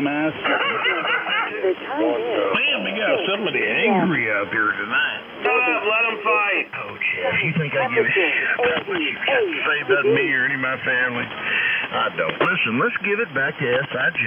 dumbass. Man, we got somebody angry out there tonight. Shut up, let them fight. Oh, Jeff, you think I give a shit about what you got to say about me or any of my family? I don't. Listen, let's give it back to S.I.J.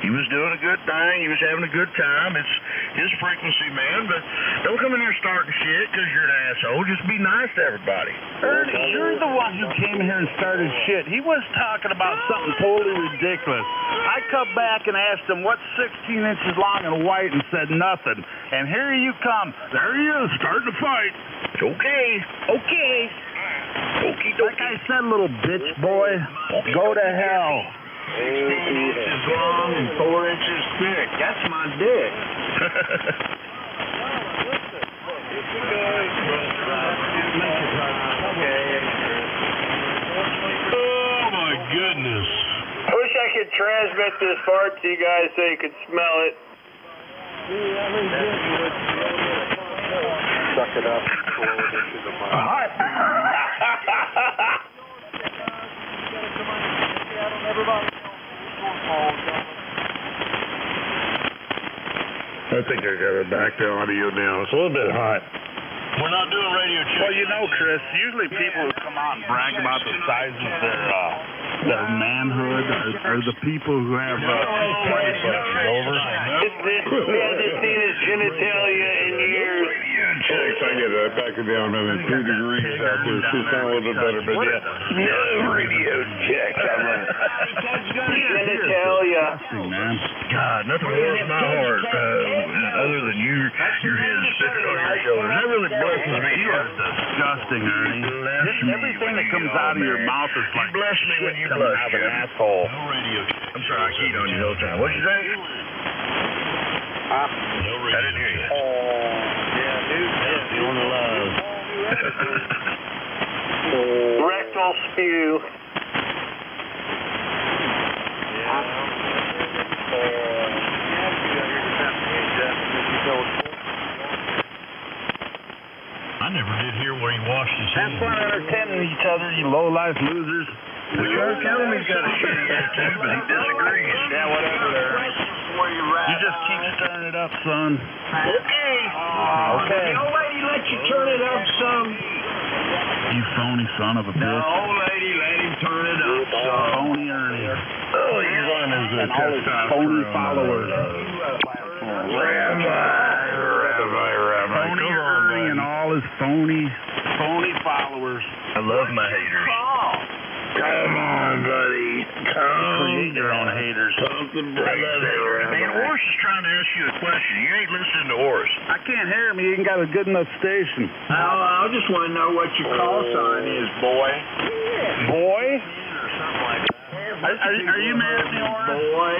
He was doing a good thing. He was having a good time. It's his frequency, man, but don't come in here starting shit because you're an asshole. Just be nice to everybody. Ernie, you're the one who came here and started shit. He was talking about something totally ridiculous. I come back and asked him what's 16 inches long and white and said nothing. And here you come. There he is, starting to fight. Okay. Okay. Okie dokie. Like I said, little bitch boy, go to hell. 16 inches long and 4 inches thick. That's my dick. Oh my goodness. I wish I could transmit this part to you guys so you could smell it. Suck it up. I think I got it back to audio now. It's a little bit hot. We're not doing radio check. Well, you know, Chris, usually people who come out and brag about the size of their manhood are the people who have play buttons over. This hasn't seen his genitalia in years. Checks, I get it. Back it down maybe 2 degrees out there. So it's a little bit better, but yeah. No radio check. Genitalia. Man. God, nothing warms my heart other than your head spinning on your shoulders. That really blesses me. You are disgusting, Ernie. Everything that comes out of your mouth is like you bless me when you blush, out of an asshole. No radio check. I'm sorry, I keyed on you the whole time. What'd you say? No radio I didn't hear you. Feeling the love. Rectal spew. I never did hear where he washed his Have hands. fun entertaining each other, you low-life losers. Well, you're telling me he's got a shitty attitude, but he disagrees. Yeah, whatever there. You just keep stirring it up, son. Okay. Okay. The old lady let you turn it up some. You phony son of a The bitch. old lady let him turn it up some. Phony Ernie. Oh, he's on his And all his phony followers. Rabbi. Phony Ernie and all his phony followers. I love my haters. Come on, buddy. Create your own haters. Pump the brakes. Man, Horace is trying to ask you a question. You ain't listening to Horace. I can't hear him. He ain't got a good enough station. I just want to know what your call sign is, boy. Boy? Or something like that. Are you mad at me, Horace? Boy.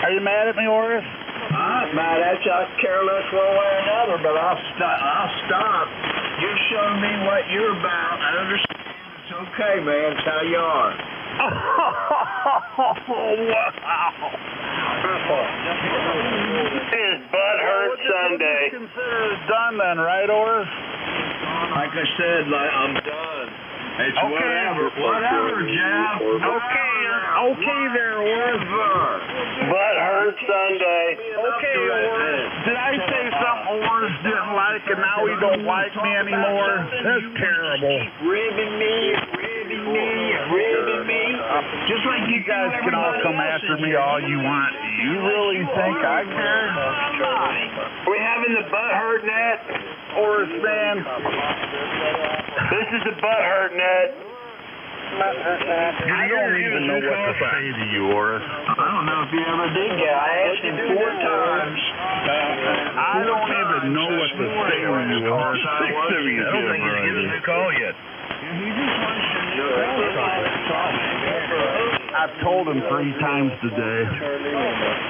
Are you mad at me, Horace? I'm mad at you. I care less one way or another, but I'll stop. You show me what you're about. I understand. It's okay, man. It's how you are. Oh, wow. His butt hurt Sunday. Consider it done then, right, Horace? Like I said, I'm done. It's Okay. whatever, Jeff. Okay there, Horace. Butt hurt Sunday. Okay, Horace. Did I say something Horace didn't like and now he don't like me anymore? That's terrible. Ribbing me. Just like You guys can all come after me all you want. You really think I care? We having the butt hurt net? Horace, man. This is the butt hurt net. I don't even know what to say to you, Horace. I don't know if he ever did get. I asked him 4 times. I don't even know what to say to you, Horace. I don't think he's given us a call yet. I've told him 3 times today.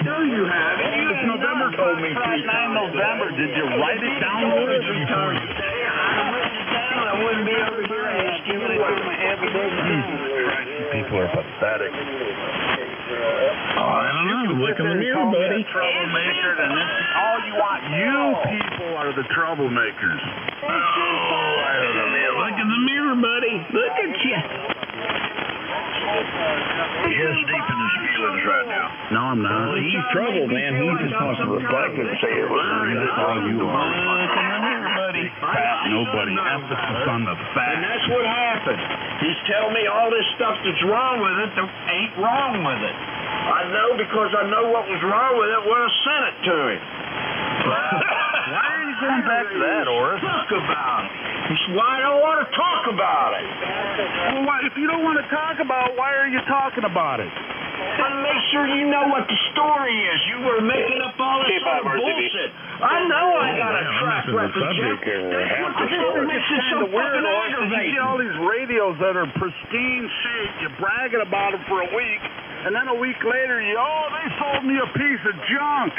No, you haven't. It's November told me 3 times. November. Did you write it down? I wouldn't be over here asking you People are pathetic. I don't know. Look in the mirror, buddy. Troublemaker, and this all you want. You people are the troublemakers. Oh, I don't know, man. Look in the mirror, buddy. Look at you. Jeff's deep in his feelings right now. No, I'm not. He's troubled, man. He just wants to reflect and say it was that's all you are. Nobody. Emphasis on the And fact. that's what happened. He's telling me all this stuff that's wrong with it that ain't wrong with it. I know because I know what was wrong with it when I sent it to him. Why are you going back to that, Horace? Talk about it. He said, well, I don't want to talk about it. Well, why, if you don't want to talk about it, why are you talking about it? I want to make sure you know what the story is. You were making up all this other bullshit. I know I got a track record, Jeff. I just think this is so fucking aggravating. You see all these radios that are pristine shape. You're bragging about them for a week, and then a week later, they sold me a piece of junk.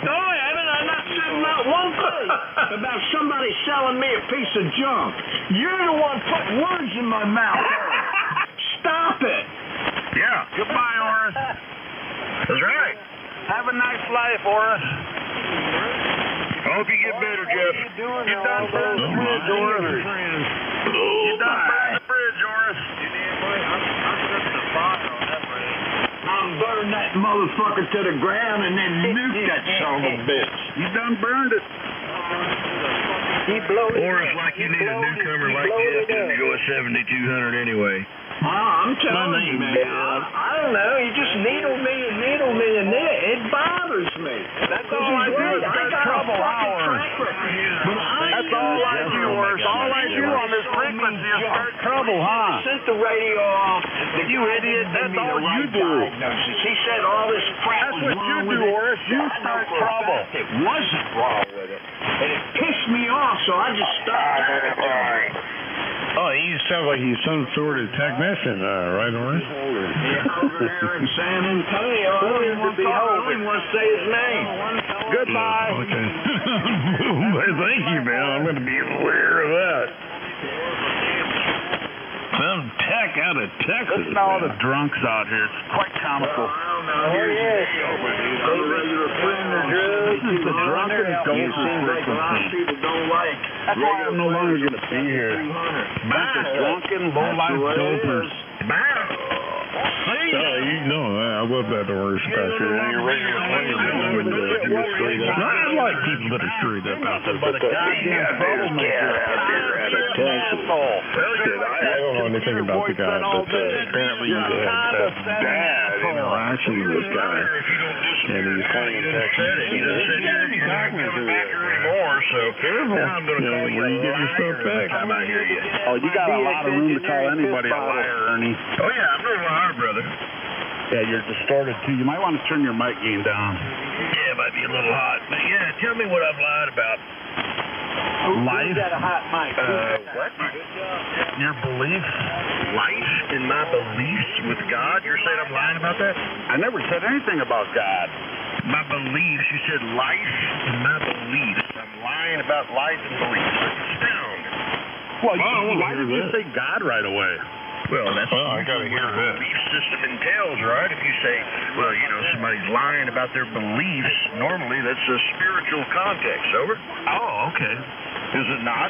No, I haven't. I'm not saying not one thing about somebody selling me a piece of junk. You're the one putting words in my mouth. Stop it. Yeah. Goodbye, Horace. That's right. Have a nice life, Horace. I hope you get better, Jeff. You done burning the bridge, Horace. You done burning the bridge, Horace. I'm burning that motherfucker to the ground and then nuke that son of a bitch. You done burned it. Horace, like you need a newcomer like Jeff to go at 7,200 anyway. I'm telling you, man. I don't know. You just needle me, and it bothers me. That's all I do is get trouble hours. That's all I do, Horace. All I do on this frequency is start trouble, huh? Sent the radio off. You idiot. That's all you do. He said all this crap. That's what you do, Horace. You start trouble. It wasn't wrong with it. And it pissed me off, so I just stopped. Oh, he sounds like he's some sort of technician, right, Horace? Yeah, over there in San Antonio. I don't even want to say his name. Goodbye. Okay. Thank you, man. I'm going to be aware of that. Some tech out of Texas. Listen to all the drunks out here. It's quite comical. This is the drunken gopher frequency. That's why I'm no longer going to be here. Bunch of drunken, low-life dopers. I love that Horace back here. You're regular I like people that are straight up out there. But a goddamn troublemaker out there out of Texas. I don't know anything about the guy, but apparently you had a bad interaction with this guy. And he's playing in Texas. You're not coming back here anymore, so now I'm going to call you where you get your stuff back. I hear you. Oh, you got a lot of room to call anybody a liar, Ernie. Oh, yeah, I'm no liar, brother. Yeah, you're distorted, too. You might want to turn your mic gain down. Yeah, it might be a little hot. But, yeah, tell me what I've lied about. Life? You got a hot mic. What? Your beliefs? Life and my beliefs with God? You're saying I'm lying about that? I never said anything about God. My beliefs. You said life and my beliefs. I'm lying about life and beliefs. Expound. Well, why did you say God right away? Well, that's I got to hear what that. a belief system entails, right? If you say, well, somebody's lying about their beliefs, normally that's a spiritual context. Over? Oh, okay. Is it not?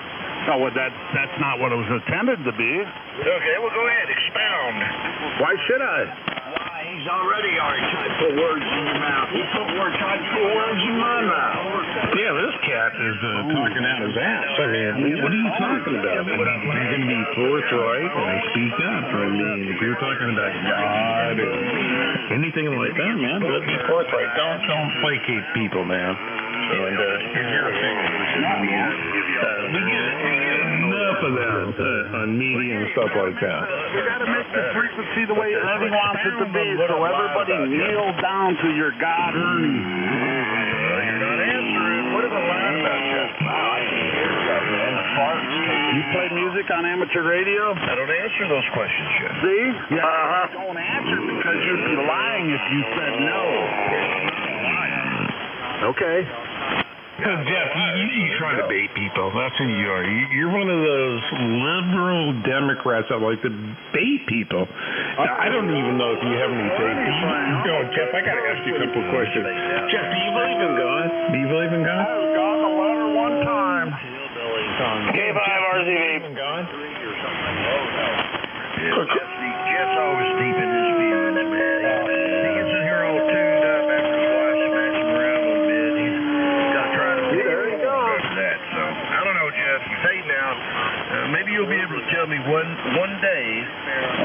Oh, well, that's not what it was intended to be. Okay, well, go ahead. Expound. Why should I? He's already tried to put words in your mouth. He tried to put words in my mouth. Yeah, this cat is talking out his ass. I mean, what are you talking about? You're going to be forthright and speak up. I mean, if you're talking about God or anything like that, man, let's be forthright. Don't placate people, man. And here's your opinion. We get enough of that on media and stuff like that. You got to make the frequency the way Ernie wants it to be, so everybody kneels down to your God, Ernie. You're not answering. What have I lied about, Jeff? I can hear stuff, man. The farts. You play music on amateur radio? I don't answer those questions, Jeff. See? Yeah. Don't answer because you'd be lying if you said no. Okay. Jeff, you try to bait people. That's who you are. You're one of those liberal Democrats that like to bait people. Now, I don't even know if you have any faith. Jeff, I got to ask you a couple of questions. Jeff, do you believe in God? Do you believe in God? I've got the letter one time. K5 RCV. God? Jeff's always deep in his feelings, man. He gets in here all tuned up after his wife smacks him around a little bit. He's got to try to figure out that. So, I don't know, Jeff. You fade now. Maybe you'll be able to tell me one day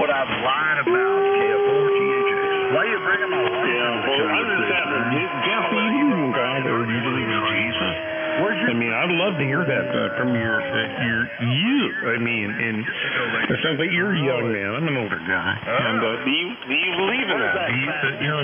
what I've lied about, KF4THX. Why are you bringing my wife? Yeah, well, I just have Jeff, do you believe in God or do you believe in Jesus? I mean, I'd love to hear that from your you. I mean, and it sounds like you're a young man. I'm an older guy. And do you believe in that?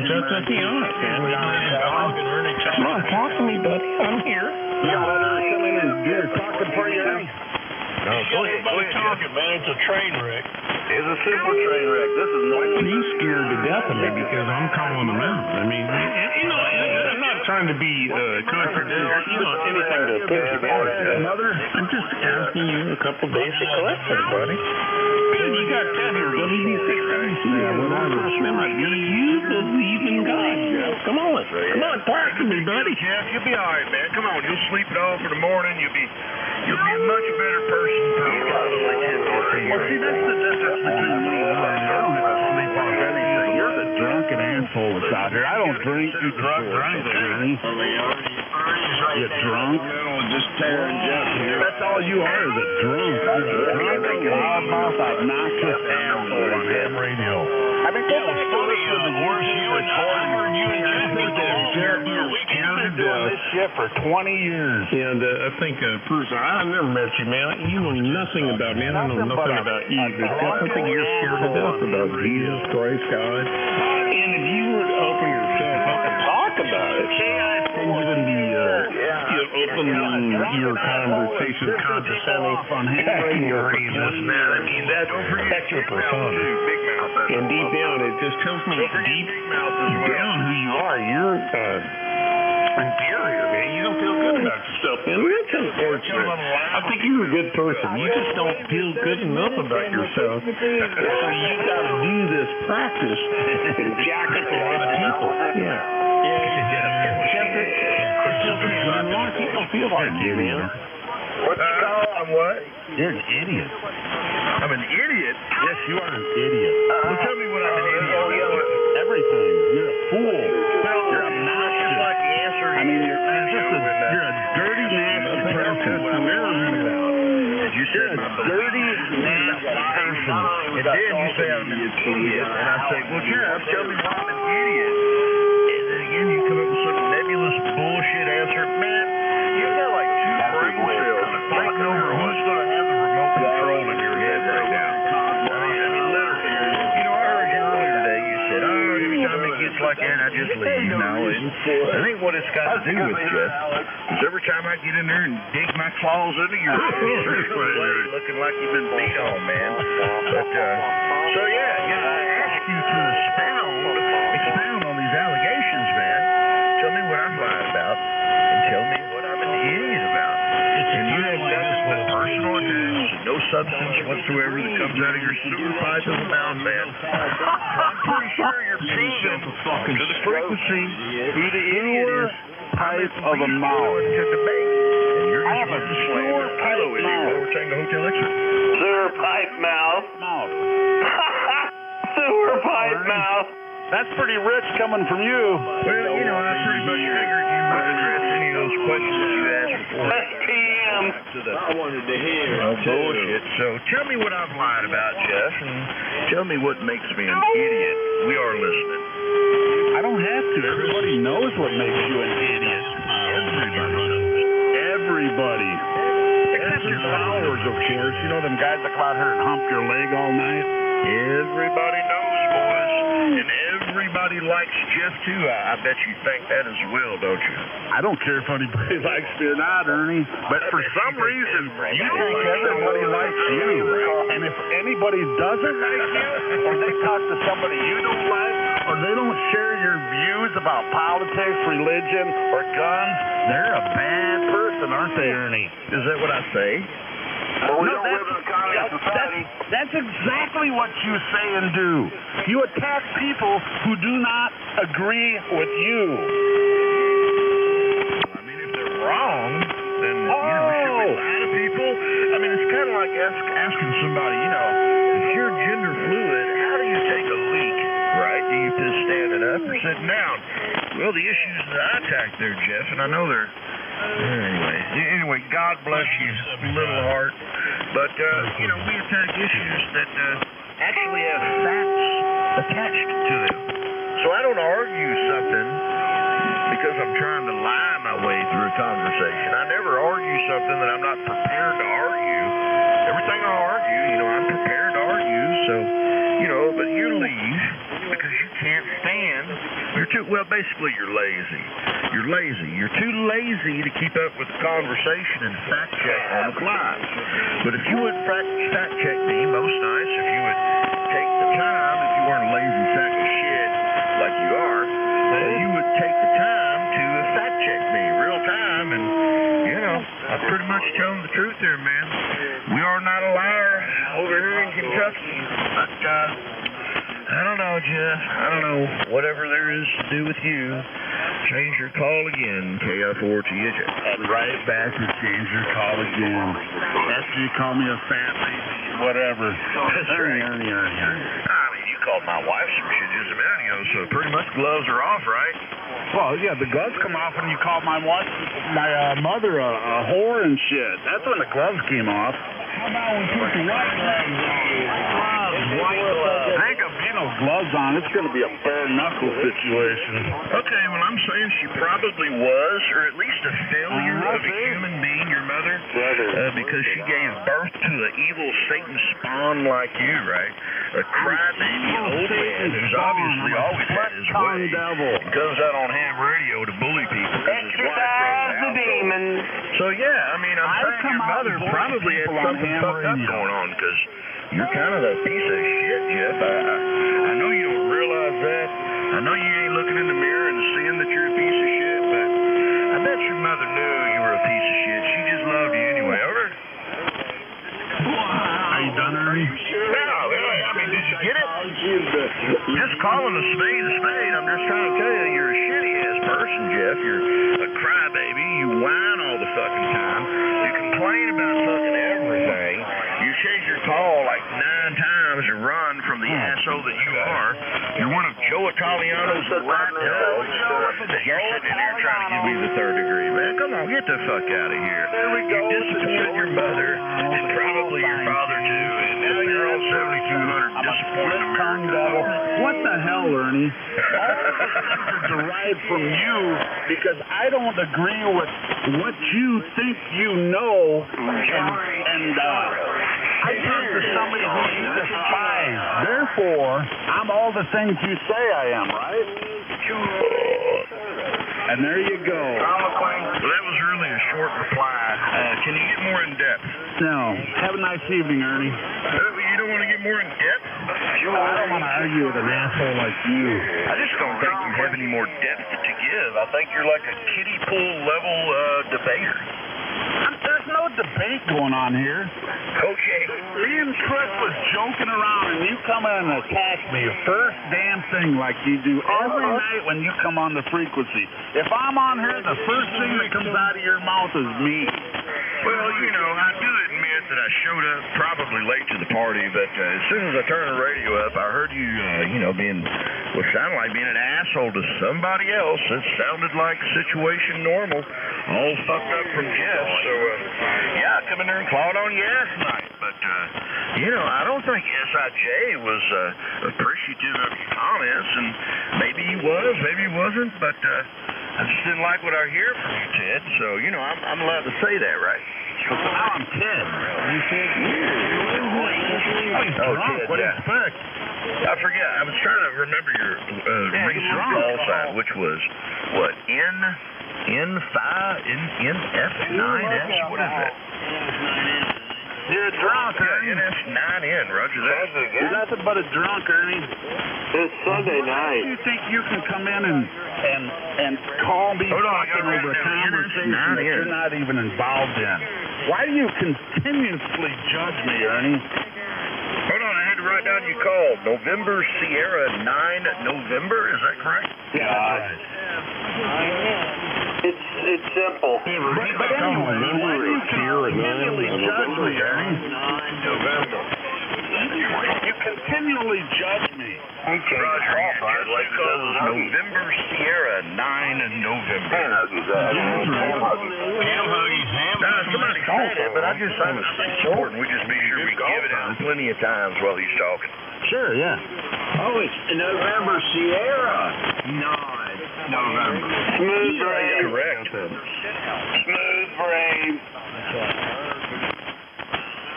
Just let's be honest, man. Come on, talk to me, buddy. I'm here. You're talking for you. No, go ahead. Talking, man. It's a train wreck. It's a simple train wreck. This is no. He's scared to death of me because I'm calling him out. I mean, I'm not trying to be contradictory, anything to put you down. I'm just asking you a couple basic questions, buddy. You got 10 here, WBC. Do you believe in God, Jeff? Come on, talk to me, buddy. Jeff, you'll be all right, man. Come on, you'll sleep it off in the morning. You'll be a much better person. Well, see, that's the difference between me and I. I don't have to sleep off anything. You're the drunken asshole that's out here. I don't drink, do drugs or anything, Ernie. You drunk? Just tearing Jeff here. That's all you are, is a drunk. You're a drunken, loudmouth, obnoxious asshole on ham radio. I mean, go back to listen to the worst you and I heard you and Jeff were there. You've been doing this shit for 20 years. And I think, person, I've never met you, man. You know nothing about me. I don't know nothing about you. But I think you're scared to death about Jesus Christ, God. And if you were to open yourself up and talk about it, and you wouldn't be opening your conversation condescending, attacking your reasons, man. I mean, that's your persona. And deep down, it just tells me deep down who you are. You're inferior, man. You don't feel good about yourself, man. That's unfortunate. I think you're a good person. You just don't feel good enough about yourself. So you got to do this practice and jack up a lot of people. Yeah. A lot of people feel like you, man. What you call? I'm what? You're an idiot. I'm an idiot? Yes, you are an idiot. Well, tell me what I'm an idiot about. Everything. You're a fool. You're obnoxious. I mean, you're a dirty, nasty person. You're a dirty, nasty person. And then you say I'm an idiot. And I say, well, Jeff, tell me why I'm an idiot. And then again, you come up with some nebulous bullshit answer. Man, you've got like two brain cells fighting over who's going to have the remote control in your head right now. I mean, literally. You know, I heard you earlier today. You said, every time it gets like that, I just leave. Now, I think what it's got to do with, Jeff, is every time I get in there and dig my claws into your head, looking like you've been beat on, man. But, so yeah, I ask you to expound on these allegations, man. Tell me what I'm lying about, and tell me what I'm an idiot about. And you have nothing but personal attacks, no substance whatsoever that comes out of your sewer pipe of a mound, man. I'm pretty sure you're proving to the frequency who the idiot is. Pipe of a mouth. I have a sewer pipe mouth. We're taking the hotel extra. Sewer pipe mouth. Sewer pipe mouth. That's pretty rich coming from you. Well, you know, I pretty much figured you would address any of those questions you asked before. SPM. I wanted to hear. Oh, bullshit. So tell me what I've lied about, Jeff, and tell me what makes me an idiot. We are listening. I don't have to. Everybody knows what makes you an idiot. Everybody. Except your followers, of course. You know them guys that come out here and hump your leg all night? Everybody knows, boys. And everybody likes Jeff, too. I bet you think that as well, don't you? I don't care if anybody likes me or not, Ernie. But for some reason, you think everybody likes you. And if anybody doesn't like you, or they talk to somebody you don't like, or they don't share your views about politics, religion, or guns, they're a bad person, aren't they, Ernie? Is that what I say? Well, we don't live in a communist society. That's exactly what you say and do. You attack people who do not agree with you. I mean, if they're wrong, then, should we lie to people? I mean, it's kind of like asking somebody, if you're gender fluid, how do you take a leap standing up or sitting down. Well, the issues that I attacked there, Jeff, and I know they're... Anyway, God bless you, little heart. But, we attack issues that actually have facts attached to them. So I don't argue something because I'm trying to lie my way through a conversation. I never argue something that I'm not prepared to argue. Everything I argue, I'm prepared to argue. So, but you leave because you can't stand. Basically you're lazy. You're lazy. You're too lazy to keep up with the conversation and fact check on the fly. But if you would fact check me most nights, if you would take the time, if you weren't a lazy sack of shit like you are, you would take the time to fact check me real time. And, I'm pretty much telling the truth there, man. We are not a liar over here in Kentucky. But, I don't know, Jeff. I don't know. Whatever there is to do with you, change your call again, KI4TJ. And right back to change your call again. After you call me a fat lazy, whatever. Ernie. You called my wife some shit just a minute ago, so pretty much gloves are off, right? Well, yeah, the gloves come off when you call my wife, my mother a whore and shit. That's when the gloves came off. How about we put the white gloves on? White gloves. I ain't gonna be no gloves on. It's gonna be a bare knuckle situation. Okay, well, I'm saying she probably was, or at least a failure of a human being, your mother, because she gave birth to an evil Satan spawn like you, right? A crybaby old man who's obviously always had his way. Goes out on ham radio to bully people. Exercise the demon. So, yeah, I'm saying your mother probably had something fucked up going on, because you're kind of a piece of shit, Jeff. I know you don't realize that. I know you ain't looking in the mirror and seeing that you're a piece of shit, but I bet your mother knew you were a piece of shit. She just loved you anyway. Over? Are you done, Ernie? No, did you get it? Just calling a spade a spade. I'm just trying to tell you, you're a shitty-ass person, Jeff. You're a crybaby. You whine all the fucking time. You complain about fucking everything. You change your call like 9 times and run from the asshole that you are. You're one of Joe Italiano's rat dogs. You're sitting in there trying to give me the 3rd degree, man. Come on, get the fuck out of here. You disappointed your mother and probably your father too, and now you're on 7,200 disappointed America. What the hell, Ernie? All of this is derived from you because I don't agree with what you think you know, and I turn to somebody who you despise. Therefore, I'm all the things you say I am, right? And there you go. Well, that was really a short reply. Can you get more in depth? No. Have a nice evening, Ernie. You don't want to get more in depth? I don't want to argue with an asshole like you. I just don't think you have any more depth to give. I think you're like a kiddie pool level debater. There's no debate going on here. Okay. Me and Chris was joking around, and you come in and attack me first damn thing like you do every night when you come on the frequency. If I'm on here, the first thing that comes out of your mouth is me. Well, I do admit that I showed up probably late to the party, but as soon as I turned the radio up, I heard you, being what sounded like being an asshole to somebody else. It sounded like situation normal, all fucked up from Jeff. So, I come in there and clawed on your ass tonight. But, I don't think SIJ was appreciative of your comments, and maybe he was, maybe he wasn't, but I just didn't like what I hear from you, Ted. So, I'm allowed to say that, right? I'm Ted. You said Ted, what do you expect? I forget. I was trying to remember your recent call sign, which was, what, NF9S? What is that? You're a drunk, Ernie. NF9N, Roger that. You're nothing but a drunk, Ernie. It's Sunday night. Why do you think you can come in and call me over a conversation that you're not even involved in? Why do you continuously judge me, Ernie? Hold on, I had to write down your call. November Sierra 9 November, is that correct? Yeah, that's right. It's simple. But anyway, why do you continually judge me, Ernie? November. You continually judge me. November Sierra 9 November. Somebody said it, but I think it's important. We just make sure we give it out plenty of times while he's talking. Sure, yeah. Oh, it's November Sierra 9 November. Smooth brain. Correct. Smooth brain.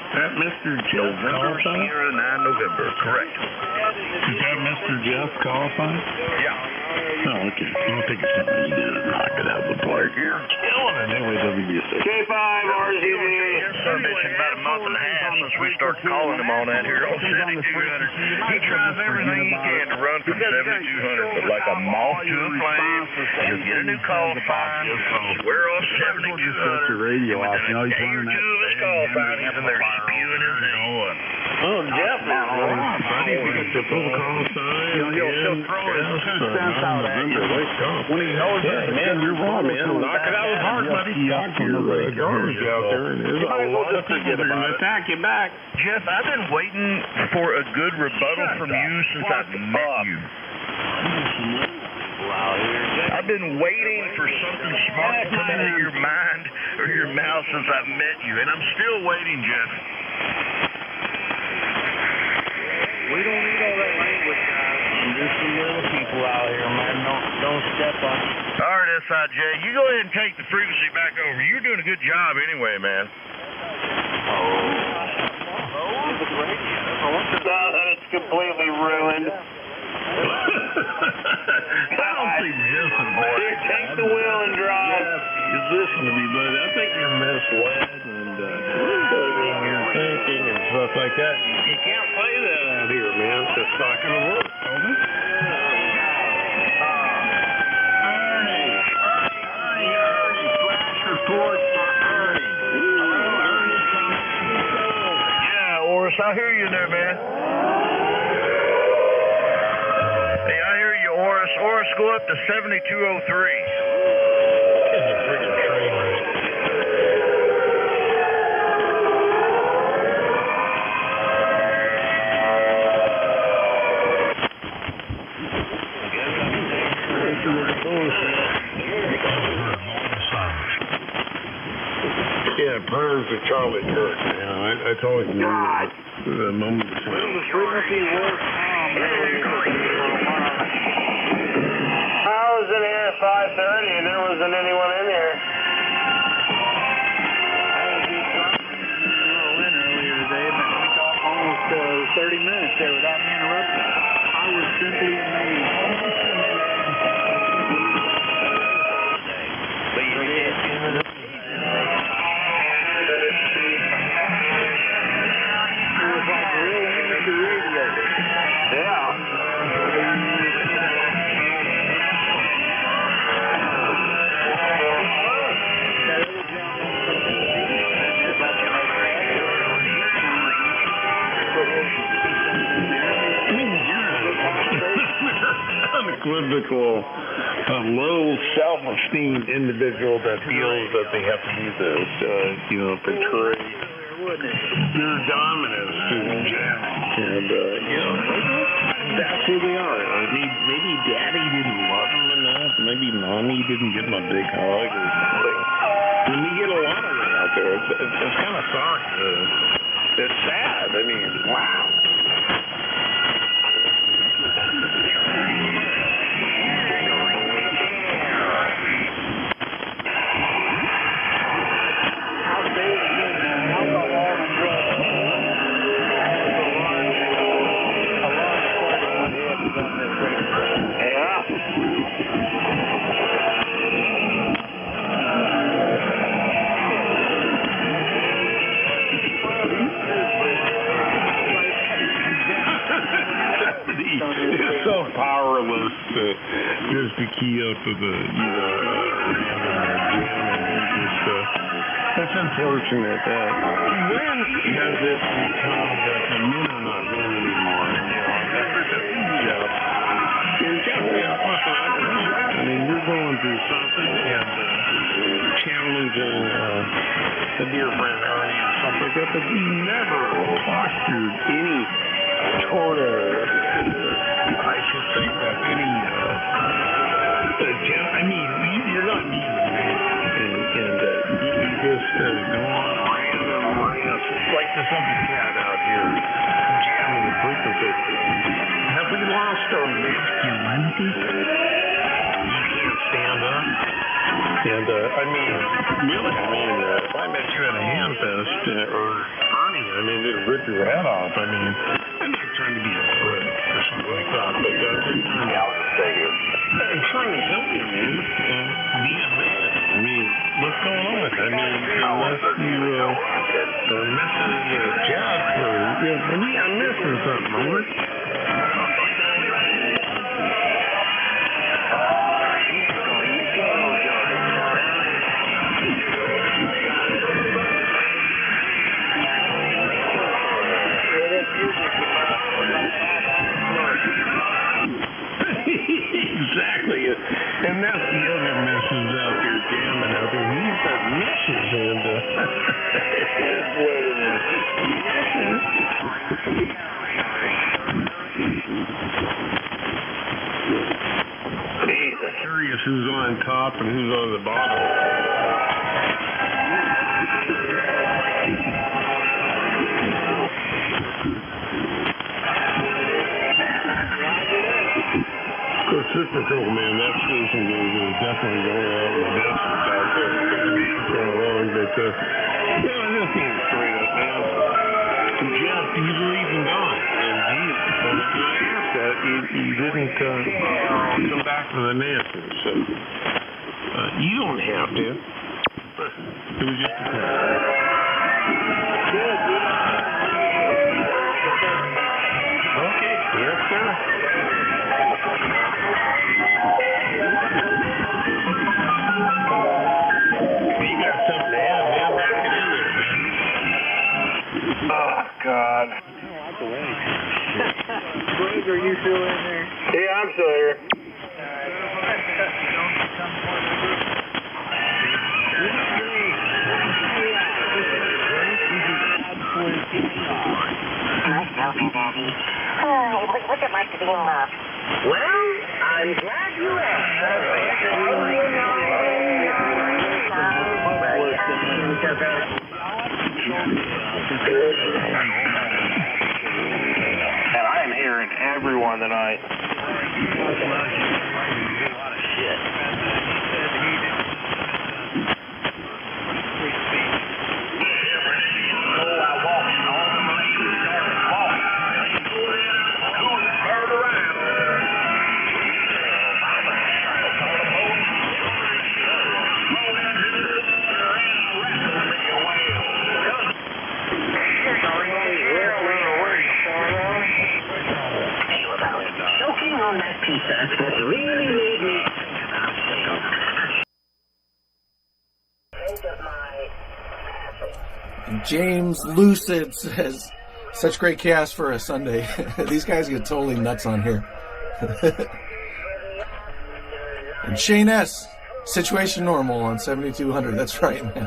That Mr. Jeff November Sierra 9 November. Correct. Is that Mr. Jeff qualified? Yeah. Oh, okay. I'll take it something you did. Knock it out of the park. You're killing it. Anyway, WBSA. K5 RZV. Son bitch, about a month and a half since we started calling him on that here on 7200. He tries everything he can to run from 7200, but like a moth to a flame, he'll get a new call sign, swear off 7200. Radio off. You know, he's day or running two of his call sign, he's in there spewing his name. Oh, Jeff is He'll throw his 2 cents out at you. When he knows that, man, you're wrong, man. Knock it out of the park, buddy. Talk to your garbage out there, and there's a lot of people that are going to attack you back. Jeff, I've been waiting for a good rebuttal from you since I've met you. I've been waiting for something smart to come out of your mind or your mouth since I've met you, and I'm still waiting, Jeff. We don't need all that language, guys. There's some little people out here, man. Don't step on it. All right, SIJ, you go ahead and take the frequency back over. You're doing a good job anyway, man. Now that it's completely ruined. I don't think Jeff is Here, take the wheel and drive. You listen to me, buddy. I think you're misled and you're thinking and stuff like that. You can't play that out here, man. It's just not going to work, Tony. Ernie, flash report for Ernie. Hello, Ernie. Yeah, Oris, I hear you there, man. Hey, I hear you, Oris. Oris, go up to 7203. Yeah, prayers to Charlie Kirk. I told him the moment before. I was in here at 5:30 and there wasn't anyone in here. Earlier today, but we talked almost 30 minutes there without me interrupting. I was simply amazed. But you did. Unequivocal, low self-esteem individual that feels that they have to be this, portray their dominance and jamming. And, that's who they are. I mean, maybe daddy didn't love them enough. Maybe mommy didn't give them a big hug or something. And we get a lot of it out there. It's kind of sorry. It's sad. I mean, wow. It's so powerless just to key up to the that's unfortunate that when has it become that the men are not men anymore? I mean, you're going through something and challenging a dear friend Ernie and stuff like that, but you never fostered any I should say that any, I mean, you're not needing and you just go on random rants like this other cat out here jamming the frequency. Have we lost our masculinity? You can't stand up. And, I mean, really, if I met you at a ham fest, or Ernie, it'd rip your head off. I'm not trying to be a prick or something like that, but I'm trying to help you, man, be a man. What's going on? Unless you are missing Jeff, or, I'm missing something, over. Exactly, and that's the other missions out there jamming out there. He's got missions, and it is what it is. I'm curious who's on top and who's on the bottom. Reciprocal, man, that station is definitely going out in the distance out there. Going along, but, I'm just being straight up, man. Jeff, you believe in God, and Jesus. And if I asked that, he didn't come back with an answer, so you don't have to. It was just a question. Okay, yes, sir. God. Greg, are you still in there? Yeah, I'm still here. Nice helping, Daddy. What's it like to be in love? Well, I'm glad you asked. And I am hearing everyone tonight. James Lucid says, such great chaos for a Sunday. These guys get totally nuts on here. And Shane S., situation normal on 7200. That's right, man. I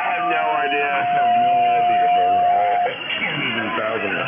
have no idea. Can't even fathom it.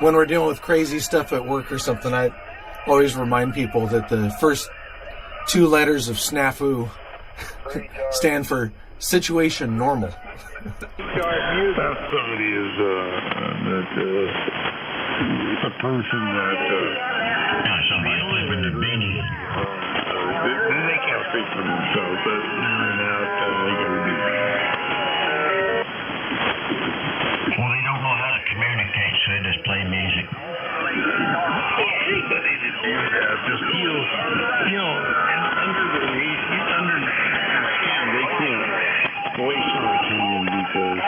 When we're dealing with crazy stuff at work or something, I always remind people that the first two letters of snafu stand for situation normal. That somebody is a person that somebody living in beanie. They can't speak for themselves, but in and out they can do. Well, they don't know how to communicate, so they just play music. Anybody to do that just feels, under the skin, they can't voice their opinion because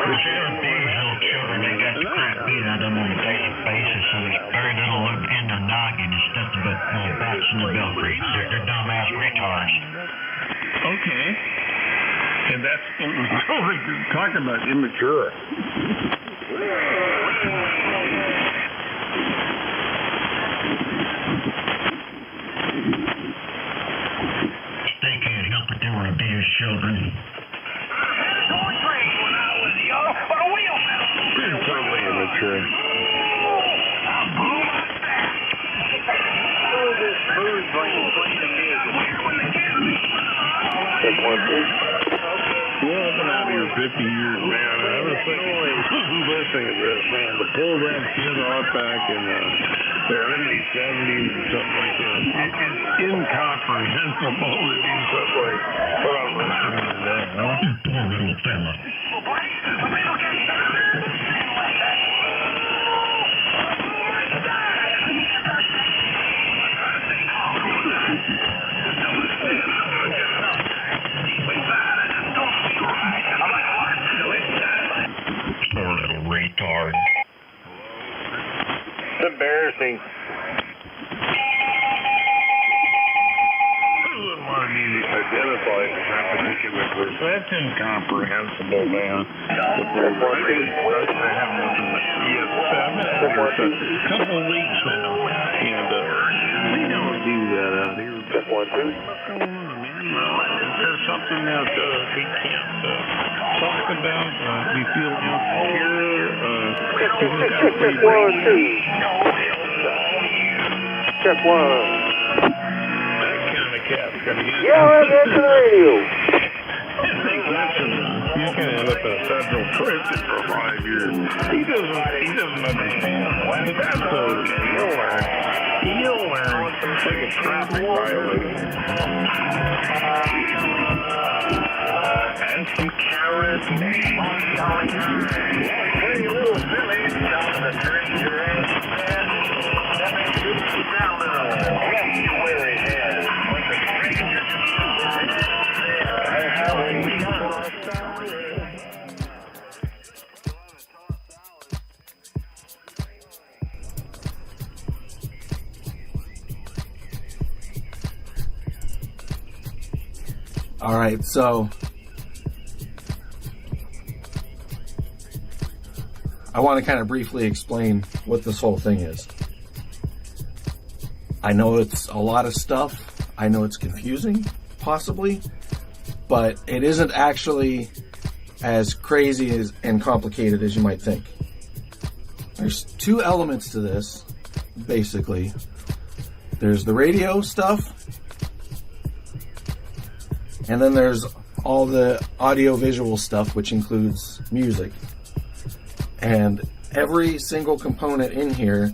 They're big little children. They got the retards. Okay. And that's talking about immature. They can't help it, they were abused children. Totally immature. Well, I've been out here 50 years, man. I was thinking, listening to this, man, to pull that kid off back in the early 70s or something like that. It's incomprehensible to do something like what I'm listening to today, huh? Poor little fella. Poor little retard. It's embarrassing. Want me to identify that particular group. That's incomprehensible, man. But they're having this in the ES7 for a couple of weeks now, and we don't do that out here. What's going on, man? Is there something that we can't talk about? We feel insecure? Check one. Cat's gonna get that's the radio. You can end up in a federal prison for 5 years. He doesn't understand. But that's okay. He'll learn. It's like a traffic violation. And some carrots. Hey, little Billy, down the drain your ass. That makes you sound a little weary head. All right, so I want to kind of briefly explain what this whole thing is. I know it's a lot of stuff. I know it's confusing, possibly, but it isn't actually as crazy and complicated as you might think. There's two elements to this, basically. There's the radio stuff, and then there's all the audio-visual stuff, which includes music. And every single component in here,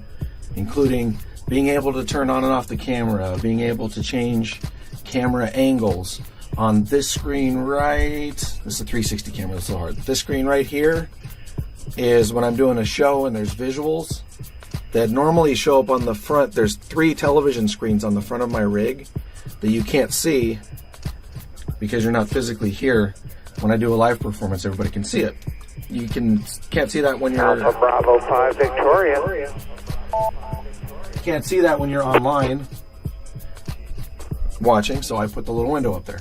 including being able to turn on and off the camera, being able to change camera angles on this screen right, this is a 360 camera, that's so hard. This screen right here is when I'm doing a show and there's visuals that normally show up on the front. There's 3 television screens on the front of my rig that you can't see because you're not physically here. When I do a live performance, everybody can see it. You can't see that when you're Alpha Bravo 5 Victoria. You can't see that when you're online watching, so I put the little window up there.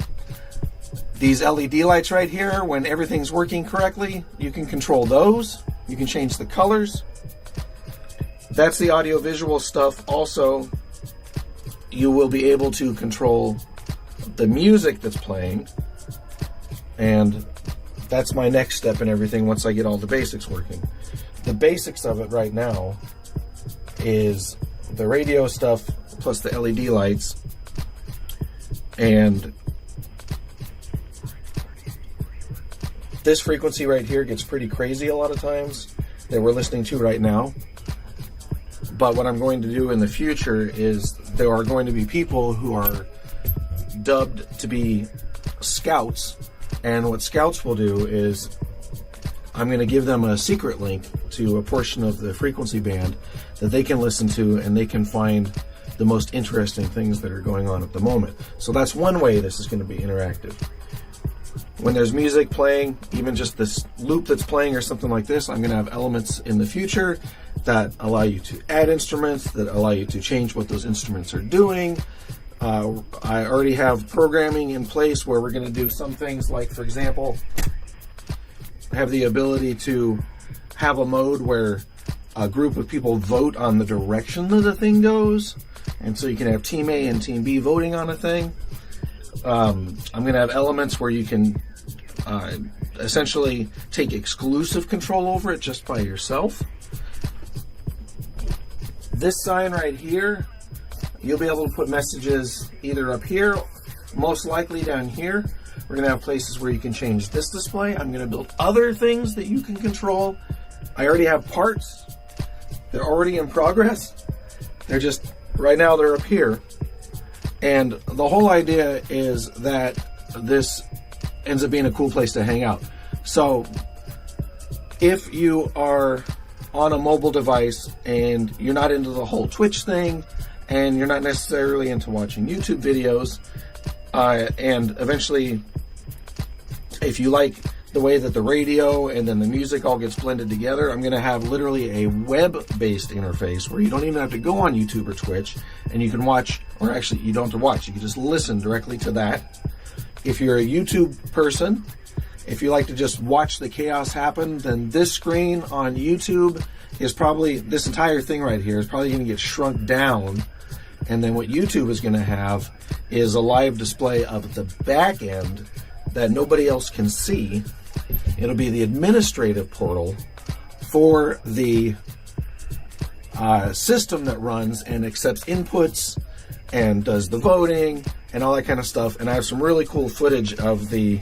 These LED lights right here, when everything's working correctly, you can control those. You can change the colors. That's the audio-visual stuff. Also, you will be able to control the music that's playing, and that's my next step in everything once I get all the basics working. The basics of it right now is the radio stuff plus the LED lights, and this frequency right here gets pretty crazy a lot of times that we're listening to right now. But what I'm going to do in the future is there are going to be people who are dubbed to be scouts, and what scouts will do is I'm going to give them a secret link to a portion of the frequency band that they can listen to, and they can find the most interesting things that are going on at the moment. So that's one way this is going to be interactive. When there's music playing, even just this loop that's playing or something like this, I'm going to have elements in the future that allow you to add instruments, that allow you to change what those instruments are doing. I already have programming in place where we're going to do some things like, for example, have the ability to have a mode where a group of people vote on the direction that the thing goes. And so you can have Team A and Team B voting on a thing. I'm going to have elements where you can essentially take exclusive control over it just by yourself. This sign right here, you'll be able to put messages either up here, most likely down here. We're going to have places where you can change this display. I'm going to build other things that you can control. I already have parts. They're already in progress. They're just, right now they're up here. And the whole idea is that this ends up being a cool place to hang out. So if you are on a mobile device and you're not into the whole Twitch thing, and you're not necessarily into watching YouTube videos, and eventually if you like the way that the radio and then the music all gets blended together, I'm going to have literally a web-based interface where you don't even have to go on YouTube or Twitch, and you can watch, or actually you don't have to watch, you can just listen directly to that. If you're a YouTube person, if you like to just watch the chaos happen, then this screen on YouTube is probably, this entire thing right here is probably going to get shrunk down. And then what YouTube is going to have is a live display of the back end that nobody else can see. It'll be the administrative portal for the system that runs and accepts inputs and does the voting and all that kind of stuff. And I have some really cool footage of the,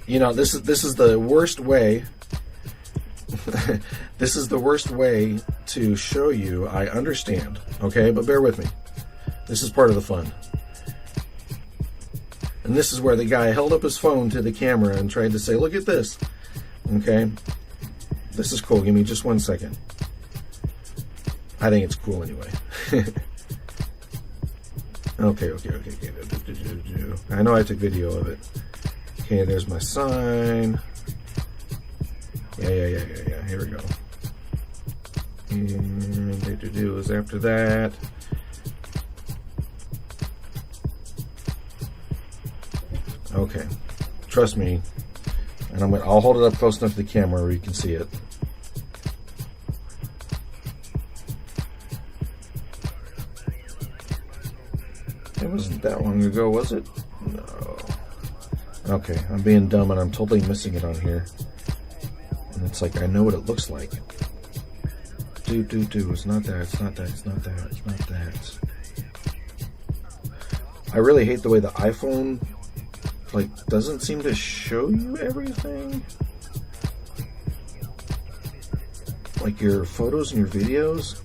you know, this is the worst way. This is the worst way to show you. I understand, okay, but bear with me. This is part of the fun. And this is where the guy held up his phone to the camera and tried to say, look at this. Okay. This is cool. Give me just 1 second. I think it's cool anyway. Okay. I know I took video of it. Okay, there's my sign. Yeah. Here we go. And is after that. Okay, trust me, and I'll hold it up close enough to the camera where you can see it. It wasn't that long ago, was it? No. Okay, I'm being dumb and I'm totally missing it on here. And it's like, I know what it looks like. It's not that. I really hate the way the iPhone doesn't seem to show you everything, like your photos and your videos,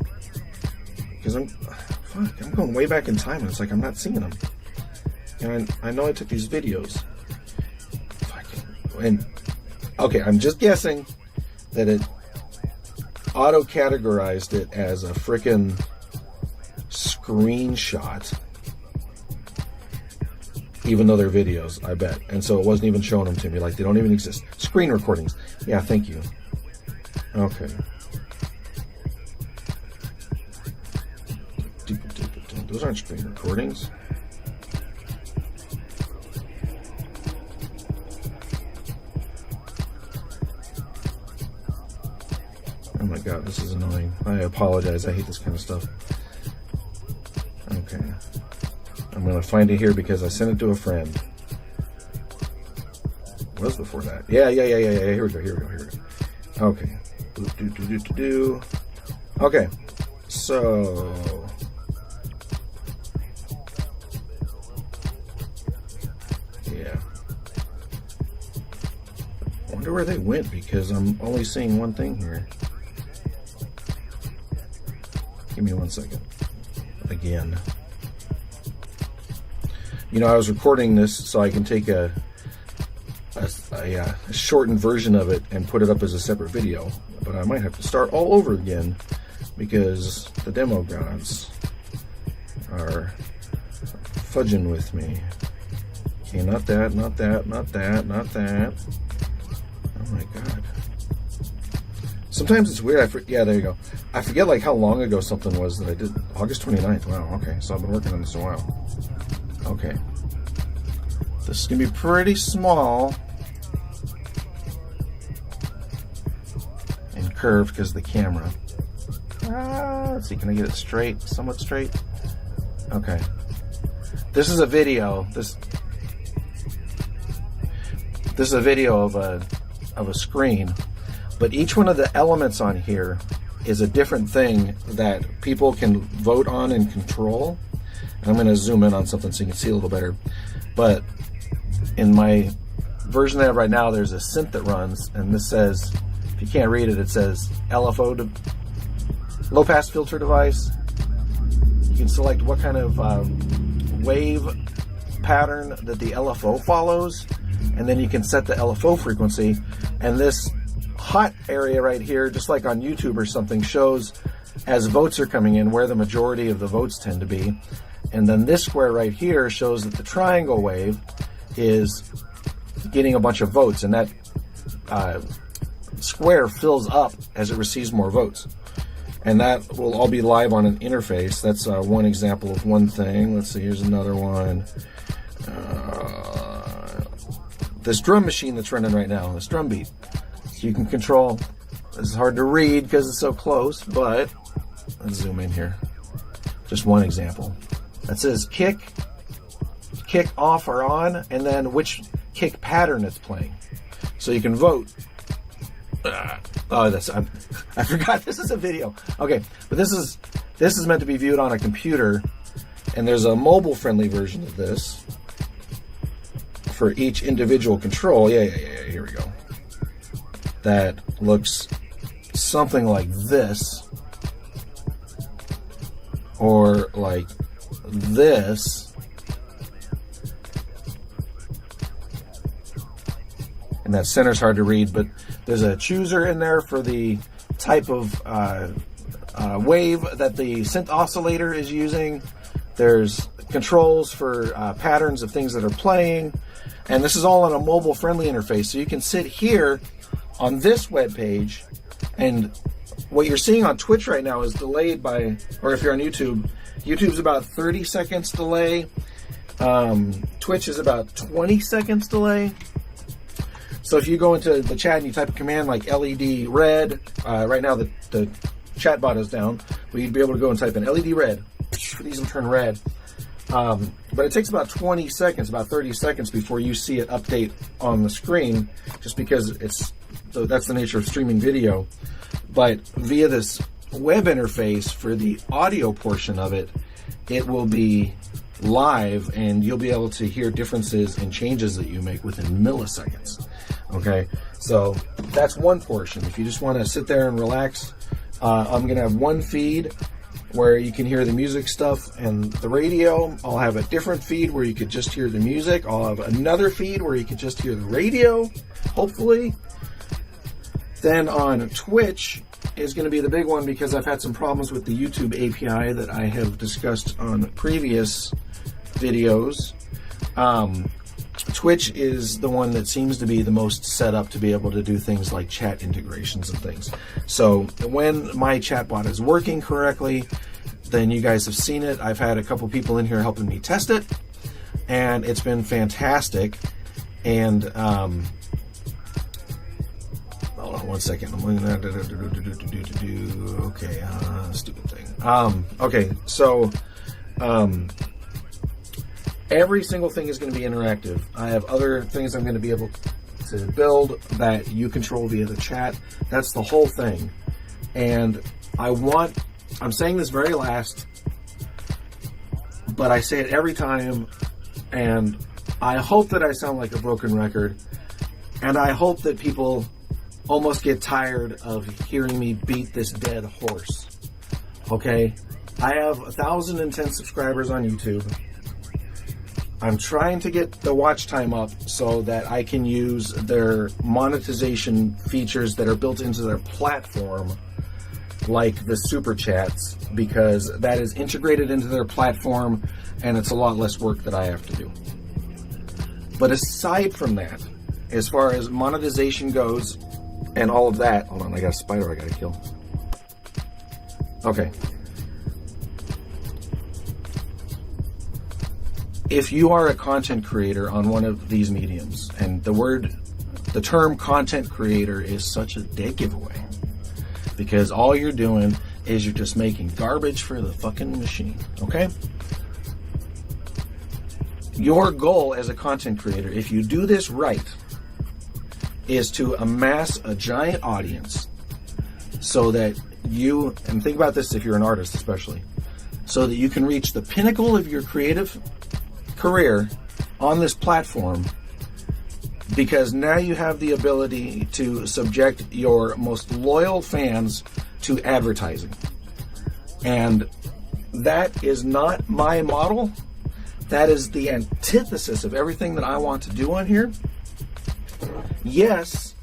because I'm going way back in time and it's like I'm not seeing them, and I know I took these videos, and okay, I'm just guessing that it auto categorized it as a frickin' screenshot, even though they're videos, I bet. And so it wasn't even showing them to me, like they don't even exist. Screen recordings. Yeah, thank you. Okay. Those aren't screen recordings. Oh my god, this is annoying. I apologize, I hate this kind of stuff. Okay. I'm going to find it here because I sent it to a friend. It was before that. Yeah. Here we go. Okay. Okay. So. Yeah. I wonder where they went because I'm only seeing one thing here. Give me 1 second. Again. You know, I was recording this so I can take a shortened version of it and put it up as a separate video. But I might have to start all over again because the demo gods are fudging with me. Okay, not that. Oh my god. Sometimes it's weird. Yeah, there you go. I forget like how long ago something was that I did. August 29th. Wow, okay. So I've been working on this a while. Okay. This is going to be pretty small and curved because of the camera. Let's see, can I get it straight? Somewhat straight? Okay. This is a video. This is a video of a screen, but each one of the elements on here is a different thing that people can vote on and control. And I'm going to zoom in on something so you can see a little better. But in my version I have right now, there's a synth that runs, and this says, if you can't read it, it says LFO, low pass filter device. You can select what kind of wave pattern that the LFO follows, and then you can set the LFO frequency. And this hot area right here, just like on YouTube or something, shows as votes are coming in where the majority of the votes tend to be. And then this square right here shows that the triangle wave is getting a bunch of votes, and that square fills up as it receives more votes. And that will all be live on an interface. That's one example of one thing. Let's see, here's another one. This drum machine that's running right now, this drum beat. So you can control, this is hard to read because it's so close, but let's zoom in here. Just one example. That says kick off or on, and then which kick pattern it's playing. So you can vote. I forgot this is a video. Okay, but this is meant to be viewed on a computer, and there's a mobile friendly version of this for each individual control. Yeah, here we go. That looks something like this, or like this, and that center's hard to read, but there's a chooser in there for the type of wave that the synth oscillator is using. There's controls for patterns of things that are playing, and this is all on a mobile friendly interface. So you can sit here on this web page, and what you're seeing on Twitch right now is delayed by, or if you're on YouTube, YouTube's about 30 seconds delay. Twitch is about 20 seconds delay. So if you go into the chat and you type a command like LED red, right now the chat bot is down, but you'd be able to go and type in LED red. These will turn red. But it takes about 20 seconds, about 30 seconds before you see it update on the screen, just because that's the nature of streaming video. But via this web interface for the audio portion of it, it will be live, and you'll be able to hear differences and changes that you make within milliseconds. Okay, so that's one portion. If you just want to sit there and relax, I'm going to have one feed where you can hear the music stuff and the radio. I'll have a different feed where you could just hear the music. I'll have another feed where you could just hear the radio, hopefully. Then on Twitch is going to be the big one, because I've had some problems with the YouTube API that I have discussed on previous videos. Twitch is the one that seems to be the most set up to be able to do things like chat integrations and things. So when my chatbot is working correctly, then you guys have seen it. I've had a couple people in here helping me test it, and it's been fantastic. And hold on one second. I'm looking at okay, stupid thing. Okay, so every single thing is going to be interactive. I have other things I'm going to be able to build that you control via the chat. That's the whole thing. And I'm saying this very last, but I say it every time, and I hope that I sound like a broken record, and I hope that people almost get tired of hearing me beat this dead horse. Okay? I have 1,010 subscribers on YouTube. I'm trying to get the watch time up so that I can use their monetization features that are built into their platform, like the super chats, because that is integrated into their platform, and it's a lot less work that I have to do. But aside from that, as far as monetization goes and all of that, hold on, I got a spider I gotta kill. Okay. if you are a content creator on one of these mediums, and the term content creator is such a dead giveaway, because all you're doing is you're just making garbage for the fucking machine, okay? Your goal as a content creator, if you do this right, is to amass a giant audience so that you, and think about this if you're an artist especially, so that you can reach the pinnacle of your creative career on this platform, because now you have the ability to subject your most loyal fans to advertising. And that is not my model. That is the antithesis of everything that I want to do on here. Yes,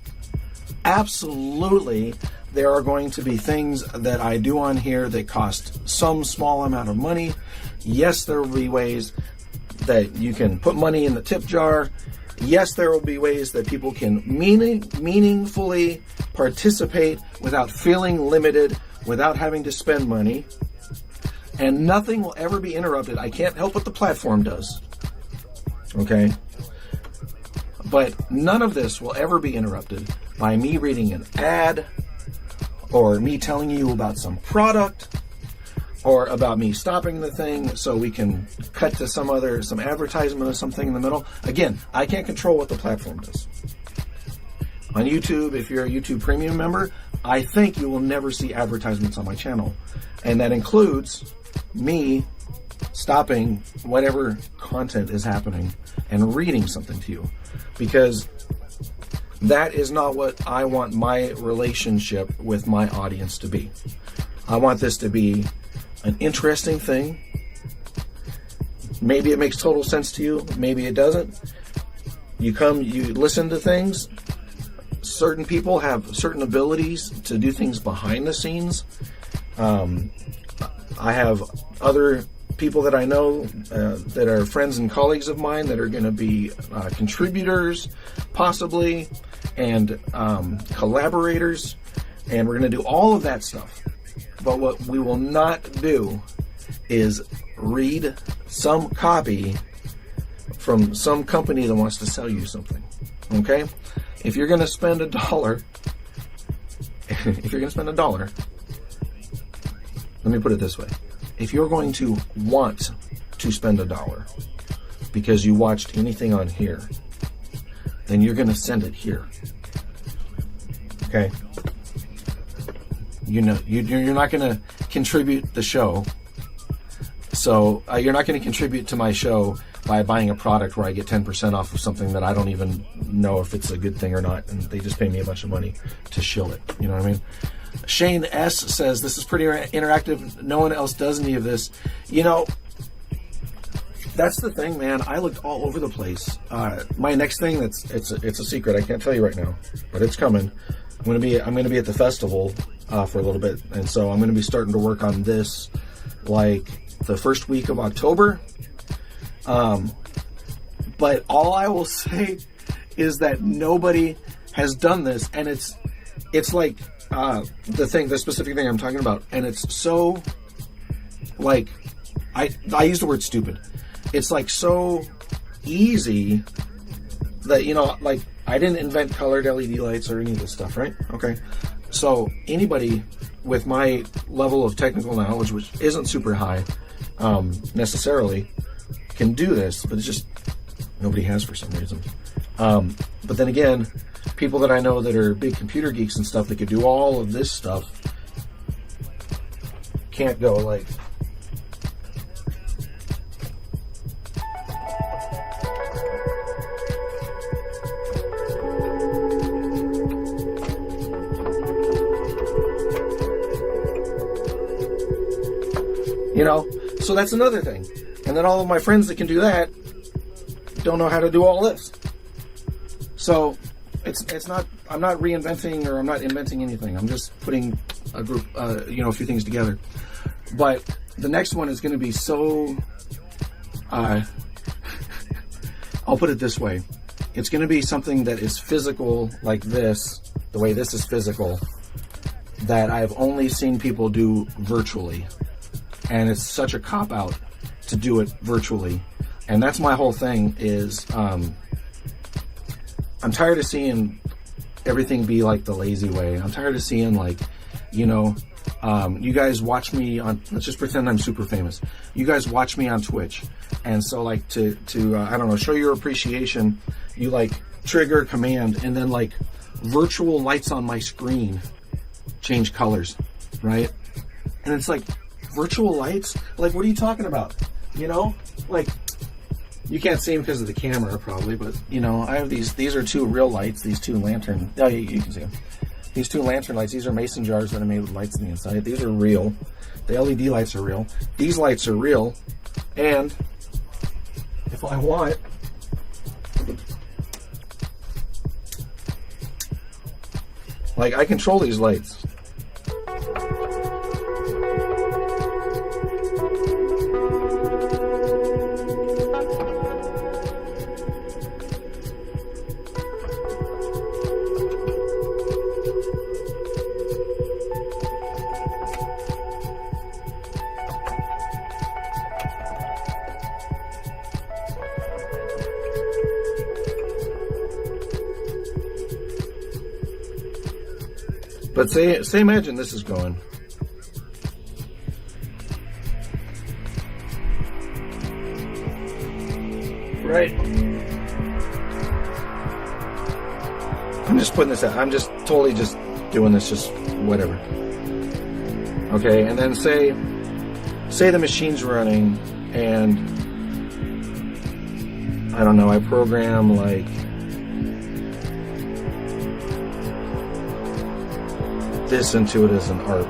absolutely, there are going to be things that I do on here that cost some small amount of money. Yes, there will be ways that you can put money in the tip jar. Yes, there will be ways that people can meaningfully participate without feeling limited, without having to spend money. And nothing will ever be interrupted. I can't help what the platform does. Okay? But none of this will ever be interrupted by me reading an ad, or me telling you about some product, or about me stopping the thing so we can cut to some advertisement or something in the middle. Again, I can't control what the platform does. On YouTube, if you're a YouTube Premium member, I think you will never see advertisements on my channel. And that includes me stopping whatever content is happening and reading something to you, because that is not what I want my relationship with my audience to be. I want this to be an interesting thing. Maybe it makes total sense to you, maybe it doesn't. You listen to things. Certain people have certain abilities to do things behind the scenes. I have other people that I know that are friends and colleagues of mine that are going to be contributors, possibly, and collaborators, and we're going to do all of that stuff. But what we will not do is read some copy from some company that wants to sell you something. Okay? If you're going to spend $1, let me put it this way. If you're going to want to spend $1 because you watched anything on here, then you're going to send it here. Okay? You know, you're not going to contribute the show. So you're not going to contribute to my show by buying a product where I get 10% off of something that I don't even know if it's a good thing or not, and they just pay me a bunch of money to shill it. You know what I mean? Shane S. says, this is pretty interactive. No one else does any of this. You know, that's the thing, man. I looked all over the place. My next thing, it's a secret. I can't tell you right now, but it's coming. I'm gonna be at the festival for a little bit, and so I'm gonna be starting to work on this like the first week of October. But all I will say is that nobody has done this, and it's like the specific thing I'm talking about, and it's so like I use the word stupid. It's like so easy that, you know, like I didn't invent colored LED lights or any of this stuff, right? Okay, so anybody with my level of technical knowledge, which isn't super high necessarily, can do this, but it's just nobody has for some reason. But then again, people that I know that are big computer geeks and stuff that could do all of this stuff can't go like. You know, so that's another thing. And then all of my friends that can do that don't know how to do all this. So it's not, I'm not reinventing or I'm not inventing anything. I'm just putting a group, a few things together. But the next one is going to be so, I'll put it this way. It's going to be something that is physical like this, the way this is physical, that I've only seen people do virtually. And it's such a cop-out to do it virtually And that's my whole thing is, I'm tired of seeing everything be like the lazy way. I'm tired of seeing like, you know, you guys watch me on, let's just pretend I'm super famous. You guys watch me on Twitch. And so like to I don't know, show your appreciation, you like trigger a command and then like virtual lights on my screen change colors, right? And it's like, virtual lights? Like, what are you talking about? You know, like, you can't see them because of the camera probably, but you know, I have these are two real lights, these two lantern, oh yeah, you can see them. These two lantern lights, these are mason jars that are made with lights on the inside. These are real. The LED lights are real. These lights are real. And if I want, like, I control these lights. But say imagine this is going. Right. I'm just putting this out. I'm just totally just doing this, just whatever. Okay, and then say the machine's running and I don't know, I program like this into it as an ARP.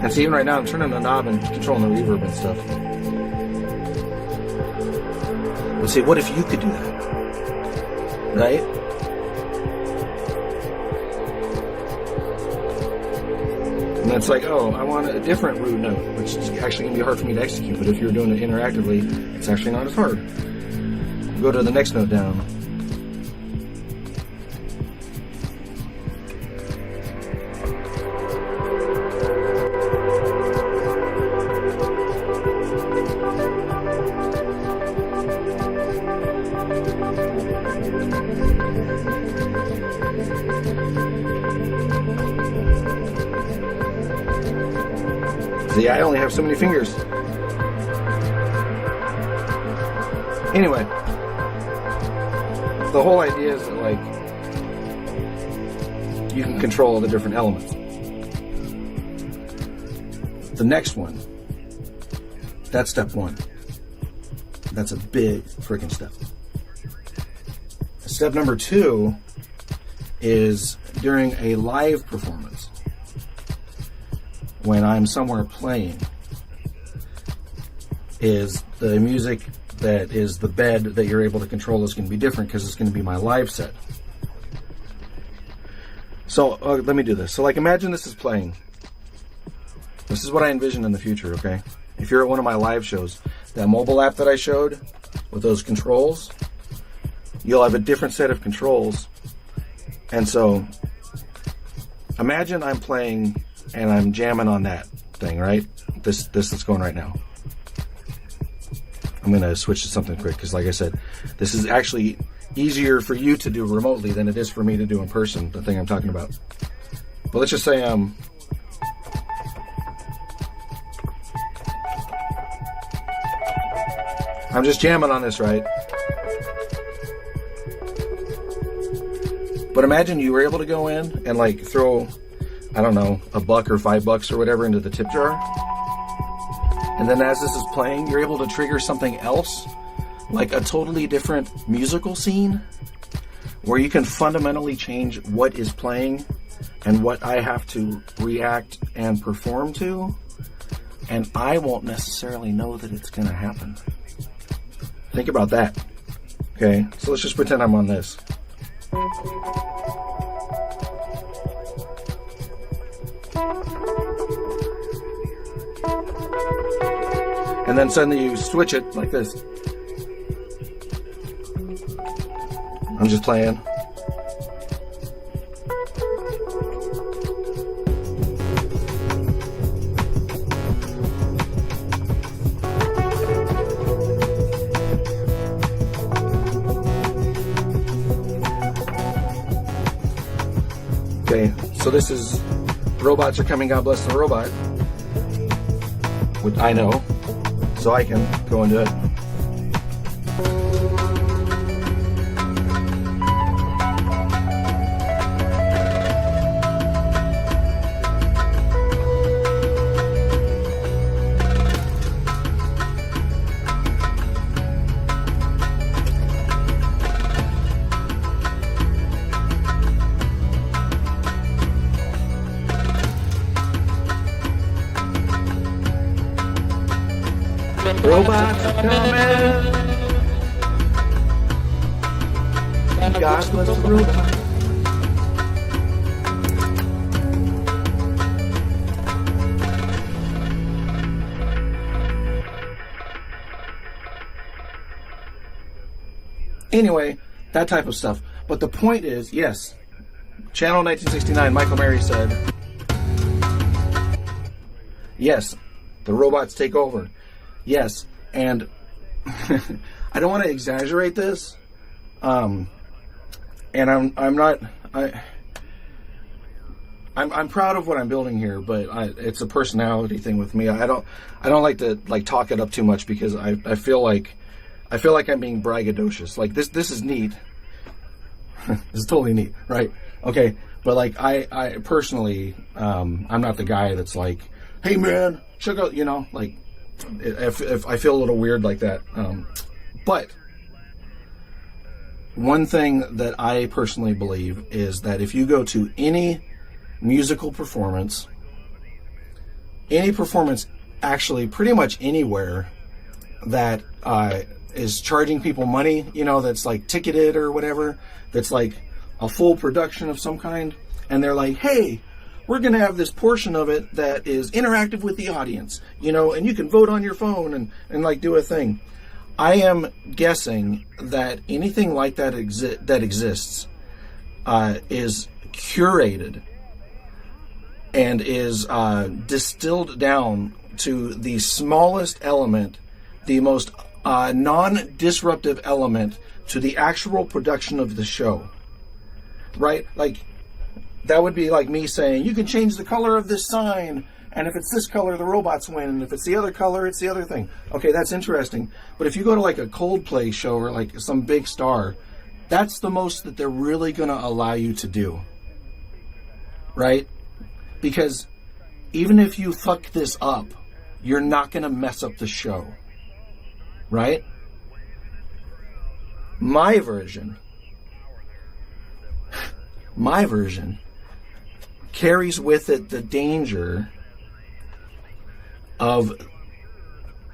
And see, even right now I'm turning the knob and controlling the reverb and stuff. But see, what if you could do that? Right? And it's like, oh, I want a different root note, which is actually going to be hard for me to execute, but if you're doing it interactively, it's actually not as hard. Go to the next note down. See, I only have so many fingers. Anyway, the whole idea is that, like, you can control the different elements. The next one, that's step one. That's a big freaking step. Step number two is during a live performance. When I'm somewhere playing, is the music that is the bed that you're able to control is going to be different because it's going to be my live set. So let me do this. So like, imagine this is playing. This is what I envision in the future, okay? If you're at one of my live shows, that mobile app that I showed with those controls, you'll have a different set of controls. And so imagine I'm playing and I'm jamming on that thing, right? This that's going right now. I'm going to switch to something quick because, like I said, this is actually easier for you to do remotely than it is for me to do in person, the thing I'm talking about. But let's just say I'm just jamming on this, right? But imagine you were able to go in and like throw, I don't know, $1 or $5 or whatever into the tip jar. And then as this is playing, you're able to trigger something else, like a totally different musical scene, where you can fundamentally change what is playing and what I have to react and perform to. And I won't necessarily know that it's going to happen. Think about that. Okay, so let's just pretend I'm on this. And then suddenly you switch it like this. I'm just playing. Okay, so this is Robots Are Coming, God Bless the Robot. Which I know, so I can go into it. Robots are coming. God bless the robot. Anyway, that type of stuff. But the point is, yes, Channel 1969, Michael Mary said, yes, the robots take over. Yes, and I don't want to exaggerate this, and I'm proud of what I'm building here, but it's a personality thing with me. I don't like to talk it up too much because I feel like I'm being braggadocious. Like this is neat. This is totally neat, right? Okay, but like I personally, I'm not the guy that's like, hey man, check out, like. If I feel a little weird like that, but one thing that I personally believe is that if you go to any musical performance, actually pretty much anywhere that is charging people money, that's like ticketed or whatever, that's like a full production of some kind, and they're like, hey, we're going to have this portion of it that is interactive with the audience, and you can vote on your phone and like do a thing. I am guessing that anything like that that exists is curated and is distilled down to the smallest element, the most non-disruptive element to the actual production of the show, right? Like, that would be like me saying, you can change the color of this sign, and if it's this color, the robots win, and if it's the other color, it's the other thing. Okay, that's interesting. But if you go to like a Coldplay show or like some big star, that's the most that they're really going to allow you to do. Right? Because even if you fuck this up, you're not going to mess up the show. Right? My version carries with it the danger of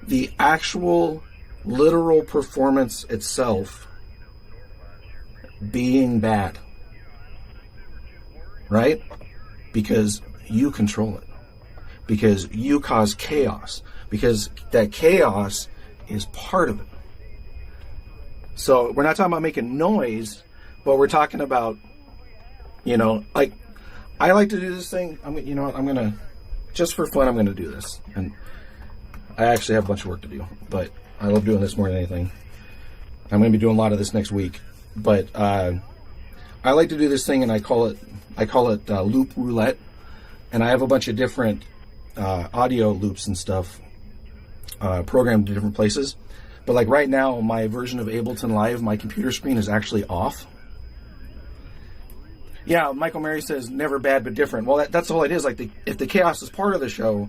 the actual literal performance itself being bad, right? Because you control it, because you cause chaos, because that chaos is part of it. So we're not talking about making noise, but we're talking about, like, I like to do this thing. I'm going to, just for fun, I'm going to do this. And I actually have a bunch of work to do, but I love doing this more than anything. I'm going to be doing a lot of this next week, but I like to do this thing, and I call it loop roulette. And I have a bunch of different audio loops and stuff programmed to different places. But like right now, my version of Ableton Live, my computer screen is actually off. Yeah, Michael Mary says never bad but different. Well, that's all it is. Like, if the chaos is part of the show,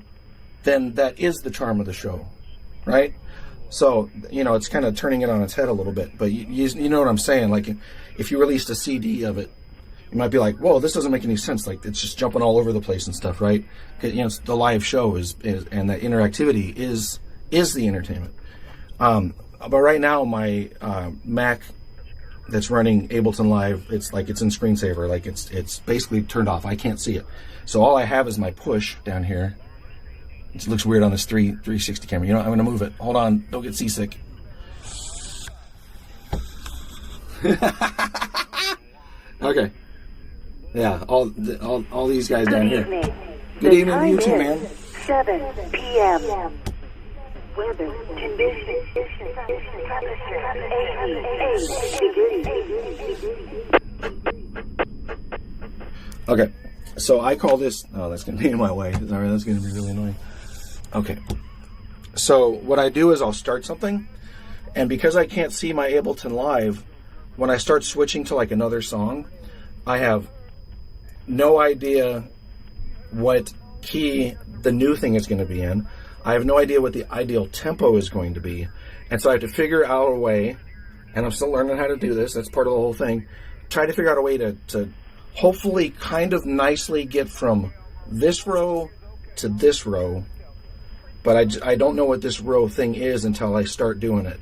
then that is the charm of the show, right? So, it's kind of turning it on its head a little bit. But you know what I'm saying? Like, if you released a CD of it, you might be like, whoa, this doesn't make any sense. Like, it's just jumping all over the place and stuff, right? It's the live show is and that interactivity is the entertainment. But right now, my Mac that's running Ableton Live, it's in screensaver, like it's basically turned off. I can't see it. So all I have is my push down here. It looks weird on this 360 camera. I'm going to move it. Hold on, don't get seasick. Okay. Yeah, all these guys down here. Good evening to you too, man. 7 p.m. Weather conditions. Temperature 88 degrees. Okay, so I call this... Oh, that's going to be in my way. Sorry, that's going to be really annoying. Okay, so what I do is I'll start something, and because I can't see my Ableton Live, when I start switching to like another song, I have no idea what key the new thing is going to be in. I have no idea what the ideal tempo is going to be, and so I have to figure out a way, and I'm still learning how to do this, that's part of the whole thing, try to figure out a way to hopefully kind of nicely get from this row to this row, but I don't know what this row thing is until I start doing it.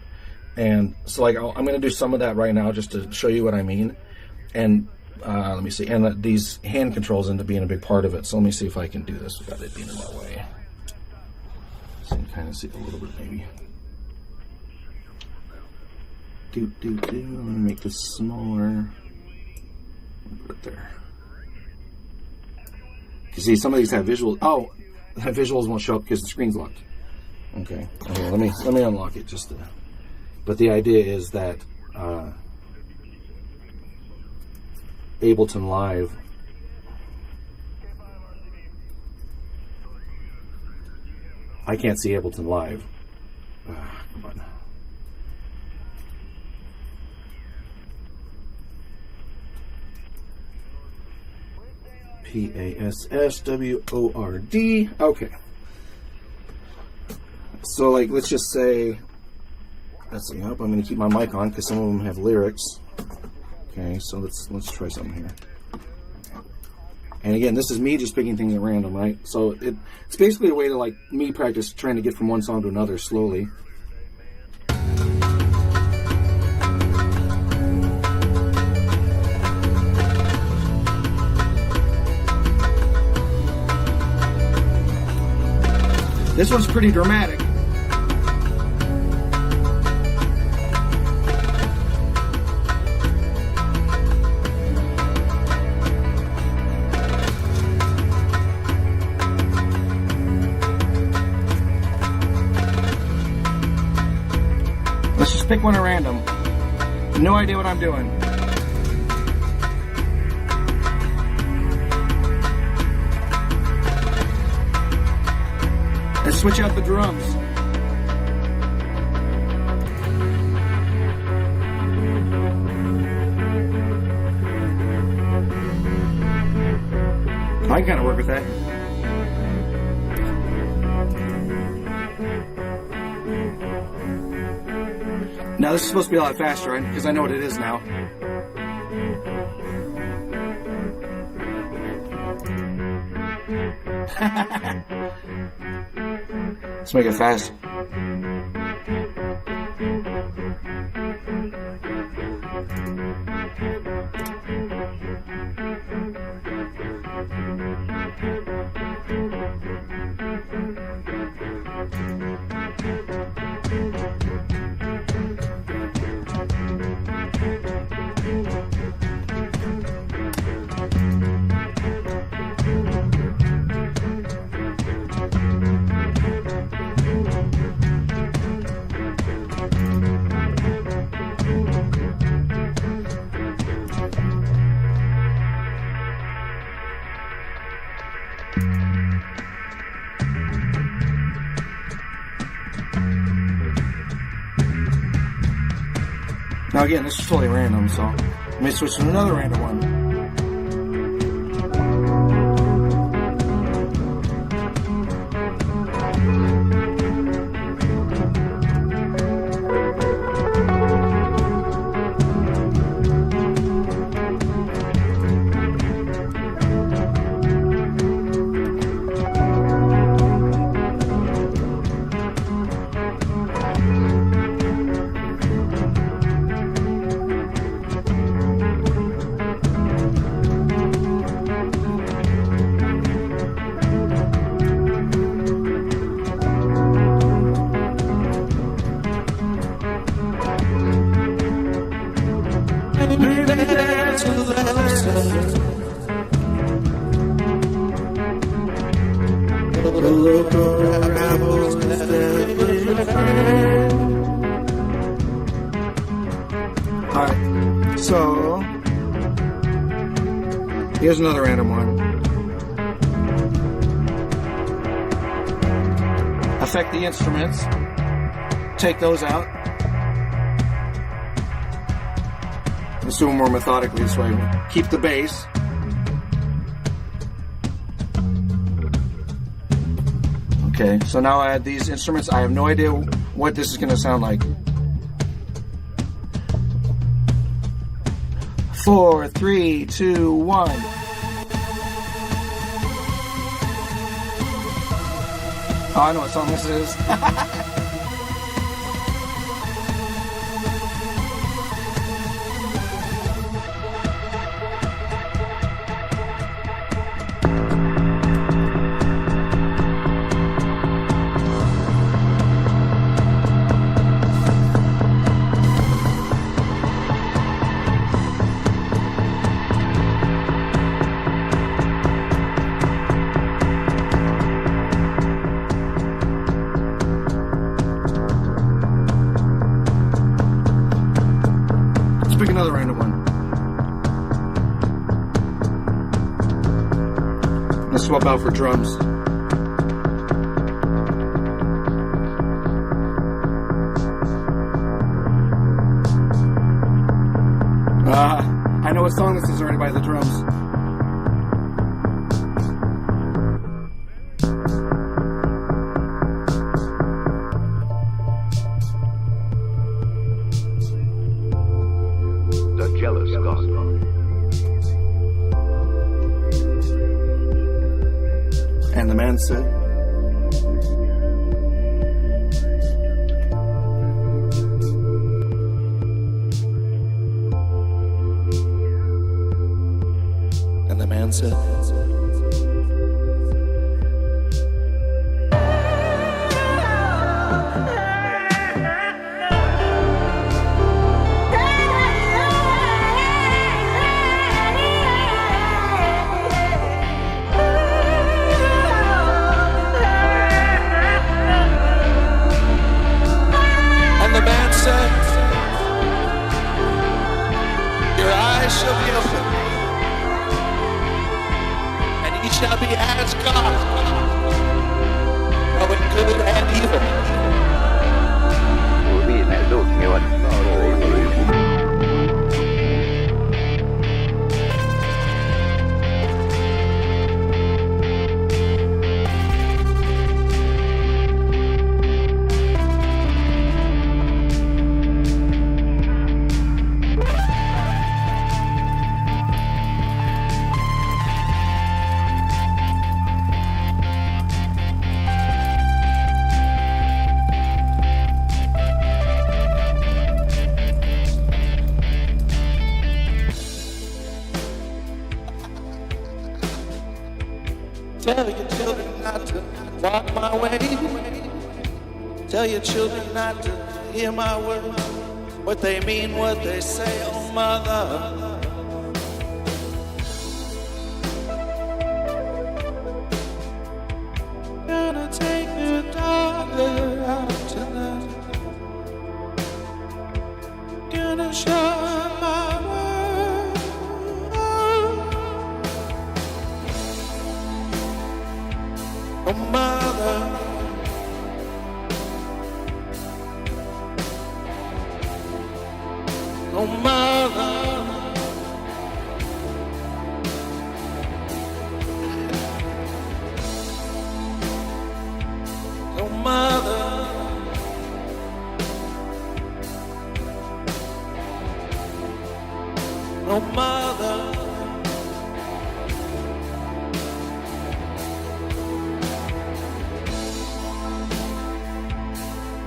And so like I'm going to do some of that right now just to show you what I mean. And let me see, and these hand controls end up being a big part of it, so let me see if I can do this without it being in my way. So you can kind of see a little bit maybe. Let me make this smaller. Put it there. You see, some of these have visuals. Oh, that visuals won't show up because the screen's locked. Okay. Okay. Let me unlock it just to. But the idea is that Ableton Live. I can't see Ableton Live. Come on. PASSWORD. Okay. So, like, let's just say, let's see. I'm going to keep my mic on because some of them have lyrics. Okay, so let's try something here. And again, this is me just picking things at random, right? So it's basically a way to like me practice trying to get from one song to another slowly. This one's pretty dramatic. Let's just pick one at random. No idea what I'm doing. Let's switch out the drums. I can kind of work with that. Now this is supposed to be a lot faster, right? Because I know what it is now. Let's make it fast. Now again, this is totally random, so let me switch to another random one. Alright, so Here's another random one. Affect the instruments. Take those out. Let's do them more methodically this way. Keep the bass. Okay, so now I add these instruments. I have no idea what this is going to sound like. 4, 3, 2, 1. Oh, I know what song this is. Pick another random one. Let's swap out for drums. I know what song this is already by the drums. Jealous God. And the man said, and the man said, your eyes shall be opened, and ye shall be as God, knowing good and evil. Tell your children not to walk my way. Tell your children not to hear my words. What they mean, what they say, oh mother. Gonna take your daughter out tonight. Gonna show her my world. Oh mother. Oh mother. Oh mother. Oh mother.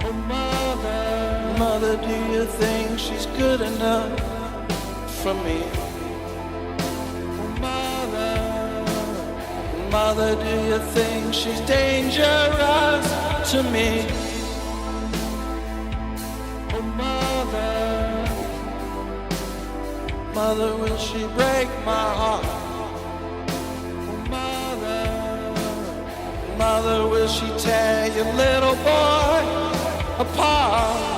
Oh mother. Mother, do you think she's good enough for me? Oh mother. Mother, do you think she's dangerous to me? Oh mother. Mother, will she break my heart? Oh mother. Mother, will she tear your little boy apart?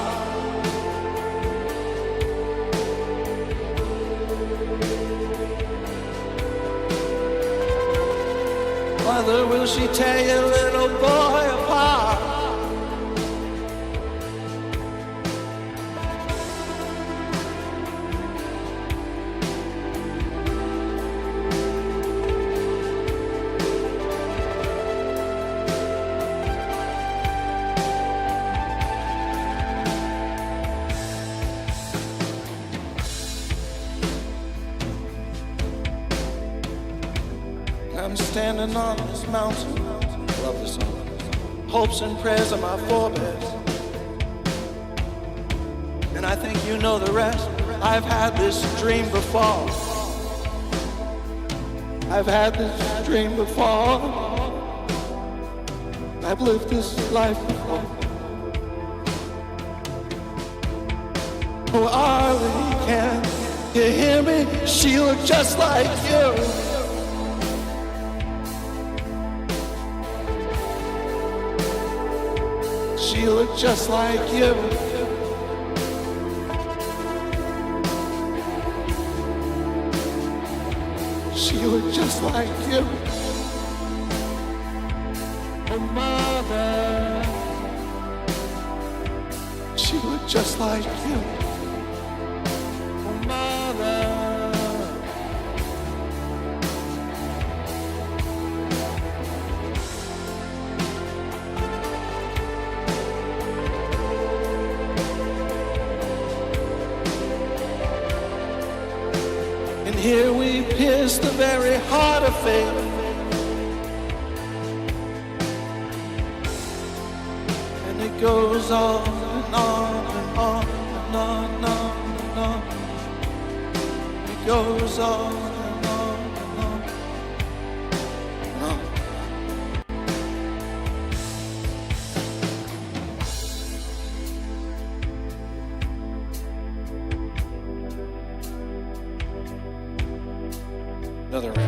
Mother, will she tear your little boy apart? I'm standing on this mountain. I love this song. Hopes and prayers are my forebears. And I think you know the rest. I've had this dream before. I've had this dream before. I've lived this life before. Oh, Arlie, can you hear me? She looked just like you. She looked just like you. She looked just like you. Oh, mother. She looked just like you. Oh, mother. Here we pierce the very heart of faith. And it goes on and on and on and on and on and on. It goes on and on and on and on. Another round.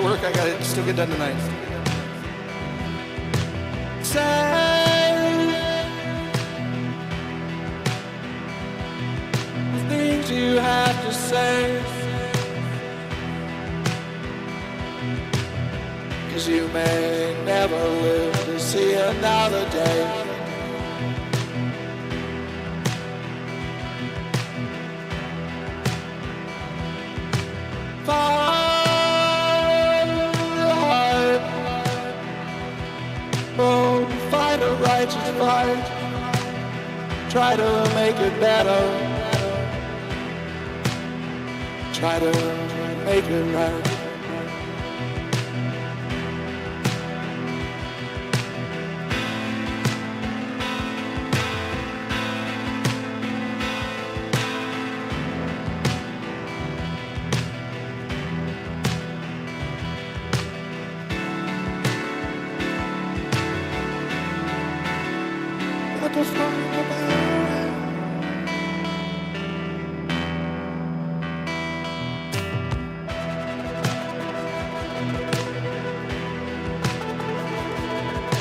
Work I gotta still get done tonight. Say the things you have to say, 'cause you may never live to see another day. Righteous fight, try to make it better, try to make it right. got to find a better way.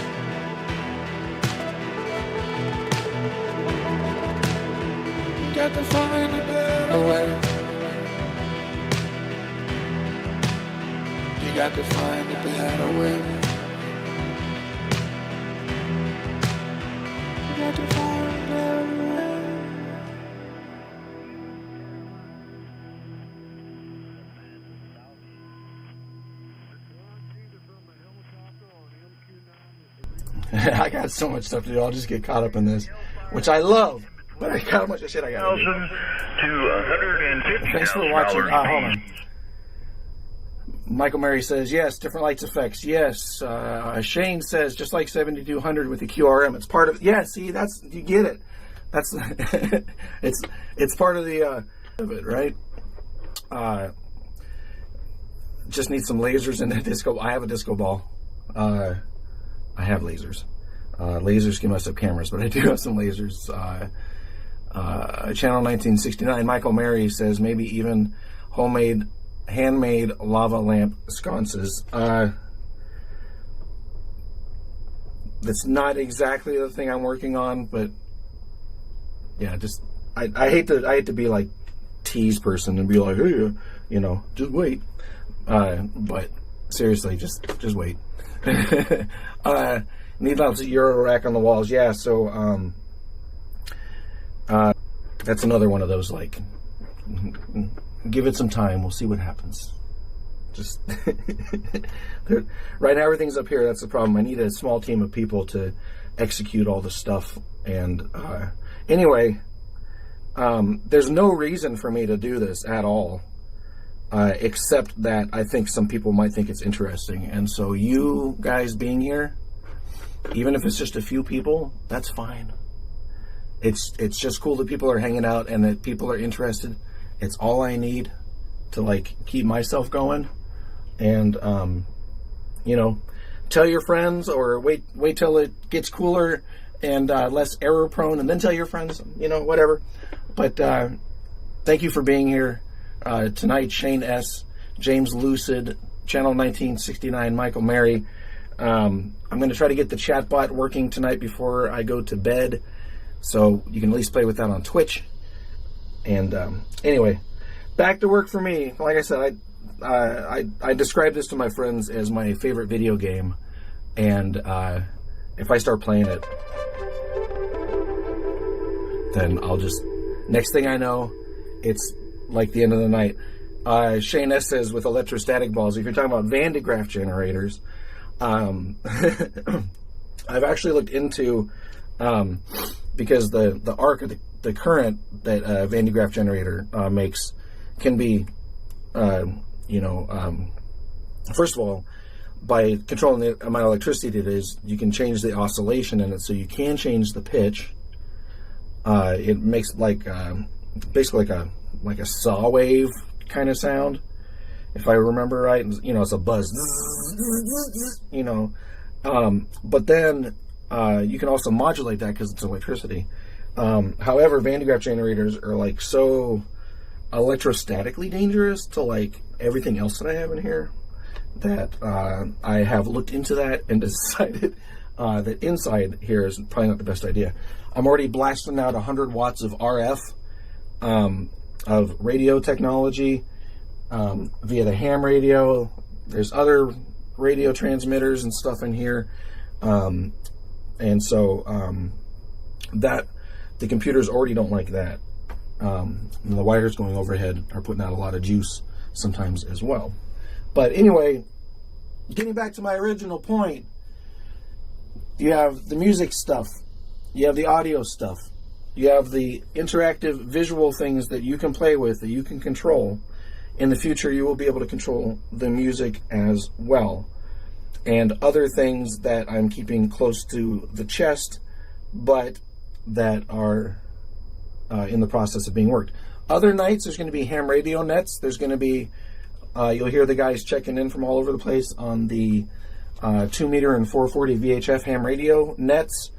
Got to find a better way. You got to find a better way. You got to find a better way. I got so much stuff to do. I'll just get caught up in this, which I love. But I got how much shit I got to do. $150,000 Thanks for watching. Hold on. Michael Mary says, yes, different lights effects. Yes. Shane says, just like 7200 with the QRM. It's part of, yeah, see, that's, you get it. That's, it's part of the, of it, right? Just need some lasers and a disco. I have a disco ball. I have lasers. Lasers can mess up cameras, but I do have some lasers. Channel 1969, Michael Mary says maybe even handmade lava lamp sconces. That's not exactly the thing I'm working on, but yeah, just I hate to be like tease person and be like, hey, you know, just wait. But seriously, just wait. Need lots of Euro rack on the walls. Yeah, so that's another one of those, like, give it some time, we'll see what happens. Just right now everything's up here. That's the problem. I need a small team of people to execute all the stuff. And anyway, there's no reason for me to do this at all, except that I think some people might think it's interesting. And so you guys being here, even if it's just a few people, that's fine. It's just cool that people are hanging out and that people are interested. It's all I need to, like, keep myself going. And you know, tell your friends, or wait till it gets cooler and less error prone, and then tell your friends, you know, whatever. But thank you for being here tonight. Shane S, James Lucid, Channel 1969, Michael Mary. I'm going to try to get the chat bot working tonight before I go to bed, so you can at least play with that on Twitch. And anyway, back to work for me. Like I said, I describe this to my friends as my favorite video game, and if I start playing it, then I'll just, next thing I know, it's like the end of the night. Shane S says, with electrostatic balls, if you're talking about Van de Graaff generators, I've actually looked into, because the arc of the current that Van de Graaff generator makes can be, you know, first of all, by controlling the amount of electricity it is, you can change the oscillation in it, so you can change the pitch. It makes like basically like a saw wave kind of sound, if I remember right. You know, it's a buzz, you know. But then you can also modulate that because it's electricity. However, Van de Graaff generators are like so electrostatically dangerous to like everything else that I have in here that I have looked into that and decided that inside here is probably not the best idea. I'm already blasting out 100 watts of RF of radio technology via the ham radio. There's other radio transmitters and stuff in here, and so that the computers already don't like that. And the wires going overhead are putting out a lot of juice sometimes as well. But anyway, getting back to my original point, you have the music stuff, you have the audio stuff, you have the interactive visual things that you can play with, that you can control. In the future, you will be able to control the music as well. And other things that I'm keeping close to the chest, but that are in the process of being worked. Other nights, there's going to be ham radio nets. There's going to be, you'll hear the guys checking in from all over the place on the 2 meter and 440 VHF ham radio nets.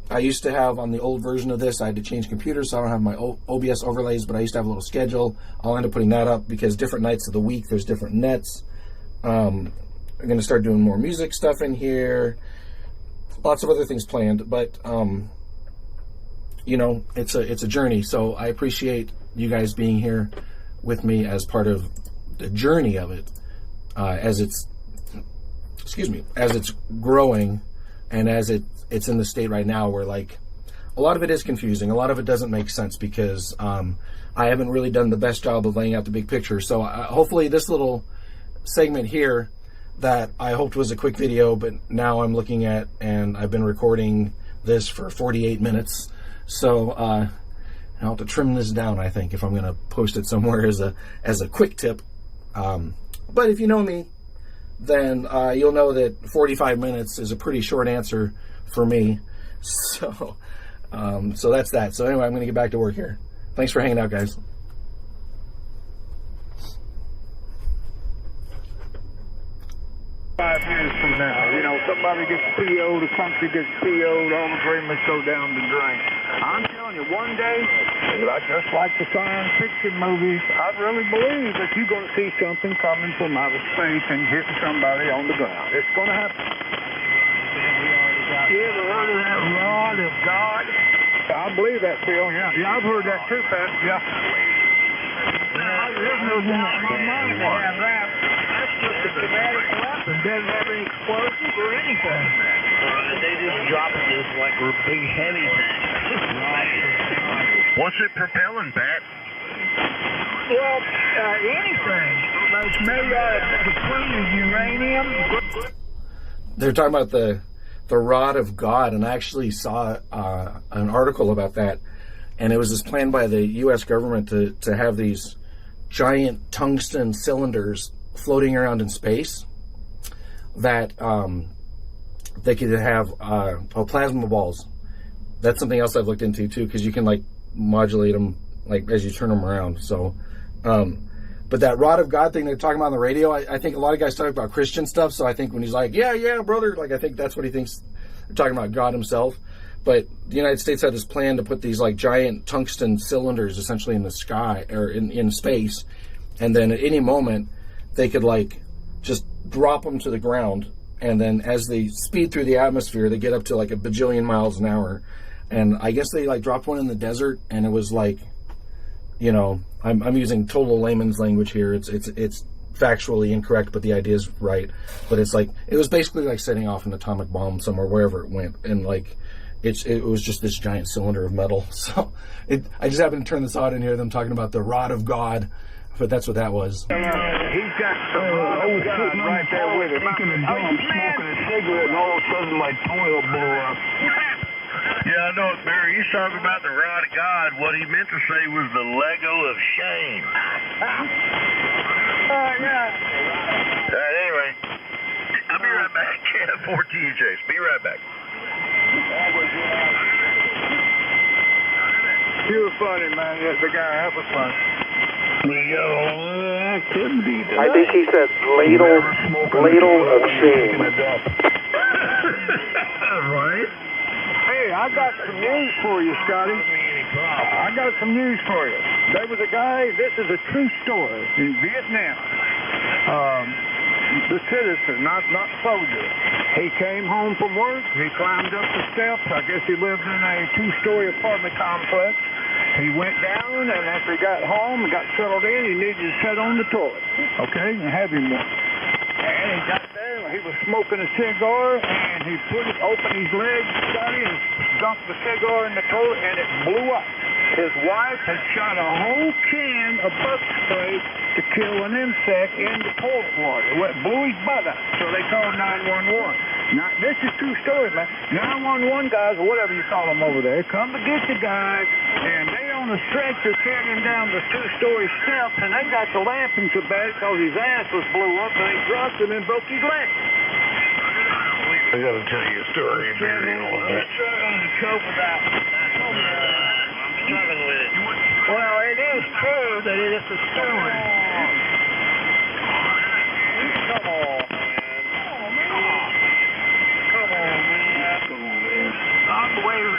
I used to have on the old version of this, I had to change computers, so I don't have my OBS overlays, but I used to have a little schedule. I'll end up putting that up because different nights of the week, there's different nets. I'm going to start doing more music stuff in here. Lots of other things planned, but, you know, it's a journey. So I appreciate you guys being here with me as part of the journey of it, as it's growing, and as it's in the state right now where, like, a lot of it is confusing. A lot of it doesn't make sense because I haven't really done the best job of laying out the big picture. So hopefully this little segment here that I hoped was a quick video, but now I'm looking at, and I've been recording this for 48 minutes. So I'll have to trim this down, I think, if I'm going to post it somewhere as a quick tip. But if you know me, then you'll know that 45 minutes is a pretty short answer for me. So that's that. So anyway, I'm going to get back to work here. Thanks for hanging out, guys. 5 years from now, you know, somebody gets PO'd, the country gets PO'd, all the dreamers go down the drain. I'm telling you, one day, just like the science fiction movies, I really believe that you're going to see something coming from outer space and hitting somebody on the ground. It's going to happen. You ever heard of that rod of God? I believe that, Phil, yeah. Yeah, I've heard that too, Pat. Yeah. There's no doubt in my mind to have that. That's just a kinetic weapon. Doesn't have any explosives or anything. They just drop it just like a big heavy thing. What's it propelling, Pat? Well, anything. It's made out of depleted uranium. They're talking about the rod of God, and I actually saw an article about that, and it was this plan by the U.S. government to have these giant tungsten cylinders floating around in space that they could have plasma balls. That's something else I've looked into too, because you can like modulate them like as you turn them around. So but that rod of God thing they're talking about on the radio, I think a lot of guys talk about Christian stuff, so I think when he's like, yeah brother, like I think that's what he thinks they're talking about, God himself. But the United States had this plan to put these like giant tungsten cylinders essentially in the sky or in space, and then at any moment they could like just drop them to the ground, and then as they speed through the atmosphere they get up to like a bajillion miles an hour. And I guess they like dropped one in the desert, and it was like, you know, I'm using total layman's language here. It's factually incorrect, but the idea is right. But it's like, it was basically like setting off an atomic bomb somewhere, wherever it went, and like it was just this giant cylinder of metal. So I just happened to turn this on and hear them talking about the rod of God, but that's what that was. He's got some rod of God right there with him. I'm smoking a cigarette, and all of a sudden my toilet blew up. Yeah, I know it, Barry. He's talking about the rod of God. What he meant to say was the Lego of shame. Yeah. Anyway, I'll be right back. 4THS. Be right back. You were funny, man. Yes, the guy. That was fun. We got a lot of activity today. I think he said ladle of shame. Right? Hey, I got some news for you, Scotty. I got some news for you. There was a guy, this is a true story, in Vietnam. The citizen, not soldier. He came home from work. He climbed up the steps. I guess he lived in a 2-story apartment complex. He went down, and after he got home and got settled in, he needed to sit on the toilet, okay, and have him one. And he got there, he was smoking a cigar, and he opened his legs, Scotty, and dumped the cigar in the toilet, and it blew up. His wife had shot a whole can of bug spray to kill an insect in the toilet water. It blew his butt up, so they called 911. Now, this is true story, man. 911 guys, or whatever you call them over there, come to get the guy, and they on a stretcher carrying him down the 2-story steps, and they got the lamping so bad because his ass was blew up, and they dropped him and broke his leg. I gotta tell you a story, Barry. I'm struggling to cope with that. I'm struggling with it. Well, it is true that it is a story. Come on, man. Come on, man. I'm waving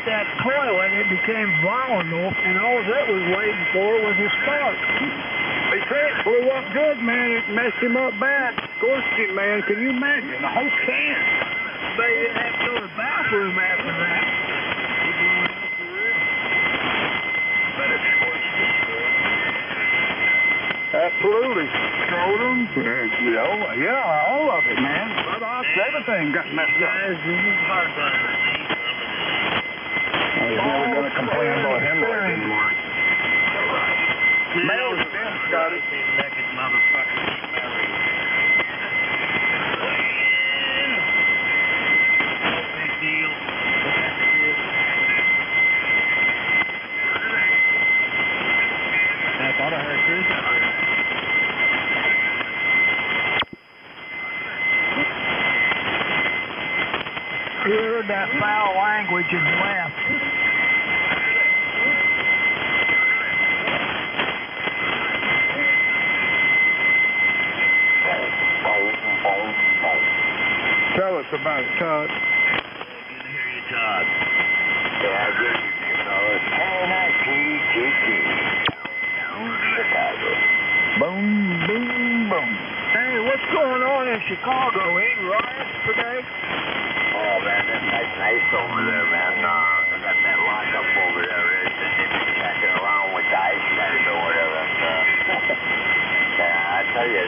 that coil and it became volatile, and all that was waiting for was a spark. He said it blew up good, man. It messed him up bad. Scorched him, man. Can you imagine? The whole can. They didn't have to go to the bathroom after that. He blew it up for real. But it scorched his good. Absolutely. Scrotum. Yeah, all of it, man. Everything got messed up. This is heartburn. He's never going to complain about hemorrhoids anymore. Males and them, Scotty. Naked motherfucker. No big deal. I thought I heard Chris out there. He heard that foul language and left. Tell us about it, Todd. Good to hear you, Todd. Yeah, good evening, fellas. K-N-I-T-T-T. Down Chicago. Boom, boom, boom. Hey, what's going on in Chicago? Ain't riots today? Oh, man, that's nice over there, man. They got that lockup over there. They've been checking around with the ice guys or whatever. Yeah, I tell you,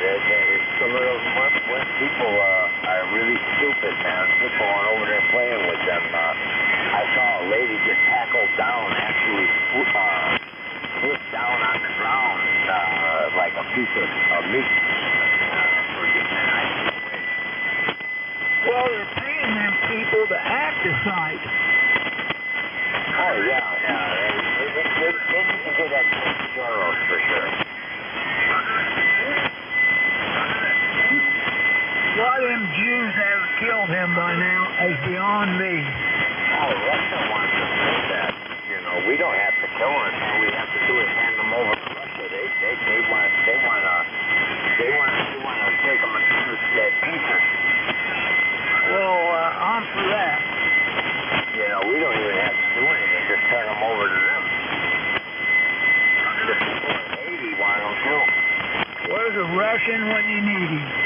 some of those West people are really stupid, man. People aren't over there playing with them. I saw a lady get tackled down, actually flipped down on the ground like a piece of meat for getting an ice away. Well, they're paying them people to act the site. Oh, yeah. They need to get that Soros for sure. Why them Jews haven't killed him by now is beyond me. Oh, Russia wants to do that. You know, we don't have to kill him. All we have to do is hand them over to Russia. They want to take them into pieces. Well, I'm for that. You know, we don't even have to do anything. Just turn them over to them. The people in Haiti want them too. Where's a Russian when you need him?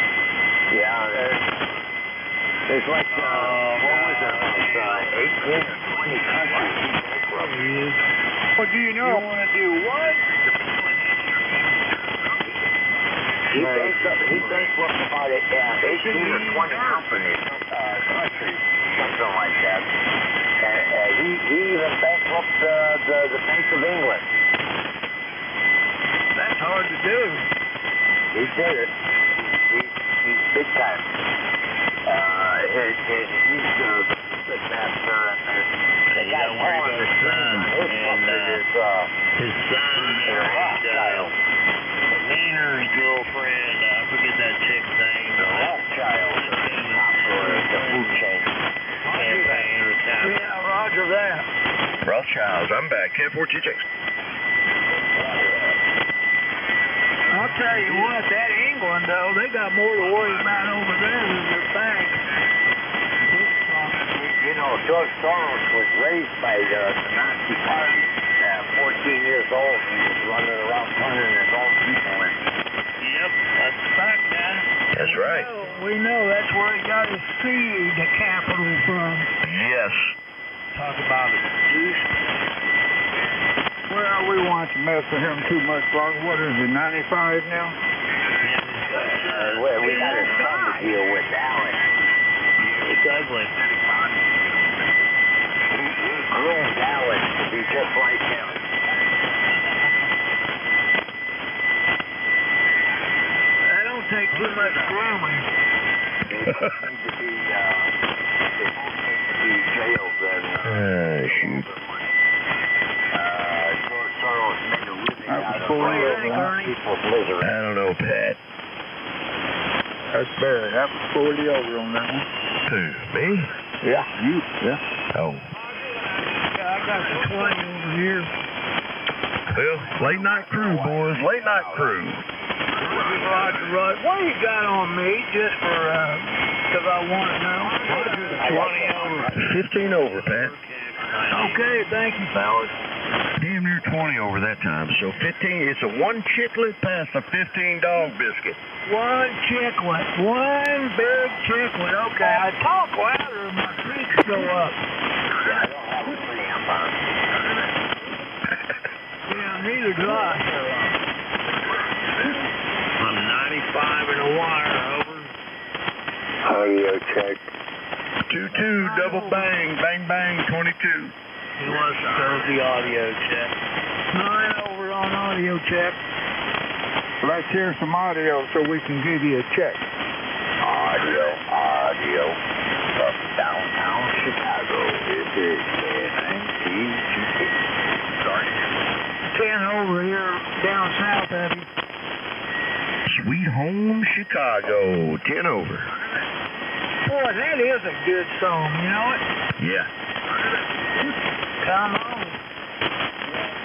Yeah, there's like, what was it, 18 or 20 countries he bankrupted. What do you know? You want to do what? He bankrupted about 18 or 20 companies, countries, something like that. And he even bankrupted the Bank of England. That's hard to do. He did it. He's big time. He's the puppet master, and he got worried about his son, and his son married Wiener's girlfriend. I forget that chick's name. The Rothschild, the food chain campaign or something. Yeah, roger that. Rothschilds, I'm back. 10-4 TJs. I'll tell you what, that England, though, they got more to worry about over there than their banks. You know, George Soros was raised by the Nazi Party. 14 years old, he was running around turning his own people in. Yep, that's a fact, man. That's right. We know that's where he got his seed capital from. Yes. Talk about it, juice. Well, we want to mess with him too much longer. What is it, 95 now? We got his son to deal with, Alex. It's ugly. He groomed Alex to be just like him. That don't take too much grooming. They both need to be jailed and shoot. George Soros made a living out of people's misery. I don't know, Pat. That's Barry. That was 40 over on that one. Who, me? Yeah, you. Yeah. Oh. Yeah, I got the 20 over here. Well, late night crew, boys. Late night crew. Right. What do you got on me, just for, because I want to know? 20 over. 15 over, Pat. Okay, thank you, fellas. Damn near 20 over that time. So 15, it's a one chiclet past a 15 dog biscuit. One chiclet. One big chiclet. Okay, I talk louder and my cheeks go up. Yeah, neither do I. I'm 95 in a wire, over. Audio check. 2-2, double bang, bang, bang, 22. He wants to serve the audio check. 9 over on audio check. Let's hear some audio so we can give you a check. Audio. From downtown Chicago. This is 10 over here down south of you. Sweet home Chicago, 10 over. Boy, that is a good song, you know it? Yeah. Come on.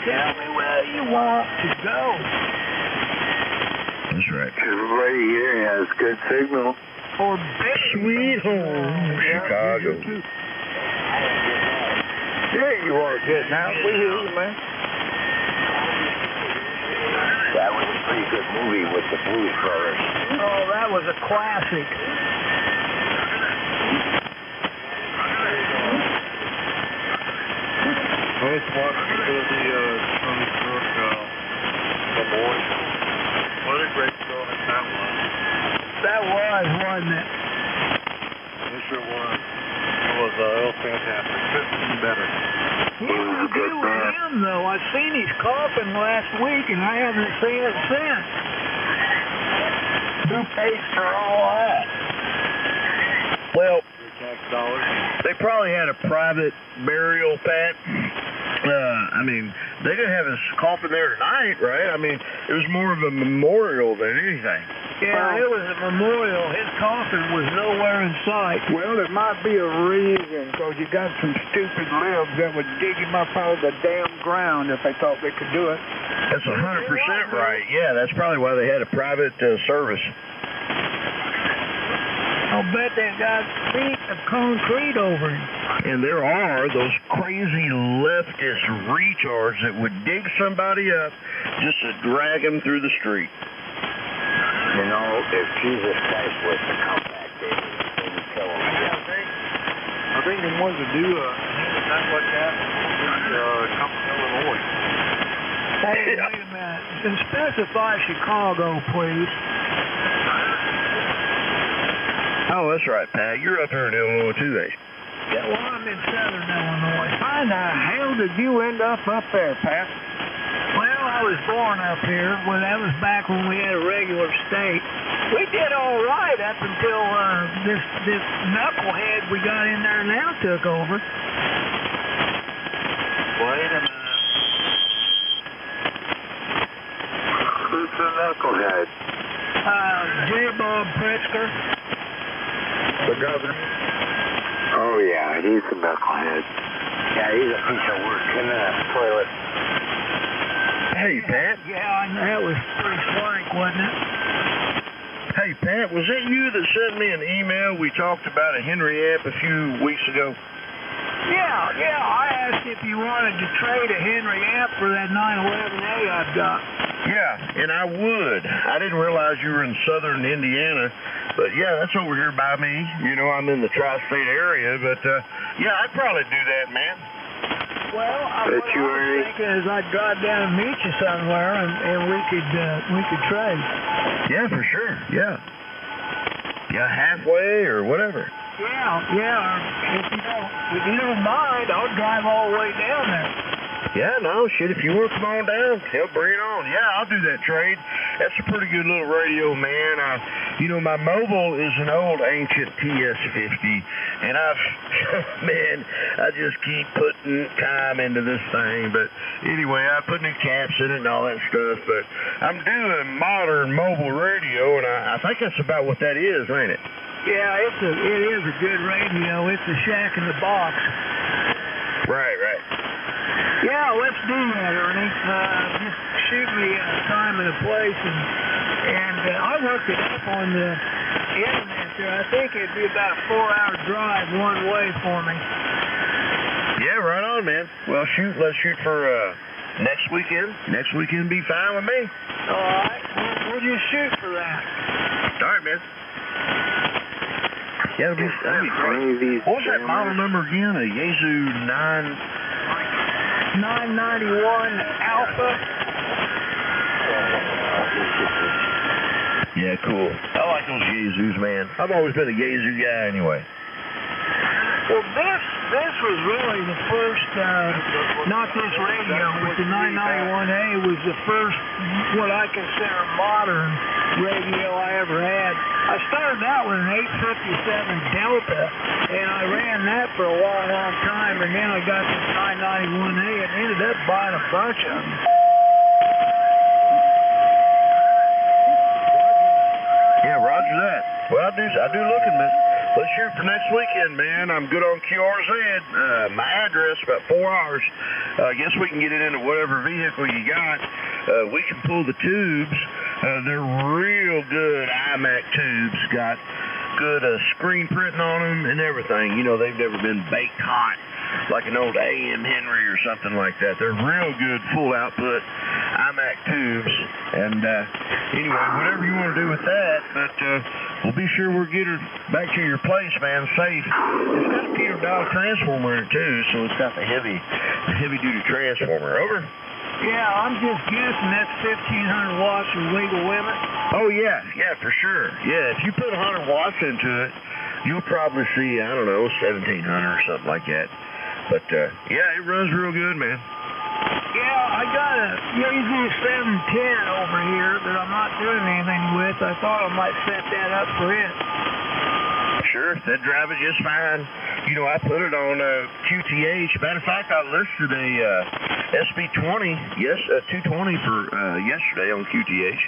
Tell me where you want to go. That's right. Everybody here has good signal. Or Sweet home Chicago. Yeah, you are getting out. We hear you, man. That was a pretty good movie with the Blues Brothers. Oh, that was a classic. I was watching the Tony Crook, The Boys. What a great show that was. That was, wasn't it? It sure was. It was fantastic. Couldn't be better. What did you do with him, though? I seen his coffin last week, and I haven't seen it since. Who pays for all that? Well, Tax dollars. they probably had a private burial, Pat. I mean, they didn't have his coffin there tonight, right? I mean, it was more of a memorial than anything. Yeah, it was a memorial. His coffin was nowhere in sight. Well, there might be a reason, because you got some stupid libs that would dig him up out of the damn ground if they thought they could do it. That's 100% right. Yeah, that's probably why they had a private service. I'll bet they got feet of concrete over him. And there are those crazy leftist rechards that would dig somebody up just to drag them through the street. You know, if Jesus Christ was to come back, they would kill him. I think they wanted to do something like that come from Illinois. Hey, wait a minute. Then specify Chicago, please. Oh, that's right, Pat. You're up here in Illinois, too, ain't you? Yeah, well, I'm in southern Illinois. How the hell did you end up there, Pat? Well, I was born up here. Well, that was back when we had a regular state. We did all right up until this knucklehead we got in there now took over. Wait a minute. Who's the knucklehead? J. Bob Pritzker. The governor. Oh, yeah, he's a knucklehead. Yeah, he's a piece of work in the toilet. Hey, Pat. Yeah, that was pretty swank, wasn't it? Hey, Pat, was that you that sent me an email? We talked about a Henry amp a few weeks ago. Yeah, I asked if you wanted to trade a Henry amp for that 911A I've got. Yeah, and I would. I didn't realize you were in southern Indiana, but yeah, that's over here by me. You know, I'm in the tri-state area, but yeah, I'd probably do that, man. Well, what I was thinking is I'd drive down and meet you somewhere, and we could trade. Yeah, for sure. Yeah. Yeah, halfway or whatever. Yeah. If you don't mind, I'll drive all the way down there. Yeah, no, shit, if you want to come on down, hell, bring it on. Yeah, I'll do that trade. That's a pretty good little radio, man. You know, my mobile is an old ancient TS-50, and man, I just keep putting time into this thing. But anyway, I put new caps in it and all that stuff, but I'm doing modern mobile radio, and I think that's about what that is, ain't it? Yeah, it is a good radio. It's a shack in the box. Right. Yeah, let's do that, Ernie. Just shoot me a time and a place, and I looked it up on the internet there. I think it'd be about a 4-hour drive one way for me. Yeah, right on, man. Well, let's shoot for next weekend. Next weekend be fine with me. All right. We'll just shoot for that. All right, man. Yeah, that'd be great. What was that model number again? A Yaesu 991 Alpha. Yeah, cool. I like those Yaesus, man. I've always been a Yaesu guy anyway. Well, this was really the first, not this radio, but the 991A was the first, what I consider modern radio I ever had. I started out with an 857 Delta, and I ran that for a long time, and then I got this 991A and ended up buying a bunch of them. Yeah, roger that. Well, I do looking, man. Let's shoot for next weekend, man. I'm good on QRZ. My address, about 4 hours. I guess we can get it into whatever vehicle you got. We can pull the tubes. They're real good iMac tubes. Got good screen printing on them and everything. You know, they've never been baked hot like an old AM Henry or something like that. They're real good full output iMac tubes. And anyway, whatever you want to do with that, but we'll be sure we'll get her back to your place, man, safe. It's got a Peter Dial transformer in it too, so it's got the heavy duty transformer. Over. Yeah, I'm just guessing that's 1,500 watts of legal limit. Oh yeah, for sure. Yeah, if you put 100 watts into it, you'll probably see, I don't know, 1,700 or something like that. But yeah, it runs real good, man. Yeah, I got a Yaesu 710 over here that I'm not doing anything with. I thought I might set that up for it. Sure, that drive it just fine. You know, I put it on QTH. Matter of fact, I listed a SB20, 220 for yesterday on QTH,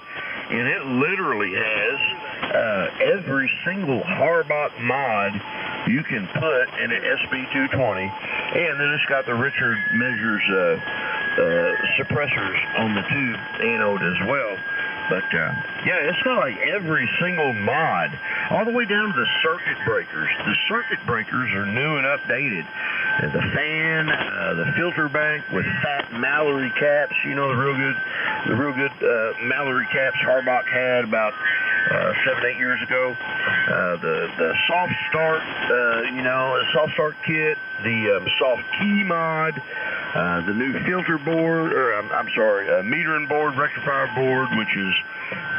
and it literally has every single Harbach mod you can put in an SB220, and then it's got the Richard Measures suppressors on the tube anode as well. But, yeah, it's got like every single mod, all the way down to the circuit breakers. The circuit breakers are new and updated. The fan, the filter bank with fat Mallory caps, you know, the real good Mallory caps Harbach had about 7-8 years ago. The soft start, soft start kit, the soft key mod, the new filter board, metering board, rectifier board, which is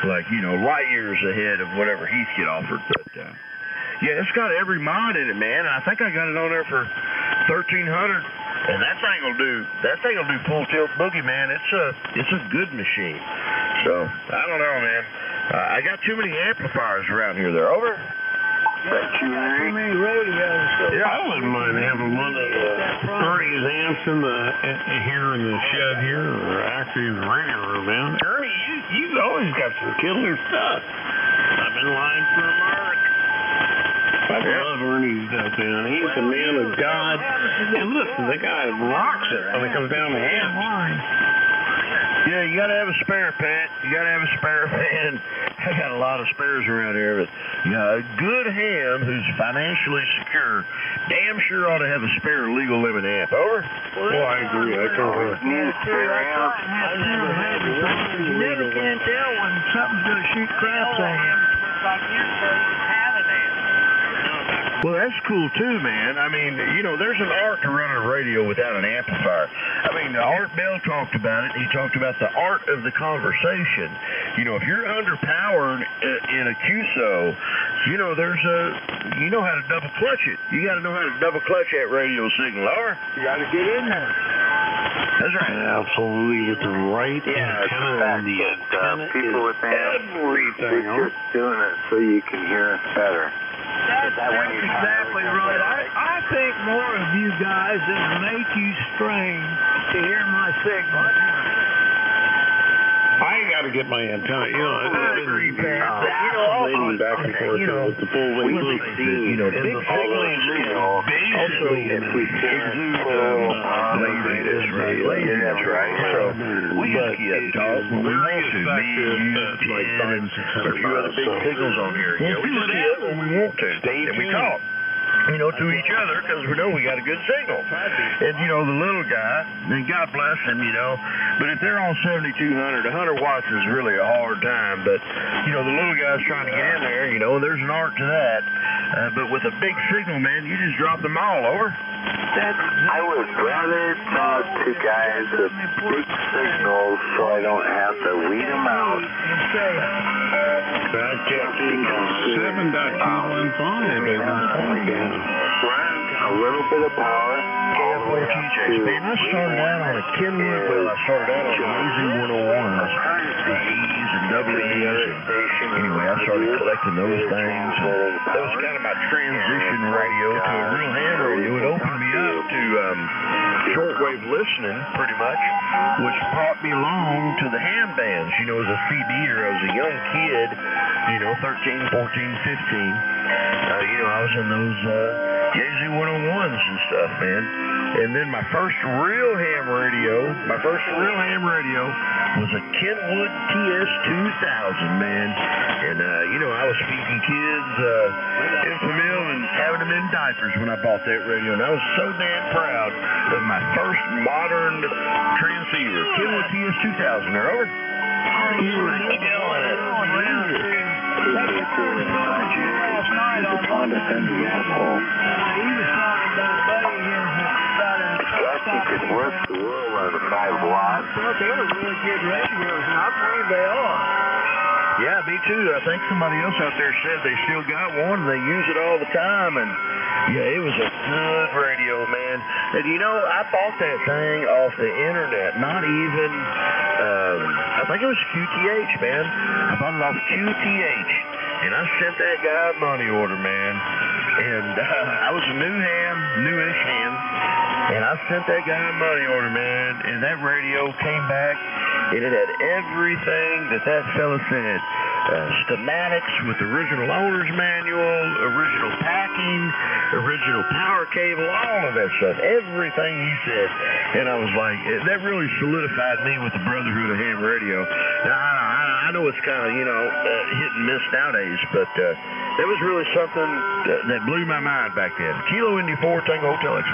like, light years ahead of whatever Heathkit offered. But, yeah, it's got every mod in it, man. And I think I got it on there for $1,300. And that thing will do full tilt boogie, man. It's a good machine. So, I don't know, man. I got too many amplifiers around here. They're over. Too many radios. So yeah, I wouldn't mind having one of Ernie's amps here in the shed here, or actually in the radio room, man. Ernie, you've always got some killer stuff. I've been lying for a mark. I love Ernie's stuff, man. He's a man of God. And listen, the guy rocks it when it comes down to amps. Yeah, you gotta have a spare, Pat. You gotta have a spare, man. I got a lot of spares around here, but a good ham who's financially secure damn sure ought to have a spare legal limit amp. Over? Well, I agree. I totally agree. You never can tell when something's going to shoot craps on you. Well, that's cool too, man. I mean, there's an art to running a radio without an amplifier. I mean, Art Bell talked about it. He talked about the art of the conversation. If you're underpowered in a QSO, you know how to double clutch it. You got to know how to double clutch that radio signal, or you got to get in there. That's right. Absolutely, with the right antenna and the antenna people with everything. We're just doing it so you can hear us better. That's exactly right. I think more of you guys than make you strain to hear my signal. I got to get my antenna. I've been back and forth with the full weight loop. Big signals basically exude laziness, right? So we just get talking. We want to. Me, you, Ted, and a few other big signals on here. We just get when we want to, and we talk. to each other because we know we got a good signal. And, the little guy, and God bless him, but if they're on 7,200, 100 watts is really a hard time. But, the little guy's trying to get in there, and there's an art to that. But with a big signal, man, you just drop them all over. I would rather talk to guys with big signals so I don't have to weed them out. Fact checking 7.215. A little bit of power. Man, I started out on a Kenwood. Well, I started out on AZ-101s, the E's and W's. Anyway, I started collecting those things. That was kind of my transition radio to a real ham radio. It opened me up to shortwave listening, pretty much, which brought me along to the ham bands. As a CBer, I was a young kid, 13, 14, 15. I was in those AZ-101s and stuff, man. And then my first real ham radio was a Kenwood TS-2000, man. And, I was feeding kids Infamil and having them in diapers when I bought that radio. And I was so damn proud of my first modern transceiver, Kenwood TS-2000. They're over. You were killing it. Last night on Honda Central. He was talking about a buddy of his You can work the world on a 5 watt. They're really good radios, and I believe they are. Yeah, me too. I think somebody else out there said they still got one and they use it all the time. And yeah, it was a good radio, man. And I bought that thing off the internet. Not even, I think it was QTH, man. I bought it off QTH. And I sent that guy a money order, man. And I was a newish ham. And I sent that guy a money order, man. And that radio came back, and it had everything that fella said. Schematics with original owner's manual, original packing, original power cable, all of that stuff. Everything he said. And I was like, that really solidified me with the Brotherhood of Ham Radio. Now, I know it's kind of, hit and miss nowadays, but that was really something that blew my mind back then. Kilo Indy 4 Tango Hotel X.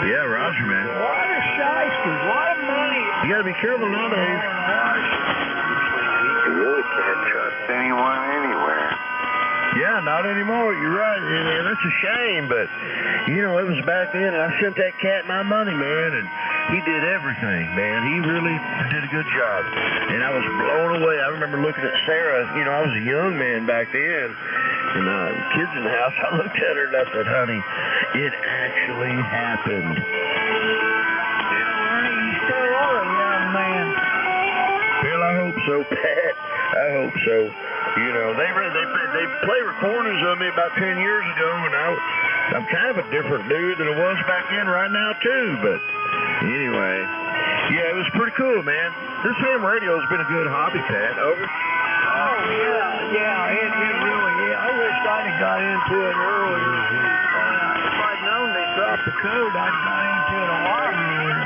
Yeah, Roger, man. What a shysters, what a money. You gotta be careful nowadays. You really can't trust anyone anywhere. Yeah, not anymore. You're right. And that's a shame, but, it was back then, and I sent that cat my money, man, and he did everything, man. He really did a good job. And I was blown away. I remember looking at Sarah. I was a young man back then, and kids in the house. I looked at her and I said, honey, it actually happened. Honey, you still are a young man. Well, I hope so, Pat. I hope so. They play recordings of me about 10 years ago, and I'm kind of a different dude than I was back then right now, too. But anyway, yeah, it was pretty cool, man. This ham radio's been a good hobby, Pat. Over. Oh, yeah, it really is. I wish I'd have got into it earlier. If I'd known they dropped the code, I'd got into it a lot earlier.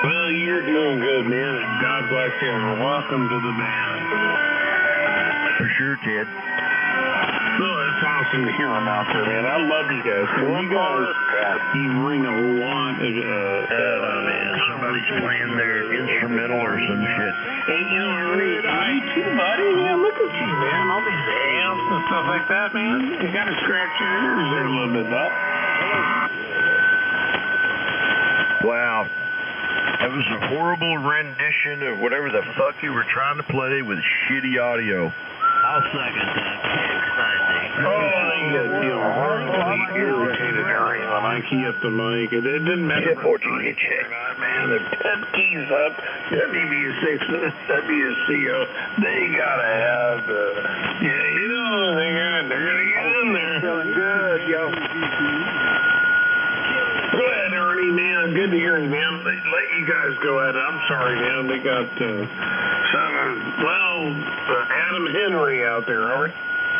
Well, you're doing good, man, and God bless you, and welcome to the band. For sure, Ted. Well, it's awesome to hear them out there, man. I love you guys. You ring a lot of, man, somebody's playing their instrumental or some shit. Hey, you too, buddy. Yeah, look at you, man. All these amps and stuff like that, man. You gotta scratch your ears there a little bit, bud. Wow. That was a horrible rendition of whatever the fuck you were trying to play with shitty audio. I'll second that. Irritated when I key up the mic. It didn't matter. 14 check. Man, the 10 keys up, WB6 and WCO, they gotta have they're gonna get in there. Feeling good, yo. Go ahead, Ernie, man. Good to hear you, man. Let you guys go at it. I'm sorry, man. They got Adam Henry out there, are we?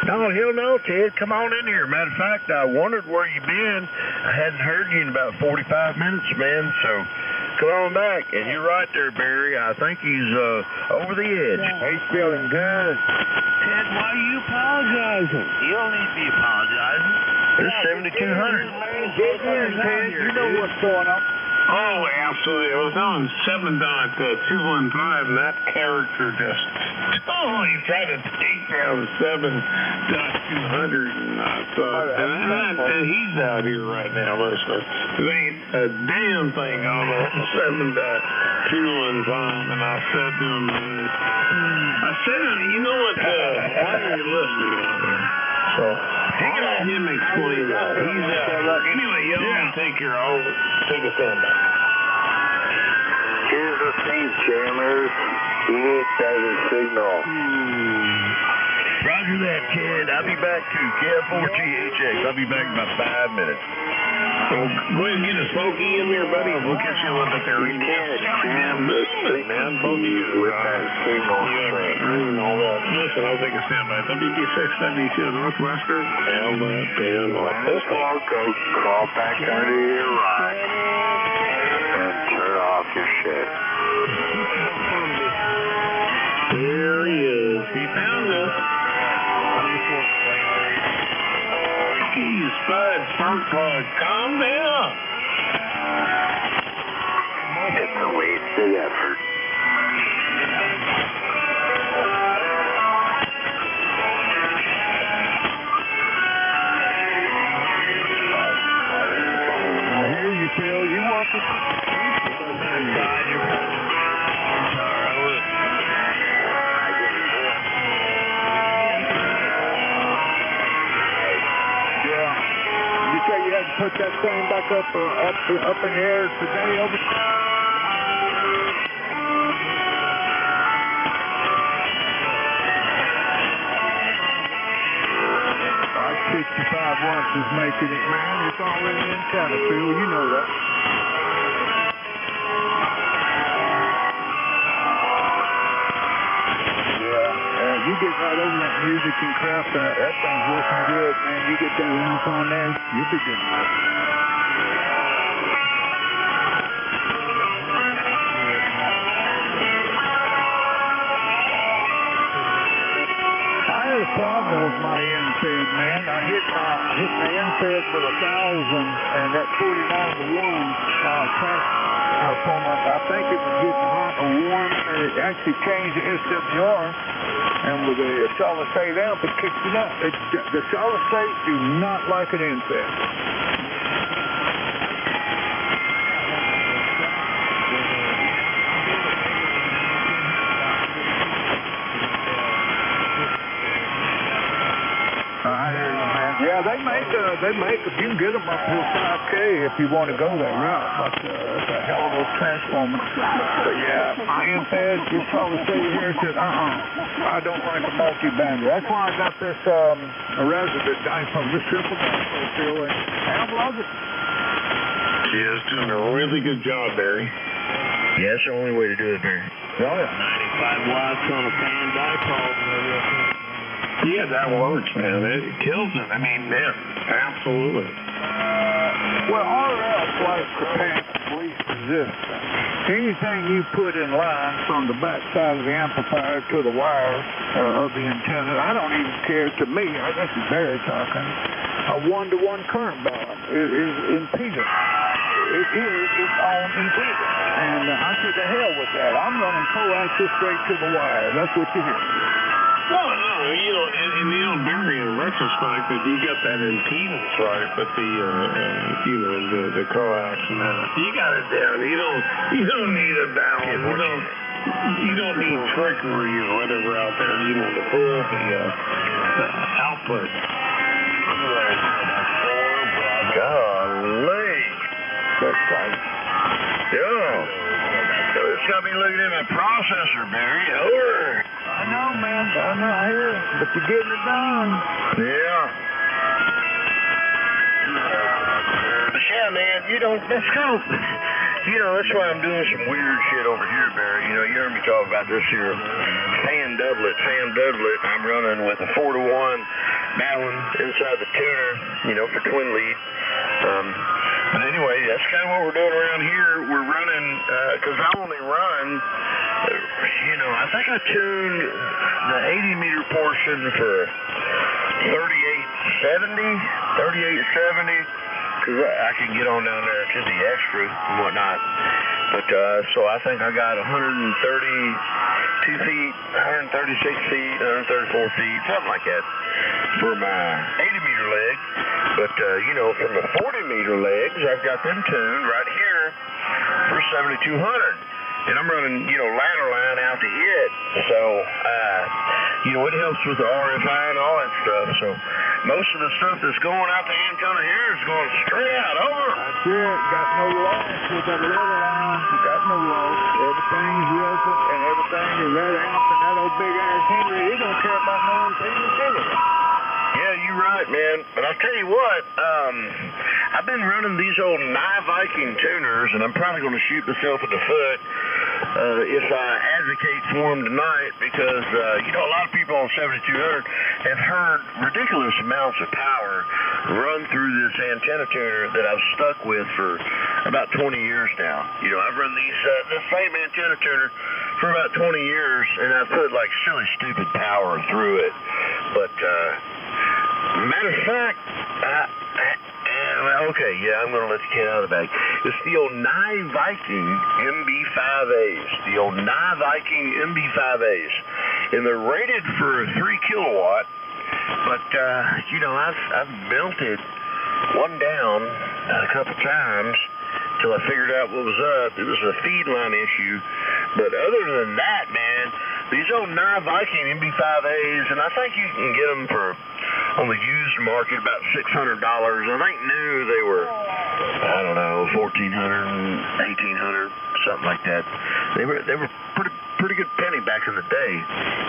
No, hell no, Ted. Come on in here. Matter of fact, I wondered where you been. I hadn't heard you in about 45 minutes, man. So come on back. And you're right there, Barry. I think he's over the edge. He's feeling good. Ted, why are you apologizing? You don't need to be apologizing. This 7,200. Get in, Ted. You know what's going on. Oh, absolutely. I was on 7.215, and that character just totally tried to take down 7.200. And I thought, and he's out here right now listening. There ain't a damn thing on that 7.215. And I said to him, you know what, why are you listening on there? So, I'll let him explain that. He's anyway, y'all take care. I'll take a standby. Here's the thing, jammers. He ain't got a signal. Roger that, Ted. I'll be back to KF4GHX. I'll be back in about 5 minutes. So go ahead and get a smoky in there, buddy. We'll catch you a little bit there. You can't jam this thing with that signal strength. And all that. Listen, I'll take a standby. WB 672 Northwestern. And This will crawl back under your rock and turn off your shit. There he is. He found us. Geez, Spud, spark plug, calm down. It's a wasted effort. I hear you, Phil. You want to... Put that thing back up in the air today over. Our 65 watts is making it, man. It's already in antenna, Phil. You know that. Yeah, you get right over that music and crap. That thing's working good, man. You get that lamp on there, you'll be good. Problem with my NVIS, man. I hit my NVIS with 1,000 and that 49 to 1 transformer. I think it was getting hot or warm, and it actually changed the SDR. And with the solid state amp, it kicks it up. The solid state do not like an NVIS. Yeah, they make if you can get them up to 5K if you want to go that route. But it's a hell of a transformer. But yeah, my NVIS, you probably say here said, I don't like a multi-bander. That's why I got this resident dipole, this triple dipole feel, and I love it. She is doing a really good job, Barry. Yeah, that's the only way to do it, Barry. Oh, yeah. 95 watts on a fan dipole. Yeah, that works, man. It kills it. I mean, yeah, absolutely. Well, RF likes to pass least resistance. Anything you put in line from the back side of the amplifier to the wire of the antenna, I don't even care. To me, this is Barry talking, a 1-to-1 current balance is impedance. It is its own impedance. And I said, to hell with that. I'm running coaxial straight to the wire. That's what you hear. No, you know, and Barry, in retrospect, that you got that impedance right, but the coax and that, you got it down. You don't need a balance. You don't need trickery or whatever out there. You know, to pull the output. Golly. That's right. Yeah. It's got me looking at my processor, Barry. Over. I know, man. I know. I hear it. But you're getting it done. Yeah. But yeah, man, that's kind of, that's why I'm doing some weird shit over here, Barry. You heard me talk about this here fan doublet. I'm running with a 4-to-1 Ballon inside the tuner, for twin lead. But anyway, that's kind of what we're doing around here. We're running, because I only run, I think I tuned the 80-meter portion for 3870, because I can get on down there to the extra and whatnot. But, so I think I got 132 feet, 136 feet, 134 feet, something like that for my 80-meter leg. But, from the 40-meter legs, I've got them tuned right here for 7,200. And I'm running, ladder line out to it. So, it helps with the RFI and all that stuff. So, most of the stuff that's going out the antenna here is going straight out. Over. That's it. Got no loss with that level line. Got no loss. Everything's real and everything is that amp and that old big ass Henry. He don't care about no impedance anyway. Yeah, you're right, man. But I'll tell you what, I've been running these old Nye Viking tuners, and I'm probably going to shoot myself in the foot if I advocate for them tonight, because, a lot of people on 7200 have heard ridiculous amounts of power run through this antenna tuner that I've stuck with for about 20 years now. I've run this same antenna tuner for about 20 years, and I've put, silly, stupid power through it. But, matter of fact, I'm going to let the cat out of the bag. It's the old Nye Viking MB5As. The old Nye Viking MB5As. And they're rated for 3 kilowatt. But, I've melted one down a couple times till I figured out what was up. It was a feed line issue. But other than that, man, these old Nye Viking MB5As, and I think you can get them for, on the used market, about $600. I think new they were, $1,400, $1,800, something like that. They were pretty good penny back in the day.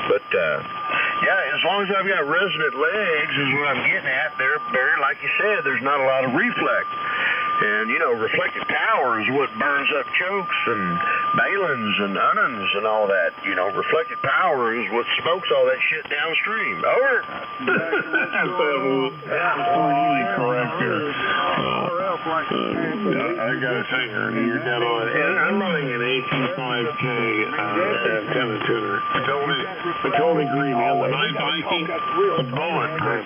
But as long as I've got resonant legs is what I'm getting at. There, Barry, like you said, there's not a lot of reflect. And, reflected power is what burns up chokes and balins and ununs and all that. Reflected power is what smokes all that shit downstream. Over. Absolutely correct here. I got to say, Ernie, you're dead on. And I'm running an AT5K antenna tuner. I totally agree, man. The Nye Viking, the bulletproof.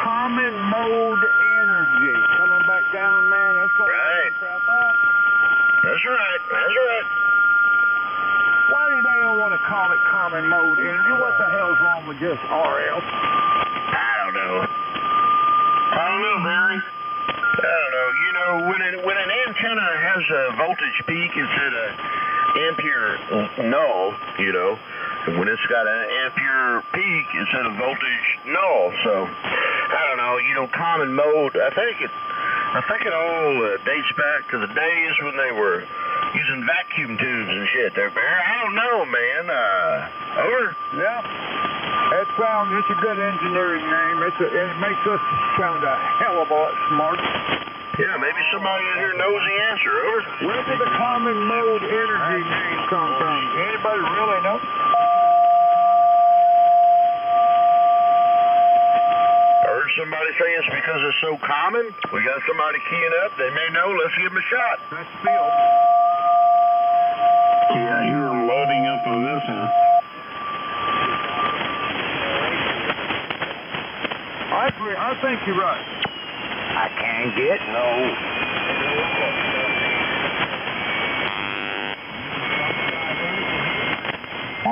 Common mode energy. Coming back down, man. That's what right. That's right. Why do they don't want to call it common mode energy? What the hell's wrong with just RL? I don't know, Barry. I don't know. When an antenna has a voltage peak instead of ampere null, and when it's got an ampere peak instead of voltage null, so I don't know. Common mode. I think it all dates back to the days when they were using vacuum tubes and shit there, Bear. I don't know, man. Over? Yeah. It's a good engineering name. It makes us sound a hell of a lot smarter. Yeah, maybe somebody in here knows the answer. Over? Where did the common mode energy name come from? Anybody really know? Somebody say it's because it's so common. We got somebody keying up. They may know. Let's give them a shot. That's Phil. Yeah, you're loading up on this, huh? I agree. I think you're right. I can't get no.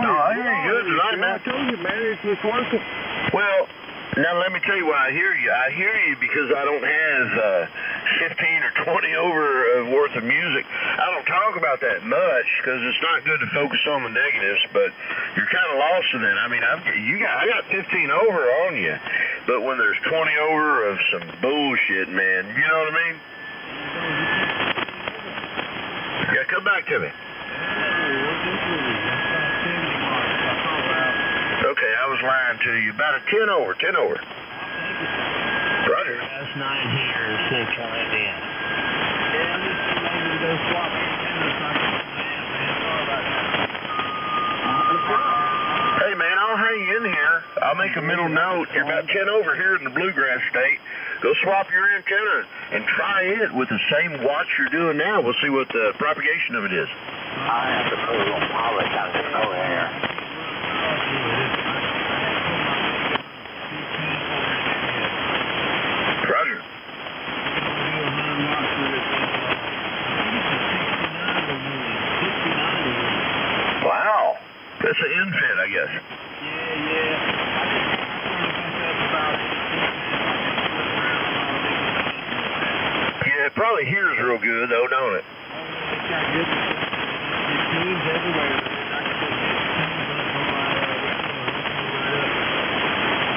No, I hear you good tonight, man. I told you, man. It's working. Well, now let me tell you why I hear you. I hear you because I don't have 15 or 20 over worth of music. I don't talk about that much because it's not good to focus on the negatives, but you're kind of lost in it. I mean, I got 15 over on you, but when there's 20 over of some bullshit, man, you know what I mean? Yeah, come back to me. Okay, I was lying to you. About a 10 over. Roger. That's 9 here, 6 on that end. Hey, man, I'll hang in here. I'll make a mental note. You're about 10 over here in the bluegrass state. Go swap your antenna and try it with the same watch you're doing now. We'll see what the propagation of it is. I have to put a little polish on this coat hanger. Roger. Wow. That's an infit, I guess. Yeah, it probably hears real good, though, don't it?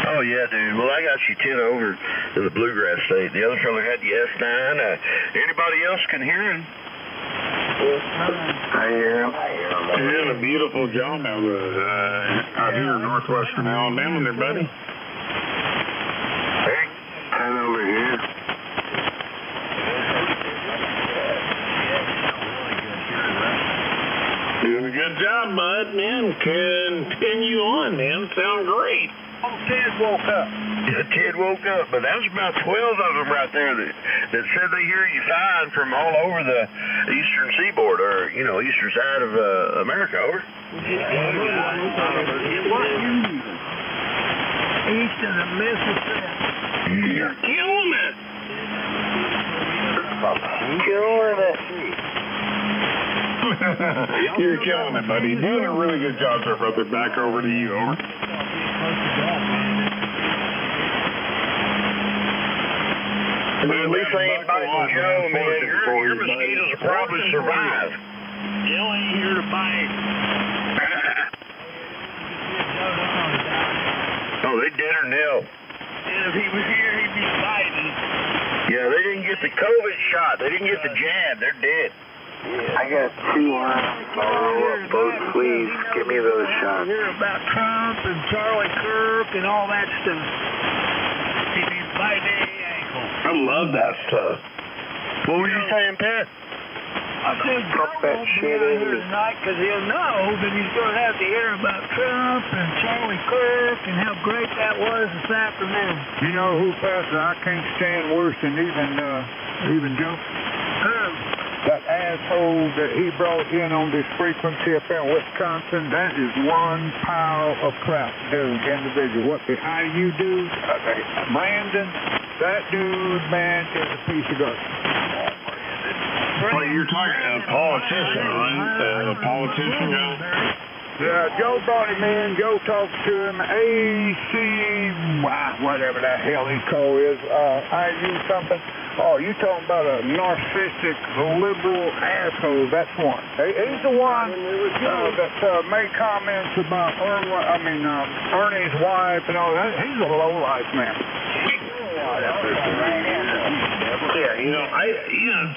Oh, yeah, dude. Well, I got you 10 over in the bluegrass state. The other fella had the S9. Anybody else can hear him? I hear him. You're doing a beautiful job out here in northwestern Alabama there, buddy. Hey, 10 over here. Doing a good job, bud, man. Continue on, man. Sound great. Ted woke up. Yeah, Ted woke up, but that was about 12 of them right there that said they hear you fine from all over the eastern seaboard, or, you know, eastern side of America, over. East of the Mississippi. You're killing it. Killing it. You're killing it, buddy. Doing a really good job, sir, brother. Back over to you, over. At least they ain't biting Joe, man. Your mosquitoes will probably survive. Joe ain't here to bite. Oh, they dead or nil. And if he was here, he'd be biting. Yeah, they didn't get the COVID shot. They didn't get the jab. They're dead. I got 2 on. I'll roll up both sleeves. Give me those shots. Hear about Trump and Charlie Kirk and all that stuff. He'd be biting any ankle. I love that stuff. What were you saying, Pat? I said, Pump that shit in me. tonight because he'll know that he's going to have to hear about Trump and Charlie Kirk and how great that was this afternoon. You know who, Pastor, I can't stand worse than even Joe? That asshole that he brought in on this frequency up in Wisconsin, that is one pile of crap, dude, individual. What the IU do, Brandon, that dude, man, is a piece of garbage. Well, you're talking a politician, right? A politician guy? Yeah, Joe brought him in. Joe talked to him. Whatever the hell he called is. IU something. Oh, you talking about a narcissistic, liberal asshole. That's one. He's the one that made comments about Ernie's wife and all that. He's a lowlife, man. Yeah,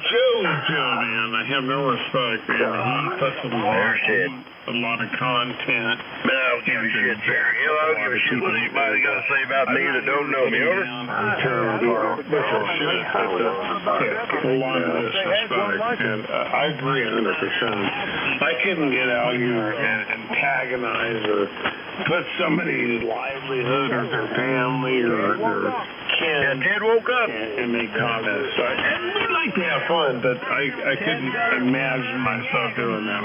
Joe, man, I have no respect, man. He puts a lot of content. Man, I don't give a shit, Jerry. I don't give a shit what anybody got to say about me that don't know me, over. A lot of disrespect, and I agree 100%. I couldn't get out here and antagonize or put somebody's livelihood or their family or their kids. Yeah, Ted woke up. And make comments. And we'd like to have fun, but I couldn't imagine myself doing that.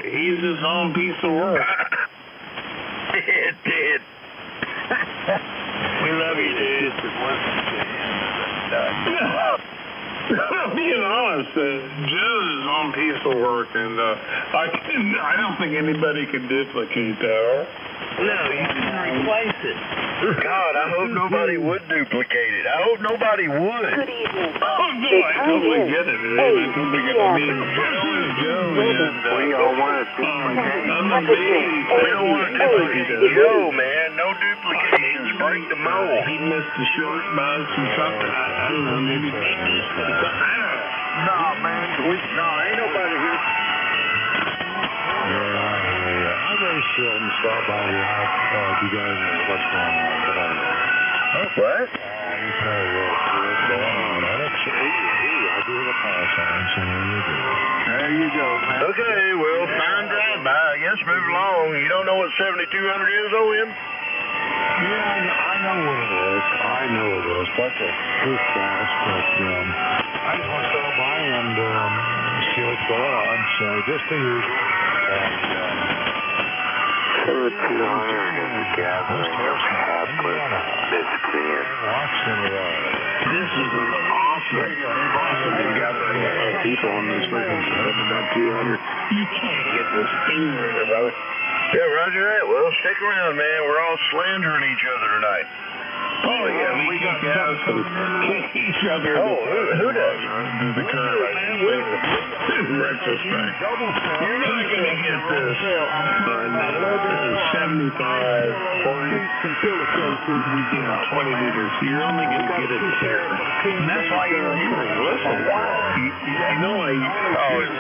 He's his own piece of work. Ted. We love you, dude. Being honest, Joe's his own piece of work, and I don't think anybody can duplicate that. No, you can replace it. God, I hope nobody would duplicate it. I hope nobody would. Good evening. Oh, no, I totally get it. I totally get it. I mean, Joe, We all want to duplicate. I'm amazed. We don't want to duplicate Joe, man. No duplications. Break the mold. He missed a short bus or something. I don't know. Maybe he missed something. Nah, man. Ain't nobody here. I'm very seldom stop by the house. You guys know what's going on. But What? you tell me what's going on. I don't I do the power sign, so There you go, man. Okay, well, fine drive-by. I guess move along. You don't know what 7200 is, OM? Yeah, I know what it is. I know it is. That's a truth gas, but I just want to stop by and see what's going on. So just the usual. And 7200 is gathering of hapless miscreants. This is an awesome gathering of people on this frequency. About 200. You can't get this finger, brother. Yeah, roger that. Well, stick around, man. We're all slandering each other tonight. Oh, yeah, we got kick each other. Oh, who does? The current retrospect. You're not going to get this on 75 points until it goes to 20 meters. You're only going to get it here. And that's why you're listening. I know he's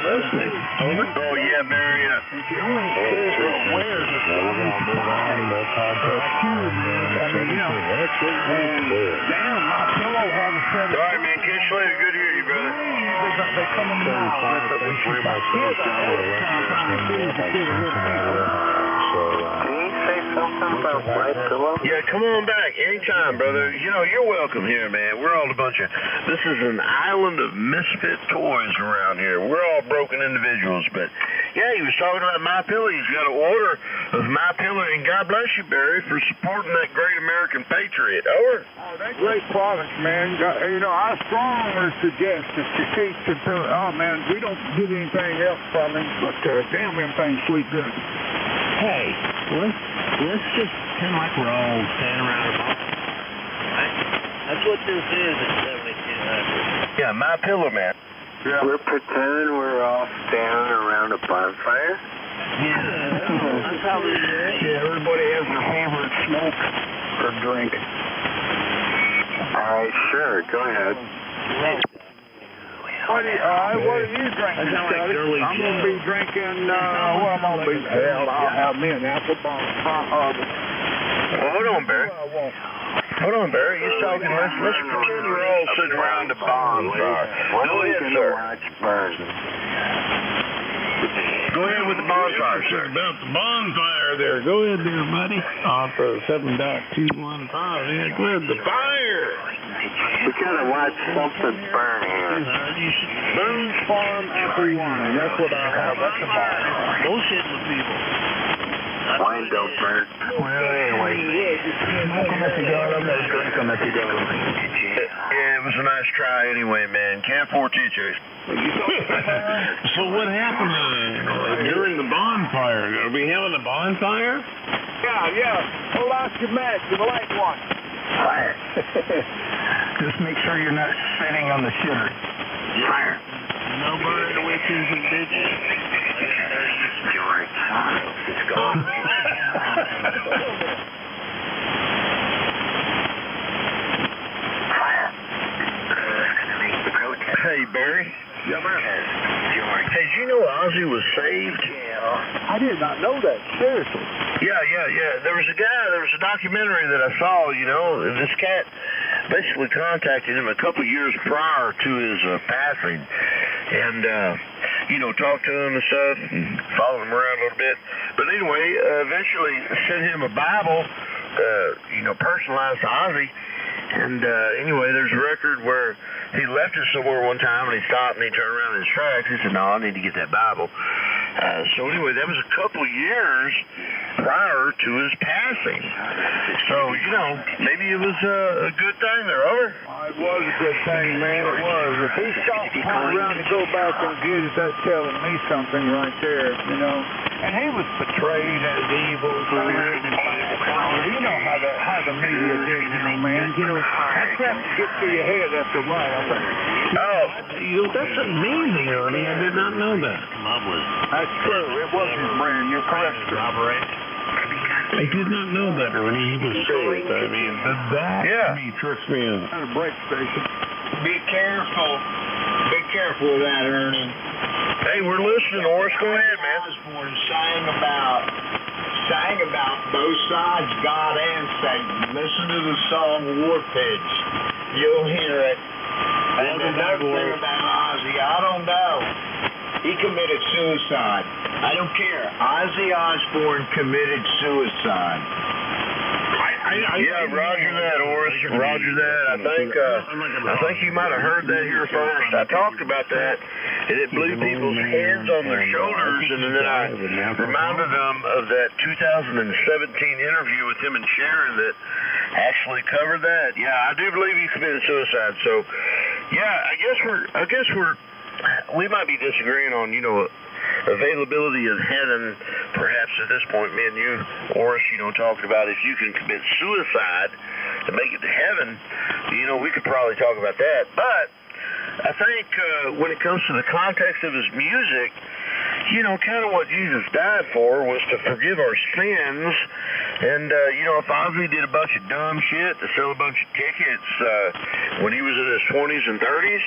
listening. Over? Oh, yeah, Barry. Sorry, man. Catch you later. Good to hear you, brother. They're coming Yeah, come on back anytime, brother. You know, you're welcome here, man. We're all a bunch of... This is an island of misfit toys around here. We're all broken individuals, but... Yeah, he was talking about MyPillow. He's got an order of MyPillow, and God bless you, Barry, for supporting that great American patriot. Over. Oh, that's great product, man. You know, I strongly suggest that you keep the pillow. Oh, man, we don't get anything else from him, but damn, them things sleep good. Hey, let's just pretend like we're all standing around a bonfire. That's what this is at 7200. Yeah, MyPillow, man. Yeah. We're pretending we're all standing around a bonfire? Yeah, that's how this is. Yeah, everybody has their favorite smoke or drink. All right, sure, go ahead. What are you drinking, Scotty? I'm going to be drinking, what am I going to be? Hell, I'll have me an apple bomb. Well, hold on, Barry. Hold on, Barry. He's talking. Let's pretend we're all sitting around the bonfire. Go ahead, sir. Go ahead with the bonfire, sir. About the bonfire there. Go ahead there, buddy. Off of 7.215. Yeah, go ahead. The fire. We gotta watch something burn here. Burns Farm Apple Wine. That's what I have. That's a bar. Bullshit with people. Wine don't burn. Well, anyway. Yeah, it was a nice try anyway, man. Can't afford teachers. So what happened during the bonfire? Are we having a bonfire? Yeah. Pull out your match and light one. Fire. Just make sure you're not sitting on the shitter. Fire. No burning witches and bitches. George Soros is gone. Fire. Who's gonna make the protest? Hey, Barry. Yeah, man. George. Hey, did you know Ozzy was saved? I did not know that. Seriously. Yeah. There was a documentary that I saw, you know, and this cat basically contacted him a couple years prior to his passing and, you know, talked to him and stuff and followed him around a little bit. But anyway, eventually sent him a Bible, you know, personalized to Ozzy. And anyway, there's a record where he left it somewhere one time and he stopped and he turned around in his tracks. He said, no, I need to get that Bible. So anyway, that was a couple of years prior to his passing. So, you know, maybe it was a good thing there, over? It was a good thing, man. It was. If he stopped around to go back and get it, that's telling me something right there, you know. And he was portrayed as evil, weird, and you know how the media did, you know, man. You know, that crap gets to your head after a while, I think. Oh, That's amazing, Ernie. I did not know that. That's true. It was his brain. You're correct, sir. I did not know that, Ernie. He was saved. I mean, that to me tricks me in. At a break station. Be careful. Be careful of that, Ernie. Hey, we're listening, Horace. Go ahead, man. Osborne sang about both sides, God and Satan. Listen to the song War Pigs. You'll hear it. And another thing about Ozzy. I don't know. He committed suicide. I don't care. Ozzy Osbourne committed suicide. Yeah, roger that, Horace. Roger that. I think you might have heard that here first. I talked about that, and it blew people's heads on their shoulders, and then I reminded them of that 2017 interview with him and Sharon that actually covered that. Yeah, I do believe he committed suicide. So, yeah, I guess we might be disagreeing on, availability of heaven, perhaps at this point, me and you, Horace, talking about if you can commit suicide to make it to heaven, we could probably talk about that. But I think when it comes to the context of his music, kind of what Jesus died for was to forgive our sins. And, if Ozzy did a bunch of dumb shit to sell a bunch of tickets when he was in his 20s and 30s,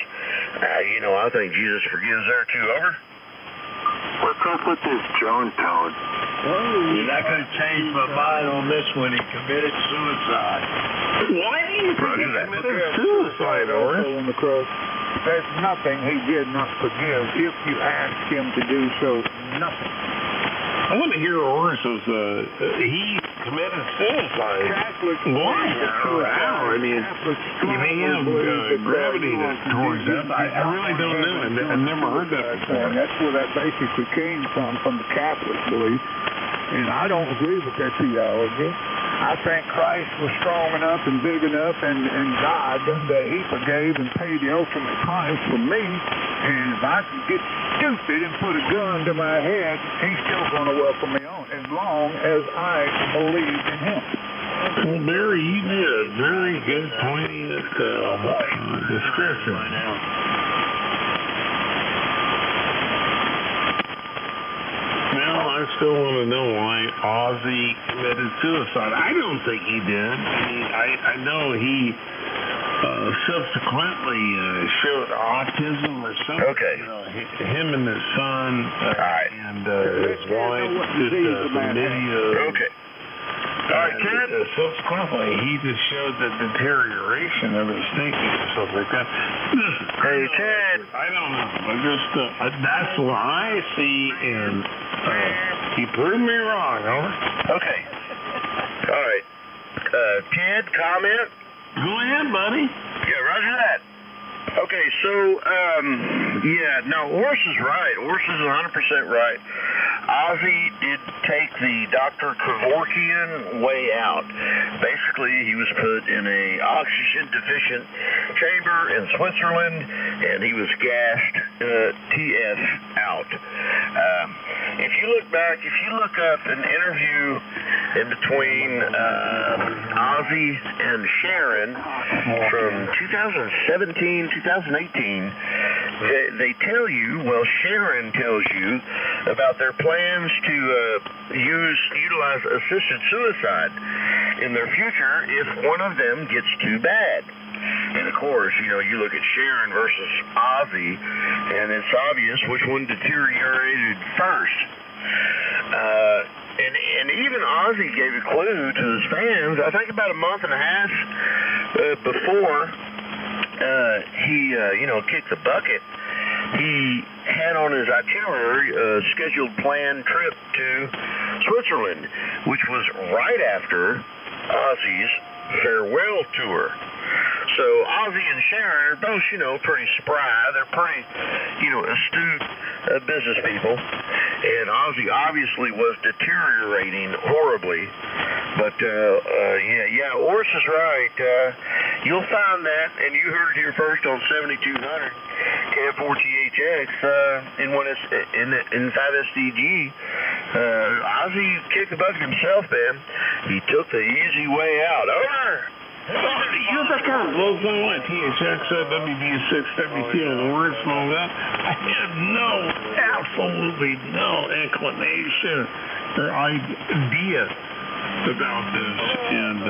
I think Jesus forgives there too. Over. What's up with this drone tone? You're not going to change my mind on this one. He committed suicide. Why do you think he committed suicide, Horace? On the cross. There's nothing he did not forgive if you ask him to do so. Nothing. I want to hear Horace's, he committed suicide. Catholics. Why? How? I mean, you may have gravity towards that. I really don't know. I've never heard that before. And that's where that basically came from the Catholic belief. And I don't agree with that theology. I think Christ was strong enough and big enough and God that he forgave and paid the ultimate price for me. And if I can get stupid and put a gun to my head, he's still going to welcome me on as long as I believe in him. Well, Barry, you did a very good poignant description. Now, I still want to know why Ozzy committed suicide. I don't think he did. I mean, I know he subsequently showed autism or something. Okay. Him and his son and his wife did some video. Okay. All right, Ted. Subsequently, he just showed the deterioration of his thinking and stuff like that. Listen, hey, Ted. I don't know. I just that's what I see, and he proved me wrong. Okay. All right. Ted, comment? Go ahead, buddy. Yeah, roger that. Okay, so, Horace is right. Horace is 100% right. Ozzy did take the Dr. Kevorkian way out. Basically, he was put in a oxygen-deficient chamber in Switzerland, and he was gassed TF out. If you look back, if you look up an interview in between Ozzy and Sharon from 2017, 2018, they tell you, Sharon tells you about their plans to utilize assisted suicide in their future if one of them gets too bad. And of course, you look at Sharon versus Ozzy, and it's obvious which one deteriorated first. And even Ozzy gave a clue to his fans, I think about a month and a half before he kicked the bucket. He had on his itinerary a scheduled planned trip to Switzerland, which was right after Ozzy's farewell tour. So Ozzy and Sharon are both, pretty spry. They're pretty, astute business people. And Ozzy obviously was deteriorating horribly. But, Horace is right. You'll find that, and you heard it here first on 7200 KF4THX in 5SDG. Ozzy kicked the bucket himself, man. He took the easy way out. Over! That kind of blows my mind. THX, WB6, WT, and words and all that. I had absolutely no inclination or idea about this, and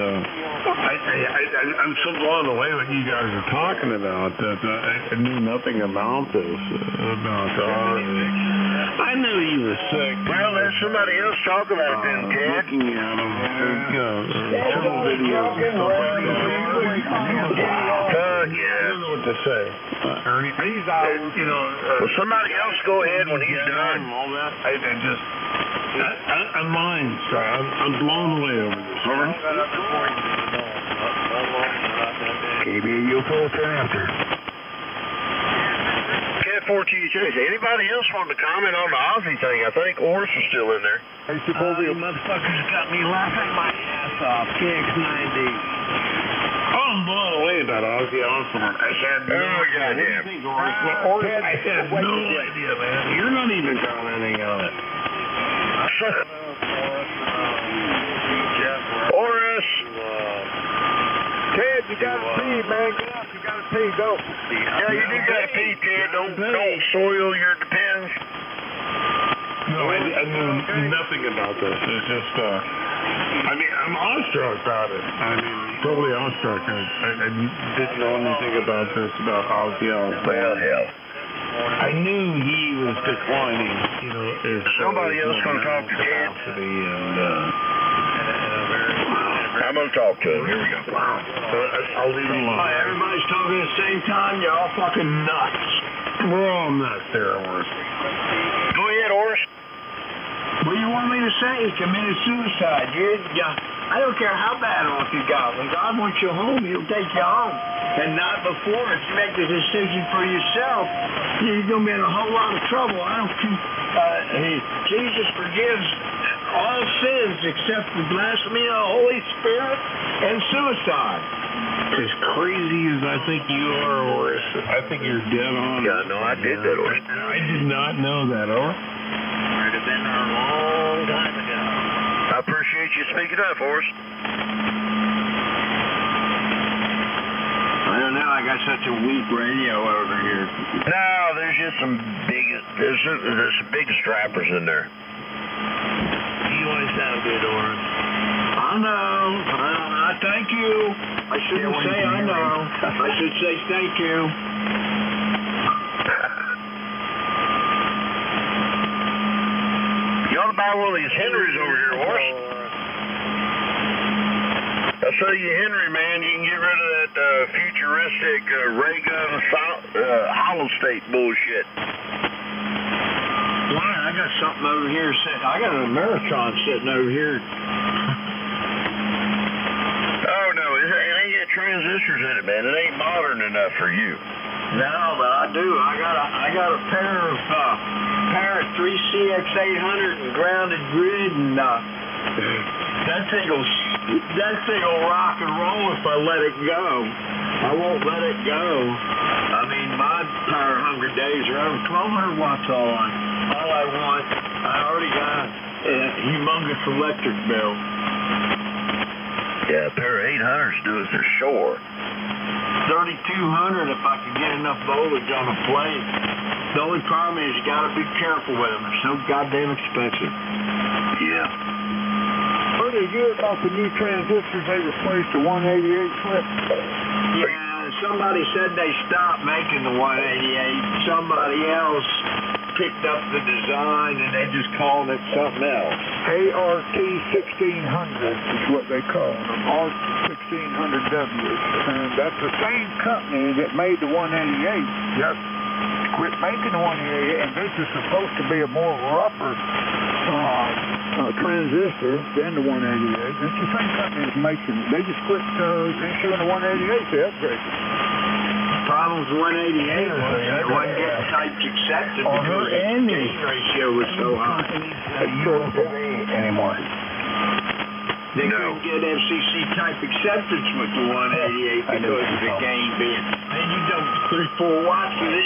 I'm so blown away what you guys are talking about that I knew nothing about this. I knew he was sick. Well, let somebody else talk about it then, Ted. Looking at him, tunnel videos and stuff like that. Yeah. to say. Ernie, these hours, well, somebody else go ahead when he's done. All that. I'm lying, sir. I'm blown away over this. KBU Fulton after. Cat 4TH. Anybody else want to comment on the Aussie thing? I think Oris is still in there. Hey, Chipotle. You motherfuckers got me laughing my ass off. KX90. I'm blown away about Aussie Osborne. I had no idea. I had no idea, man. You're not even commenting on it. Oris! Ted, you gotta pee, man. Get up. You gotta pee. Go. Yeah, you do gotta pee, Ted. Don't soil your depends. No, I knew nothing about this. It's just, I'm awestruck about it. Totally awestruck. I didn't know anything about this, about Ozzy Osbourne. Well, hell. I knew he was declining, as somebody else going to talk to Ted? I'm going to talk to him. Here we go. I'll leave him alone. Everybody's talking at the same time. You're all fucking nuts. We're all nuts there, Oris. Go ahead, Oris. What do you want me to say? He committed suicide. I don't care how bad off you got. When God wants you home, he'll take you home. And not before. If you make the decision for yourself, you're going to be in a whole lot of trouble. I don't think Jesus forgives all sins except for blasphemy of the Holy Spirit and suicide. As crazy as I think you are, Oris, I think you're dead on. Yeah, no, I did that, Oris. I did not know that, Oris. I'd have been there a long time ago. I appreciate you speaking up, Oris. I don't know. I got such a weak radio over here. No, there's just some there's some big strappers in there. You always sound good, Oris. I know. I thank you. I shouldn't say I know. I should say thank you. You ought to buy one of these Henrys over here, Oris. I'll show you Henry, man. You can get rid of that futuristic ray gun hollow state bullshit. Why? I got something over here sitting. I got an Ameritron sitting over here. Oh, no. It ain't got transistors in it, man. It ain't modern enough for you. No, but I do. I got a pair of Parrot 3CX800 and grounded grid, and that thing will rock and roll if I let it go. I won't let it go. I mean, my power hungry days are over 1,200 watts all I want. I already got a humongous electric bill. Yeah, a pair of 800s do it for sure. 3,200 if I could get enough voltage on a plate. The only problem is you got to be careful with them. They're so goddamn expensive. Yeah. Heard they hear about the new transistors they replaced the 188 flip? Yeah, somebody said they stopped making the 188. Somebody else picked up the design and they just called it something else. ART 1600 is what they call them. ART 1600Ws. And that's the same company that made the 188. Yep. Quit making the 188, and this is supposed to be a more rougher transistor than the 188. It's the same company that's making it. They just quit issuing the 188. They upgraded it. The problem with the 188 was it wasn't getting types accepted because the gain ratio was so high. They couldn't anymore. They couldn't get FCC type acceptance with the 188 because of the gain being. And you dump 3-4 watts of it.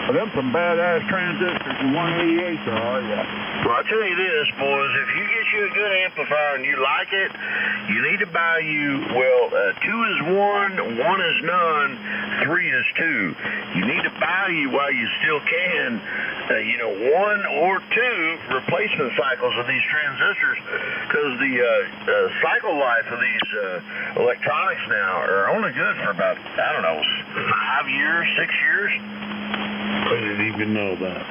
Well, them some badass transistors in 188, oh yeah. Well, I'll tell you this, boys, if you get you a good amplifier and you like it, you need to buy you, 2 is 1, 1 is none, 3 is 2. You need to buy you while you still can, 1 or 2 replacement cycles of these transistors, because the cycle life of these electronics now are only good for about, 5 years, 6 years. I didn't even know that.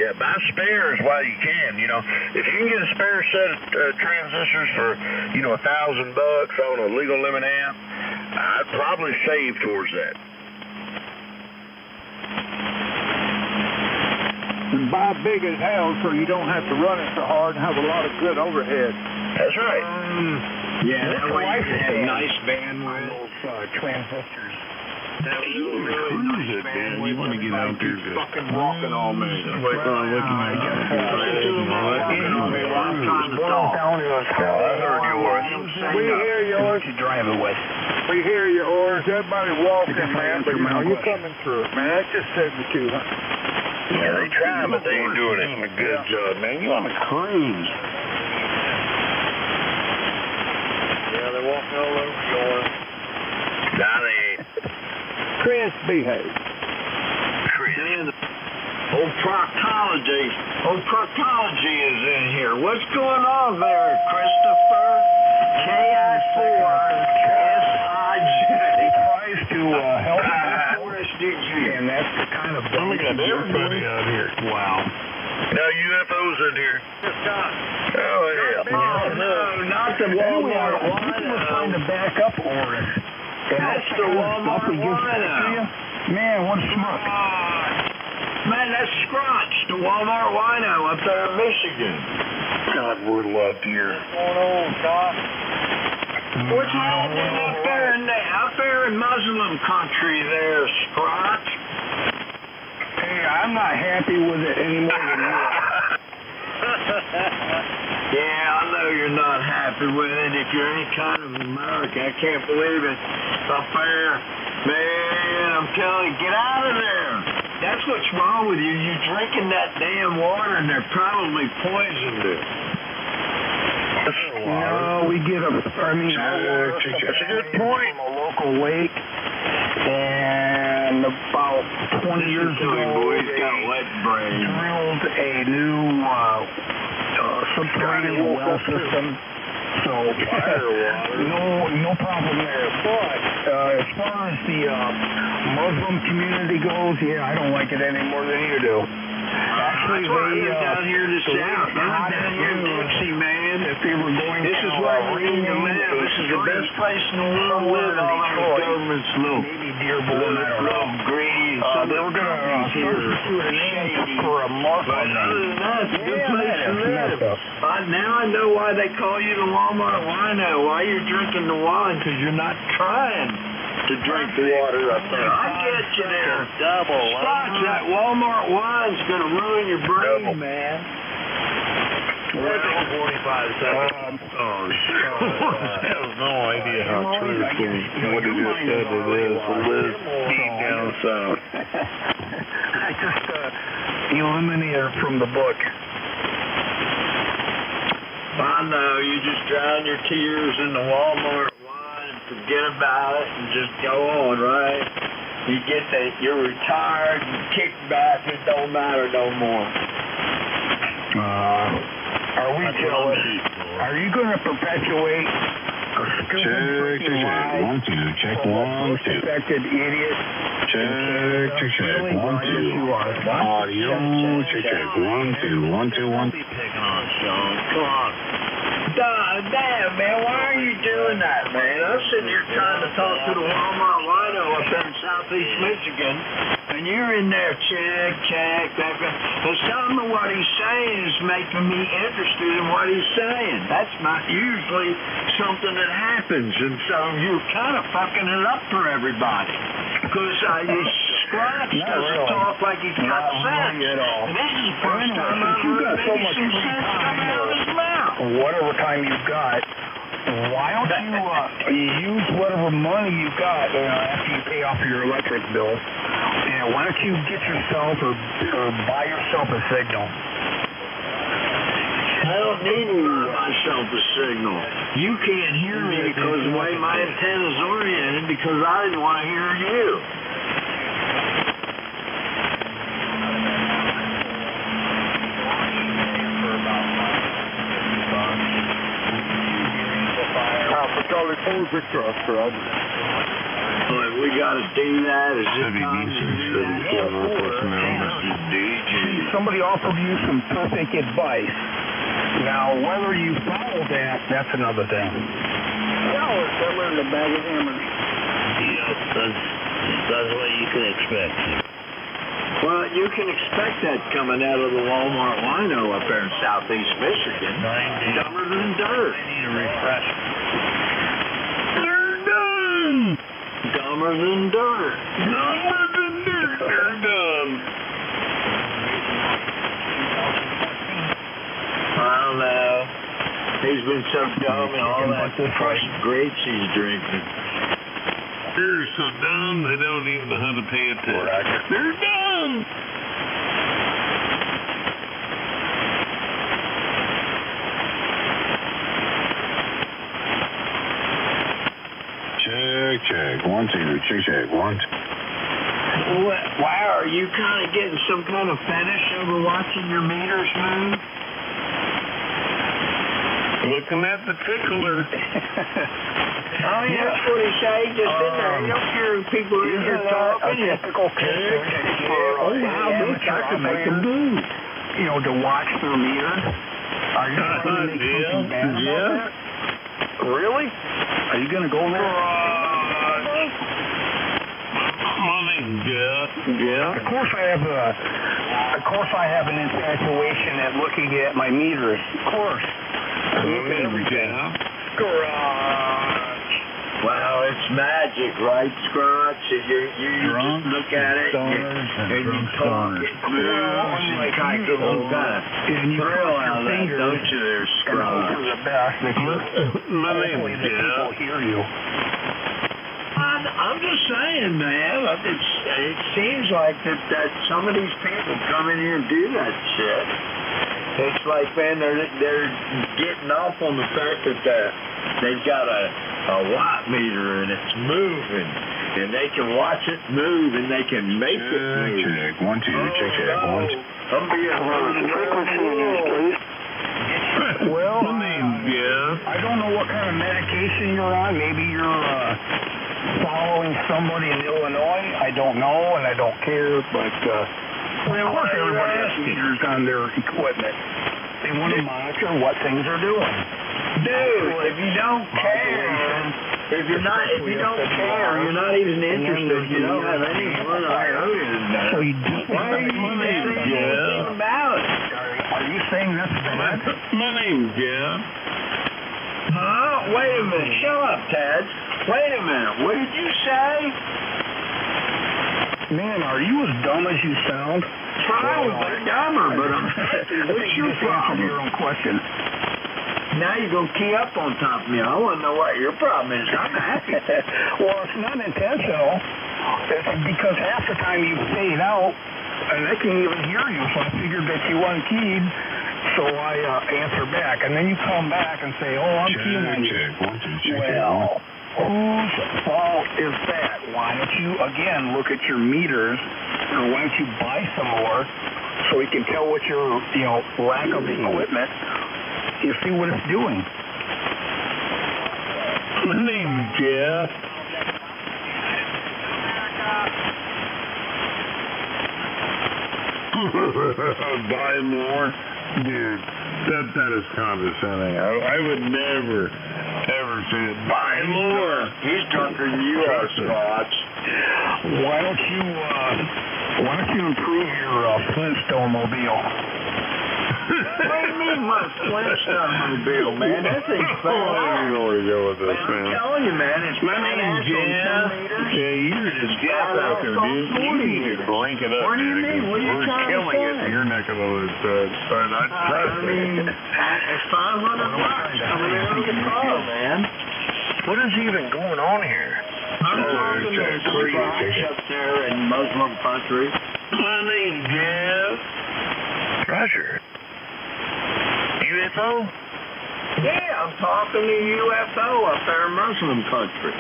Yeah, buy spares while you can. If you can get a spare set of transistors for, $1,000 on a legal limit amp, I'd probably save towards that. And buy big as hell so you don't have to run it so hard and have a lot of good overhead. That's right. Yeah, that way you can have nice bandwidth. Those transistors. That was You want to cruise it, man. You want to get out there to... Fucking walking on me. Wait, I heard yours. We hear yours. You drive away. We hear yours. Everybody walking, man. But you're coming through it, man. That's just 72. Yeah, they try, but they ain't doing it. A good job, man. You want to cruise. Yeah, they're walking all over yours. Nah, they ain't. Chris, behave. Man, old proctology is in here. What's going on there, Christopher? KI4SIJ. He tries to help and that's the kind of... Look at everybody out here. Wow. No UFOs in here. Oh, yeah. Oh, no, not the Walmart Wino. Trying to back up Oris. That's the Walmart Wino. Man, what a schmuck. Man, that's Scrotch, the Walmart Wino up there in Michigan. God, we're loved here. What's going on, Doc? What's happening up there in Muslim country there, Scrotch? Hey, I'm not happy with it anymore than you are. Yeah, I know you're not happy with it. If you're any kind of American, I can't believe it. Up there, man, I'm telling you, get out of there. That's what's wrong with you. You're drinking that damn water, and they're probably poisoned it. No, we get that's a good point. From a local lake, and about 20 years ago, Boys got wet brain. drilled a new subterranean well system. So no problem there. But as far as the Muslim community goes, yeah, I don't like it any more than you do. Actually, they down here in the south. I'm down here in Dixie, man. If they were going this is where you need to live. This is the best place in the world to live. All those governments low. Maybe Dearborn, I don't know. Greedy. They were going to substitute a name for a market. But other than that, it's a good place to live. Now I know why they call you the Walmart Wino. Why you're drinking the wine, because you're not trying to drink the water up there. I get you there. Double. Scotch, that Walmart wine's going to ruin your brain, man. Well, 45 seconds. I have no idea how true what he just said it is. Live deep down south. I just eliminated from the book. I know, you just drown your tears in the Walmart wine and forget about it and just go on, right? You get that, you're retired and kick back, it don't matter no more. Are we jealous? Are you going to perpetuate a stupid Check. 1, 2. Check 1, 2. suspected idiot? Check. 1, 2. Audio. Check. 1, 2. 1, 2, 1. Be picking on Sean. Come on. Damn, man, why are you doing that, man? I'm sitting here trying to talk to the Walmart Wino up there in southeast Michigan, and you're in there, check. And some of what he's saying is making me interested in what he's saying. That's not usually something that happens, and so you're kind of fucking it up for everybody. Because Scratch doesn't talk like he's got sense. And this is the first time I've heard maybe some sense coming out of his mouth. Whatever time you've got, why don't you use whatever money you've got after you pay off your electric bill, and why don't you get yourself or buy yourself a signal? I don't need to buy myself a signal. You can't hear me because the way my antenna's oriented, because I didn't want to hear you. We got to do that. Is it time to do that? Somebody offered you some perfect advice. Now, whether you follow that, that's another thing. $1 in the bag of hammers. That's what you can expect. Well, you can expect that coming out of the Walmart Wino up there in southeast Michigan. Dumber than dirt. I need a refresher. They're done. Dumber than dirt. Dumber than dirt. They're done. I don't know. He's been so dumb and all that fresh grapes he's drinking. They're so dumb they don't even know how to pay attention. They're dumb. Check. 1, 2. Check. 1, 2. Wow, are you kind of getting some kind of fetish over watching your meters move? Looking at the tickler. Oh, yeah, that's what he say. Just in there. You don't hear people in here talking. Typical case. Oh, wow, I can make them move. You know, to watch their meter. Are you going to make something bad about that? Really? Are you going to go there? Yeah. Of course I have an infatuation at looking at my meters. Of course. Garage. Well, it's magic, right, Scrotch? You just look at it and you talk. It moves. You kind of get some kind of thrill out of that, don't you there, Scrotch? My name's people hear you. I'm just saying, man. It seems like that some of these people come in here and do that shit. It's like, man, they're getting off on the fact that they've got a watt meter and it's moving, and they can watch it move and they can make it move. Check. 1, 2. Check. 1, 2. I'm being Well, I don't know what kind of medication you're on. Maybe you're following somebody in Illinois. I don't know, and I don't care, but of course everybody has meters on their equipment. They want to monitor what things are doing. Dude, if you don't care, if you don't care, you're not even interested. You don't have any one iota in that. So you do. Why are you saying anything about it? Are you saying that's bad? My name's Jeff. Huh? Wait a minute. Shut up, Tad. Wait a minute. What did you say? Man, are you as dumb as you sound? Probably dumber, but I'm what's your problem? Your own question. Now you're going to key up on top of me. I want to know what your problem is. I'm happy. Well, it's not intentional. It's because half the time you fade out, and they can't even hear you, so I figured that you unkeyed, so I answer back. And then you come back and say, oh, I'm keying on you. Well, whose fault is that? Why don't you, again, look at your meters, or why don't you buy some more so we can tell what your, lack of equipment, you see what it's doing. My name's Jeff. Buy more? Dude, that is condescending. I would never, ever say it. Buy more. He's drunker than you are, Scotch. Why don't you improve your Flintstone mobile? What do you mean my Flintstone mobile, man? That thing's fast. I don't know where to go with this, man. I'm telling you, man, it's My name's Jeff. Yeah, you're just Jeff out there, dude. You need to crank it up, What do you mean? What are you we're trying to killing it say? in your neck of the woods, son. I mean, it's $500 coming out of the car, man. What is even going on here? I'm talking to Scotch up there in Muslim country. My name's Jeff. Roger. UFO? Yeah, I'm talking to UFO up there in Muslim country.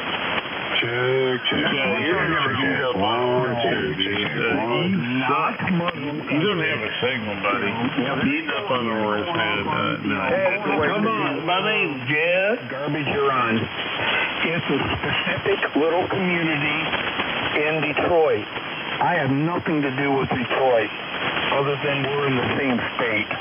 Check. You're going to beat up on Orange, dude. You don't have a signal, buddy. Beating up on Orange, man. No. Come on. My name's Jeff. Garbage you're on. It's a specific little community in Detroit. I have nothing to do with Detroit other than we're in the same state.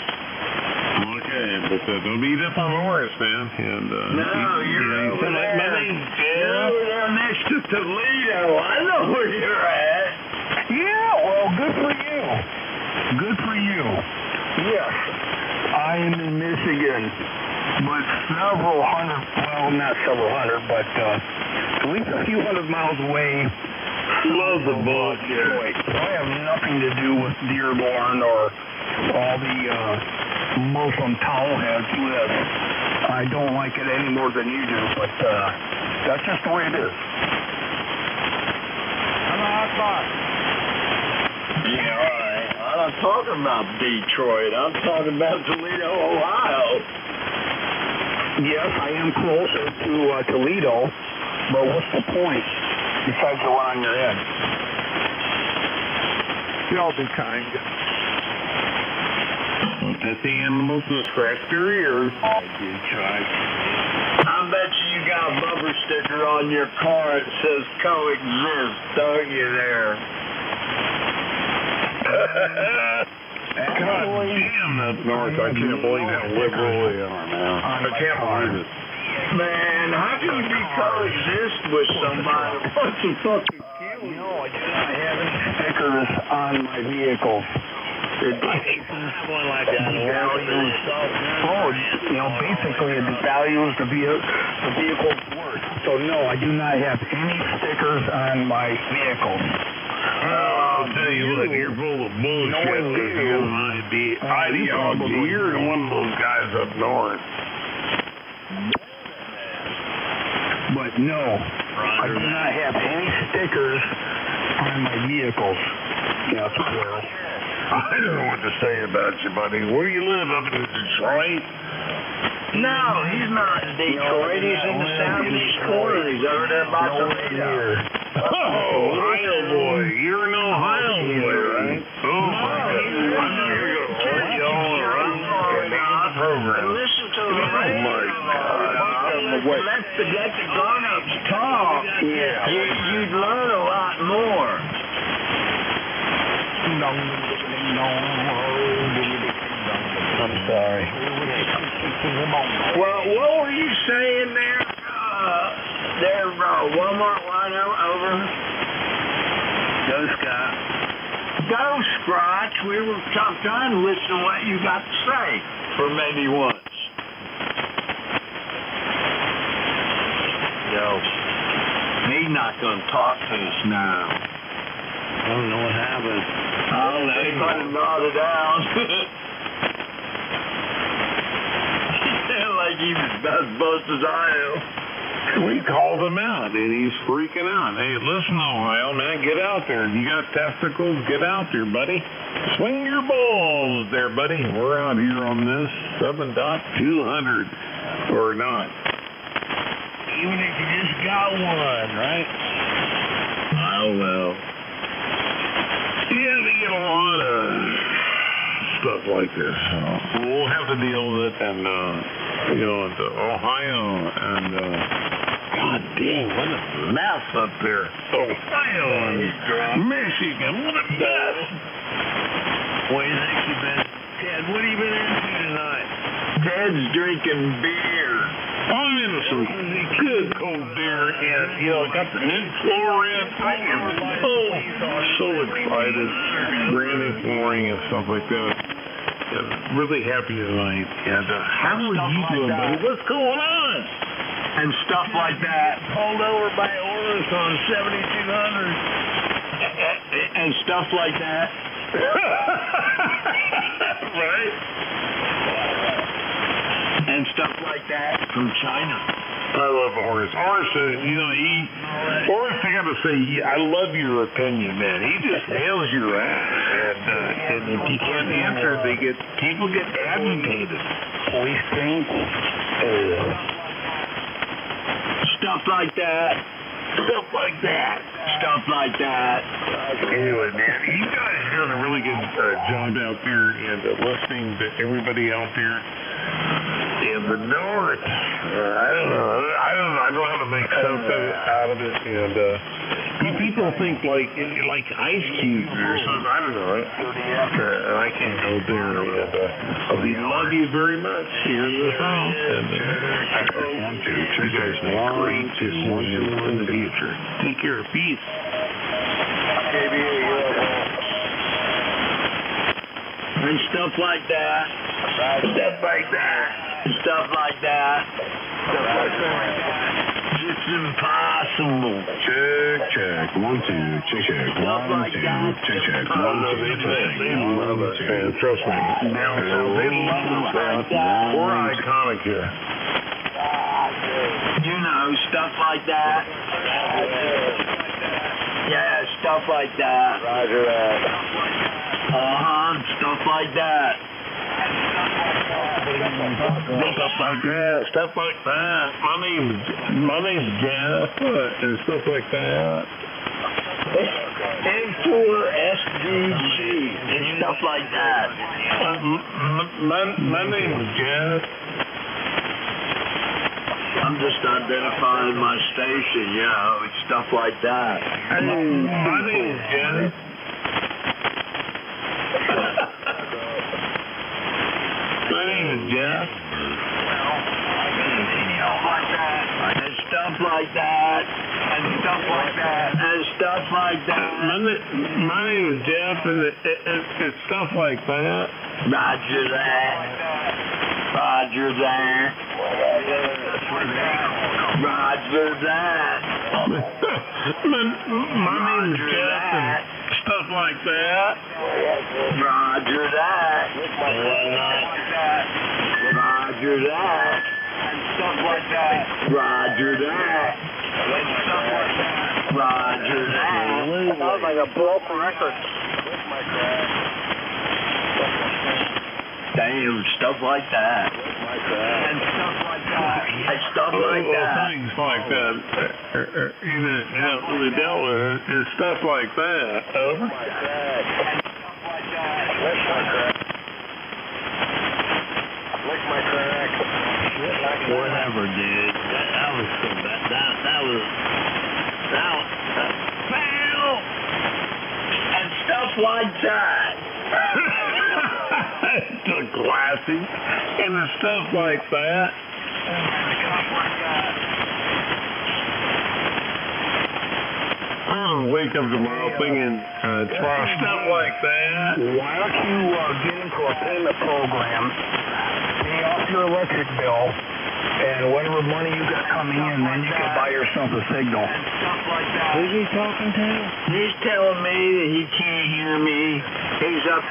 Okay, But don't beat up on Horace, man. And you're over there next to Toledo. I know where you're at. Yeah, well, good for you. Good for you. Yes, I am in Michigan, but several hundred, well, not several hundred, but at least a few hundred miles away. Love the book. Detroit. I have nothing to do with Dearborn or all the Muslim towelheads live. I don't like it any more than you do, but that's just the way it is. Yeah, right. I'm not talking about Detroit. I'm talking about Toledo, Ohio. Yes, I am closer to Toledo, but what's the point besides the one on your head? Y'all be kind. Let the animals scratch their ears. I bet you got a bumper sticker on your car that says coexist, don't you there? God damn, up north. I can't believe how liberal they are now. I can't believe it. Man, how can you be coexist with somebody that wants to fucking kill you? No, I do not have any stickers on my vehicles. One like that. Basically it devalues the vehicle's worth. So no, I do not have any stickers on my vehicles. I'll tell you what, you're full of bullshit. You might be ideology. You're one of those guys up north. But no, I do not have any stickers on my vehicles. Yes, well. I don't know what to say about you, buddy. Where do you live? Up in Detroit? No, he's not in Detroit. He's in the southeast corner. He's over there by Toledo. Oh, Ohio boy. You're an Ohio boy, right? Oh, my God. I'm not here to tell you all around the program. Listen to the radio. Oh, my God. Let the grown-ups talk. Yeah. You'd learn a lot more. I'm sorry. Well, what were you saying there? Walmart line over? Go, Scott. Go, Scotch. We were trying to listen to what you got to say for maybe once. Yo. He's not going to talk to us now. I don't know what happened. He might have nodded down. He sounded like he was about as bust as I am. We called him out, and he's freaking out. Hey, listen, Ohio, man, get out there. You got testicles? Get out there, buddy. Swing your balls there, buddy. We're out here on this 7.200 or not. Even if you just got one, right? Oh, well. Yeah, they get a lot of stuff like this. So we'll have to deal with it, and, into Ohio, and, God dang, what a mess up there. Ohio and Michigan, what a mess. What do you think you've been, Ted, what have you been into tonight? Ted's drinking beer. I'm into some good cold beer, and, got the new floor in. I am so excited. Brand new flooring and stuff like that. Really happy tonight. And how are you doing, buddy? What's going on? And stuff like that. Pulled over by orders on 7200. And stuff like that. Right? And stuff like that from China. I love Horace. Horace, Horace, I gotta say, I love your opinion, man. He just nails your ass. And if you can't answer, people get agitated. We think stuff like that. Stuff like that. Stuff like that. Anyway, man, you guys are doing a really good job out there and listening to everybody out there in the north. I don't know. I don't know how to make sense out of it. And People think like ice cubes or something. I don't know. I can't go there. We love you very much here in this house. And you guys make great decisions in the future. Take care. Peace. And stuff like that. Stuff like that. Stuff like that. Stuff like that. It's impossible. Check. 1, 2. Check. 1, 2. Check. 1, 2. And trust me. They love that. We're iconic here. You know, stuff like that. Yeah, stuff like that. Roger that. Stuff like that. Stuff like that. My name's Jeff, and stuff like that. N4SDG and stuff like that. My name is Jeff. I'm just identifying my station, you know, it's stuff like that. My name is Jeff. My name is Jeff. And stuff like that. And stuff like that. And stuff like that. My name is Jeff, and it's stuff like that. Roger that. Roger that. Roger that. My name is Jeff, and stuff like that. Roger that. Roger that. And stuff like that. Roger that. And stuff like that. Roger that. Sounds like a broken record. Damn, stuff like that. And stuff like that. And stuff like that. Things like that. You haven't really dealt with it. It's stuff like that. Over. Whatever, dude. That was so bad. That was Fail! And stuff like that. The classic. And the stuff like that. I'll wake up tomorrow thinking tomorrow stuff like that. Why don't you get into a payment program, pay off your electric bill, and whatever money you got coming in, then you can buy yourself a signal. Who's he talking to? He's telling me that he can't hear me. He's up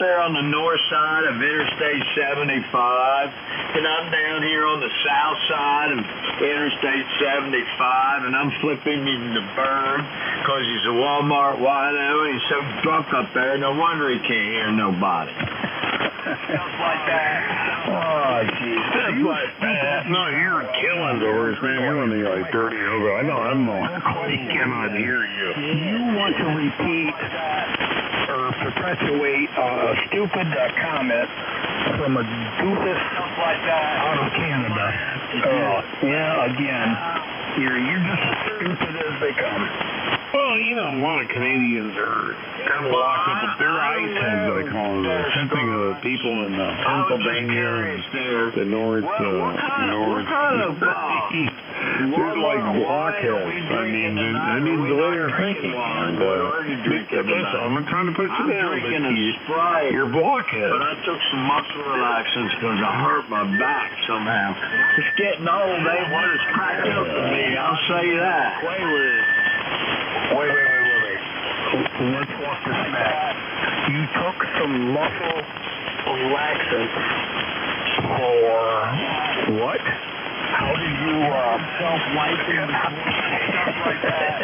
there on the north side of Interstate 75, and I'm down here on the south side of Interstate 75, and I'm flipping him the bird because he's a Walmart wino, and he's so drunk up there, no wonder he can't hear nobody. Stuff like that. Oh, jeez. Stuff like that. No, you're killing doors, man. You're on the dirty over. I know I'm on. I cannot hear you. You want to repeat or perpetuate a stupid comment from a doofus out of Canada. Yeah, again. You're just as stupid as they come. Well, you know, a lot of Canadians are kind of locked up with their ice heads, I call them. Same thing with people in Pennsylvania and the north. They're like blockheads. I mean, they need the way they're thinking. And, listen, I'm not trying to put you down, but you're blockhead. But I took some muscle relaxants because I hurt my back somehow. It's getting old, they want to crack up to me, I'll say that. Wait. Let's walk this back. You took some muscle relaxant for what? How did you self-license? Stuff like that.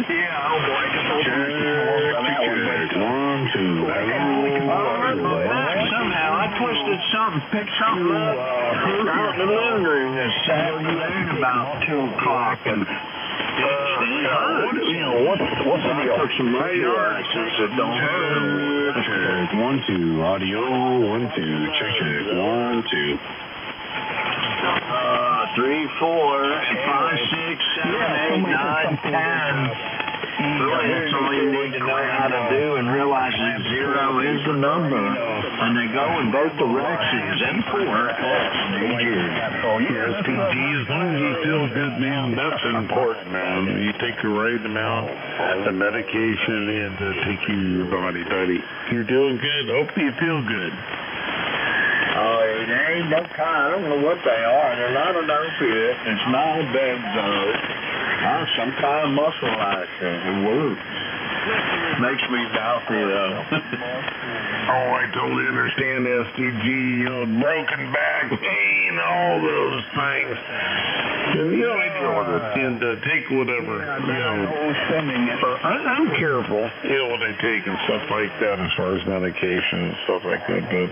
Yeah, oh boy. Check. 1, 2. Somehow I twisted something, picked something up out in the living room this Saturday about 2 o'clock, and what's the deal? I took some relaxants that don't hurt. Check. 1, 2. Audio. 1, 2. Check. 1, 2. 3, 4, 5, 6, 7, 8, 9, 10. Really, that's all you need to know how to do and realize that 0 is the number. And they go in both directions. And 4, STG, as long as you feel good, man, that's important, man. You take the right amount of medication and take care of your body, buddy. You're doing good. Hopefully you feel good. Oh, it ain't no kind. I don't know what they are. They're not an opiate. It's not a benzo. Some kind of muscle action. It works. Makes me healthy, though. Oh, I totally understand STG, broken back pain, all those things. And, I deal with it. And take whatever, I'm careful, what I take and stuff like that as far as medication and stuff like that, but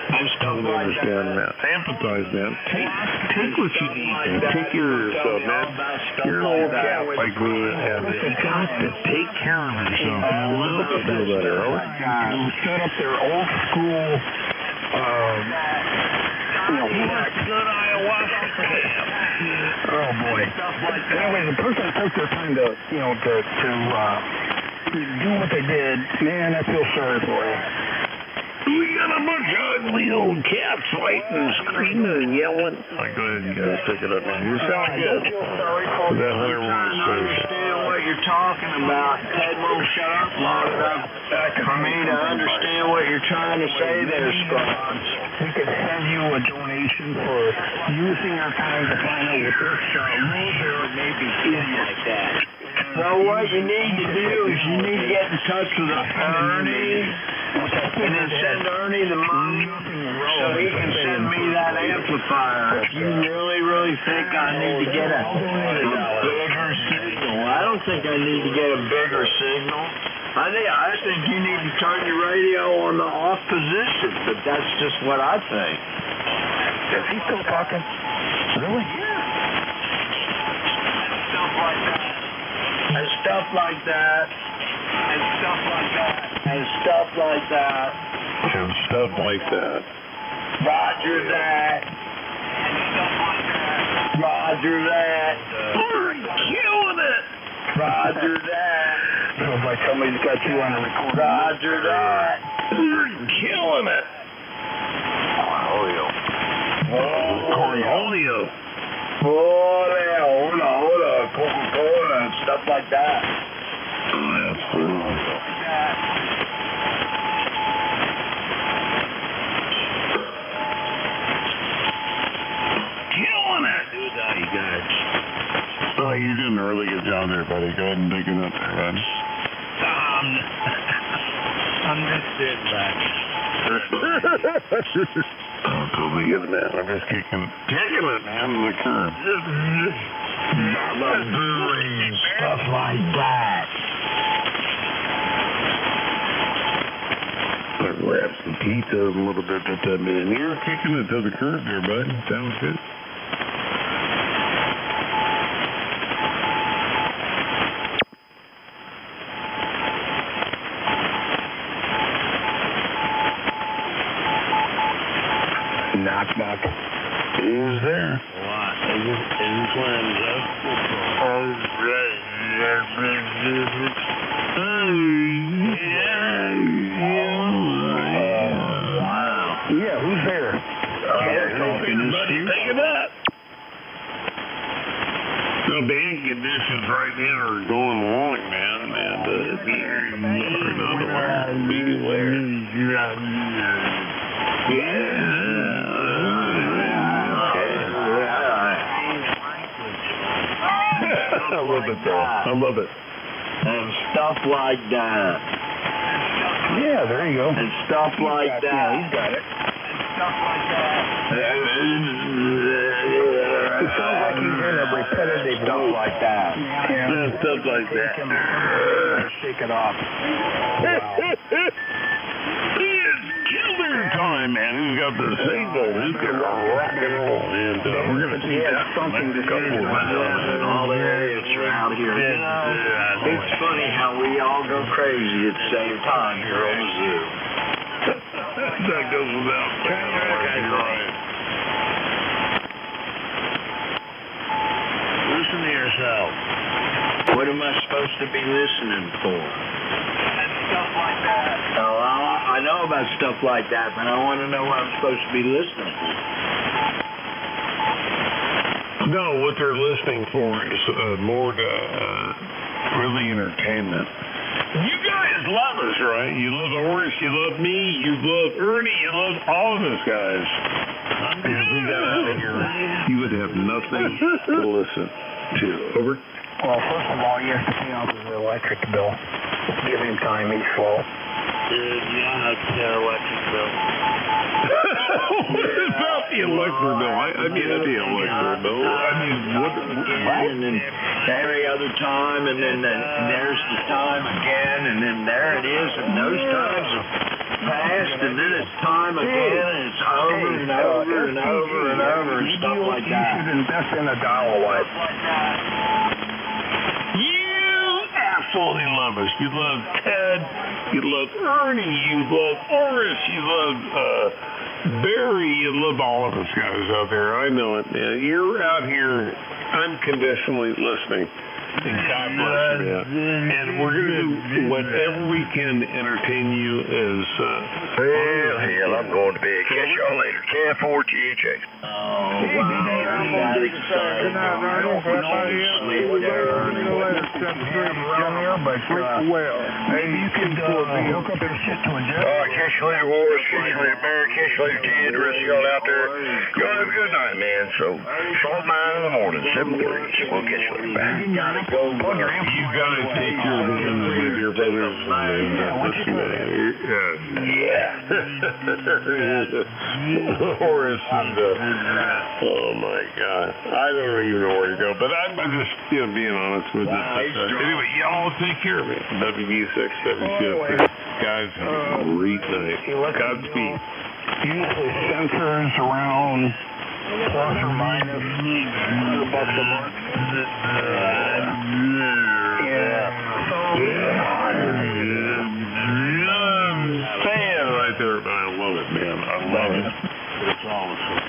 I just don't understand that. I empathize, man. Take what you need, man. Take care of yourself, man. You're an old cat like me, and you got to take care of yourself, man. Let's do better, all right? Set up their old school, good ayahuasca camp. oh boy. Anyway, the person that took their time to do what they did, man, I feel sorry for you. We got a bunch of ugly old cats fighting, screaming and yelling. All right, go ahead, you guys pick it up, man. You sound good. That hunter I understand what you're talking about. Ted won't shut up long enough for me to understand what you're trying to say there, Scrubs. We could send you a donation for using our time to find out what this loser may be feeling like that. Well, what you need to do is you need to get in touch with Ernie and then send Ernie the money so he can send me that amplifier. If you really, really think I need to get a bigger signal, I don't think I need to get a bigger signal. I think you need to turn your radio on the off position, but that's just what I think. Is he still talking? Really? Yeah. Stuff like that. And stuff like that. And stuff like that. And stuff like that. And stuff like that. Roger that. And stuff like that. Roger that. We're killing it. Roger that. Feels like somebody's got you on a recorder. Roger that. We're killing it. Cornholio. Hold on. Coca-Cola and stuff like that. Absolutely. Killing it. Do that, you guys. Oh, you're doing a really good job there, buddy. Go ahead and pick it up there, bud. I'm just sitting back. Oh, totally good, man. I'm just kicking it down to the curb. Not doing stuff like that. I grab some pizza a little bit, and you're kicking it to the curb there, bud. Sounds good. Knock, knock. Who's there? What? Influenza. Yeah, who's there? Buddy, pick it up. No, band conditions right now are going along, man. And beware. I love it, though. I love it. And stuff like that. Yeah, there you go. And stuff like that. Yeah, he's got it. And stuff like that. It sounds like he's in a repetitive stuff like that. Yeah, stuff like that. Shake it off. It's killer time, man. He's got the signal. He's got rock and roll. And we're going to see that something to couple of in all the areas around here. It's funny how we all go crazy at the same time here on the zoo. That goes without saying. You're right. to be listening for? Stuff like that. Oh, I know about stuff like that, but I want to know what I'm supposed to be listening for. No, what they're listening for is more to really entertainment. You guys love us, right? You love Oris, you love me, you love Ernie, you love all of us guys. If we got out of here, you would have nothing to listen to. Over? Well, first of all, you have to pay off his electric bill. Give him time, he's slow. Dude, you don't have to pay our electric bill. What about the electric bill? I mean, the electric bill. I mean, what? And then every other time, and then there's the time again, and then there it is, and those times have passed, and then it's time again, and it's over and over and over and over and stuff like that. You should invest in a dial light. You absolutely love us. You love Ted. You love Ernie. You love Oris. You love Barry. You love all of us guys out there. I know it, man. You're out here unconditionally listening. And God bless you, man. And we're going to do whatever we can to entertain you as... Hell, I'm going to bed. Catch y'all later. K4THA. Maybe you could hook up your shit to a jet. All right, catch you later, Wars. Catch you later, Barry. Catch you later, Ted. The rest of y'all out there. Y'all have a good night, man. So, salt 9 in the morning, 7:30. So we'll catch you later. Bye. You gotta take your hands with your brothers Horace and oh my God, I don't even know where to go. But I'm just being honest with you. Anyway, y'all take care of it. WV6 guys, have a great night. Godspeed. Use the sensors around plus or minus $100 a month. Stand right there, but I love it, man. I love it. It's awesome.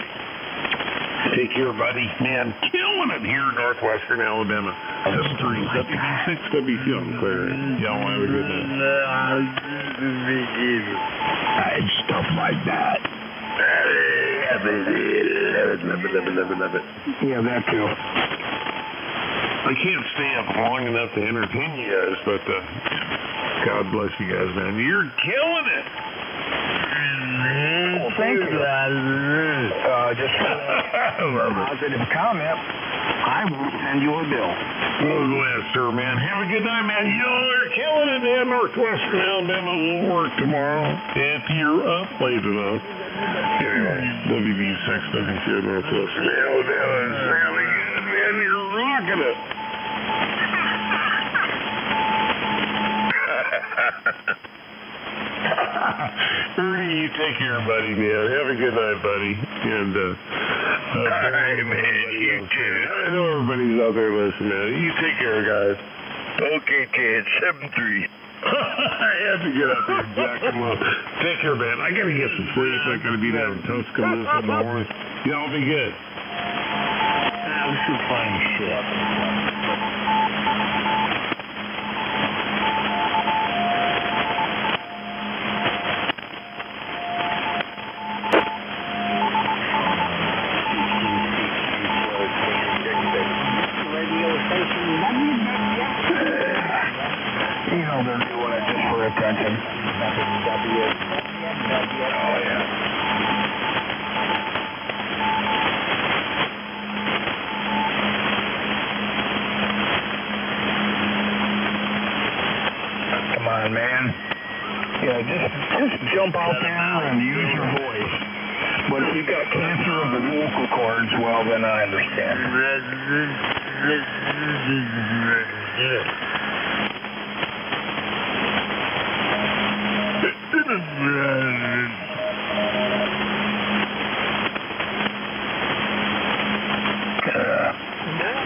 Take care, buddy. Man, killing it here in northwestern Alabama. S3, WV6, WC, I'm clear. Y'all have a good night. And stuff like that. Love it. Yeah, that too. I can't stay up long enough to entertain you guys, but God bless you guys, man. You're killing it. Well, thank you. Just a positive comment. I will send you a bill. Oh, yes, sir, man. Have a good night, man. You're killing it, man. Northwestern Alabama will work tomorrow if you're up late enough. Anyway, WV6, WC, Northwestern Alabama is really good, man. You're rocking it. Ernie, you take care, buddy, man. Have a good night, buddy. And, Hey, man, you too. I know everybody's out there listening, man. You take care, guys. Okay, Ted, 7-3. I have to get up there and jack them up. Take care, man. I gotta get some sleep. I gotta be down in Tuscaloosa in the morning. Y'all be good. We should find shit. You know they're doing it just for attention. Oh, yeah. Come on, man. Yeah, just jump out there and use your voice. But if you've got cancer of the vocal cords, well, then I understand.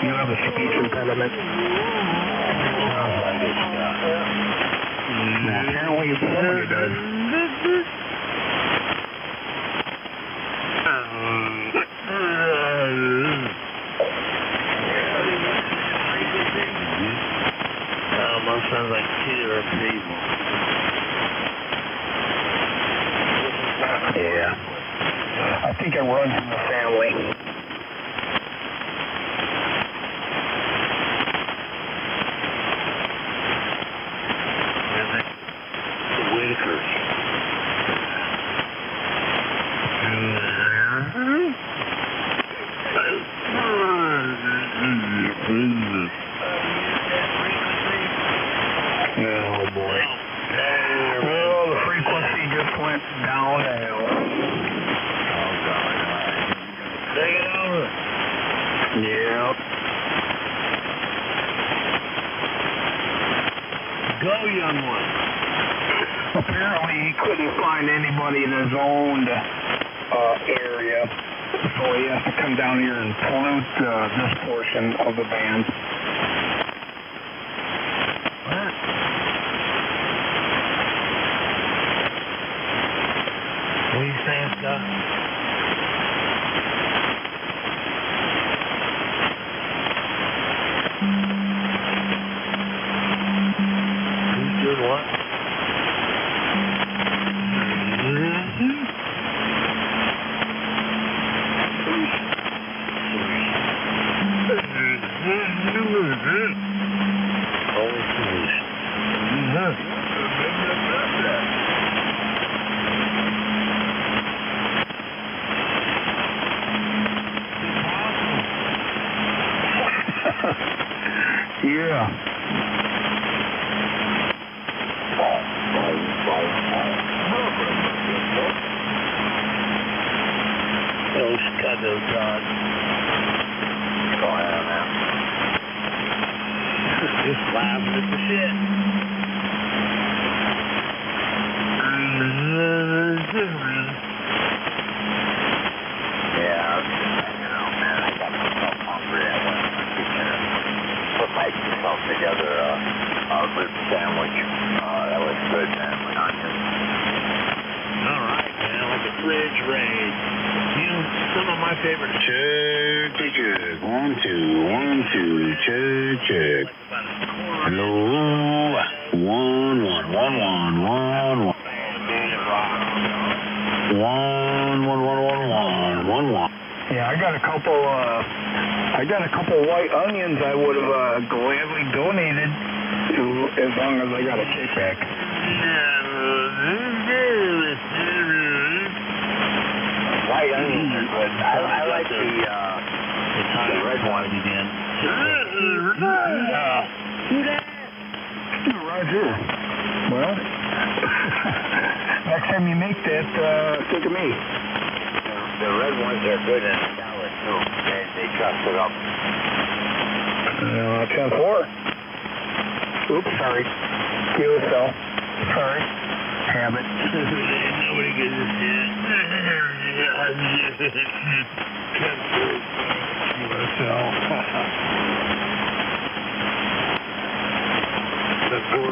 You have a speech impediment? Sounds like it. Well, apparently somebody does. think it runs in the family. Oh boy. Well, the frequency just went down to hell. Oh God. Take it over. Yep. Go, young one. Apparently he couldn't find anybody in his own area, so he has to come down here and pollute this portion of the band. What are you saying, Scott? Who's doing what? Holy solution. Yeah. Those Chicago dogs. Go ahead, man. Just laughing at the shit. Yeah, you know, man, I got myself hungry. I went to the kitchen and put myself together a rib sandwich. That was good, man, with onions. All right, man, like a fridge raid. You know, some of my favorite. Check, check, check. 1, 2, 1, 2, check, check. Hello. 1, 1, 1, 1, 1, 1. 1, 1, 1, 1, 1, 1. Yeah, I got a couple white onions I would have gladly donated to, as long as I got a kickback. White onions are good. I like the red ones again. Roger. Well, next time you make that, think of me. The red ones are good in a salad too. They truss it up. 10-4. Oops, sorry. Kill yourself. Sorry. Habit. Nobody gives a shit.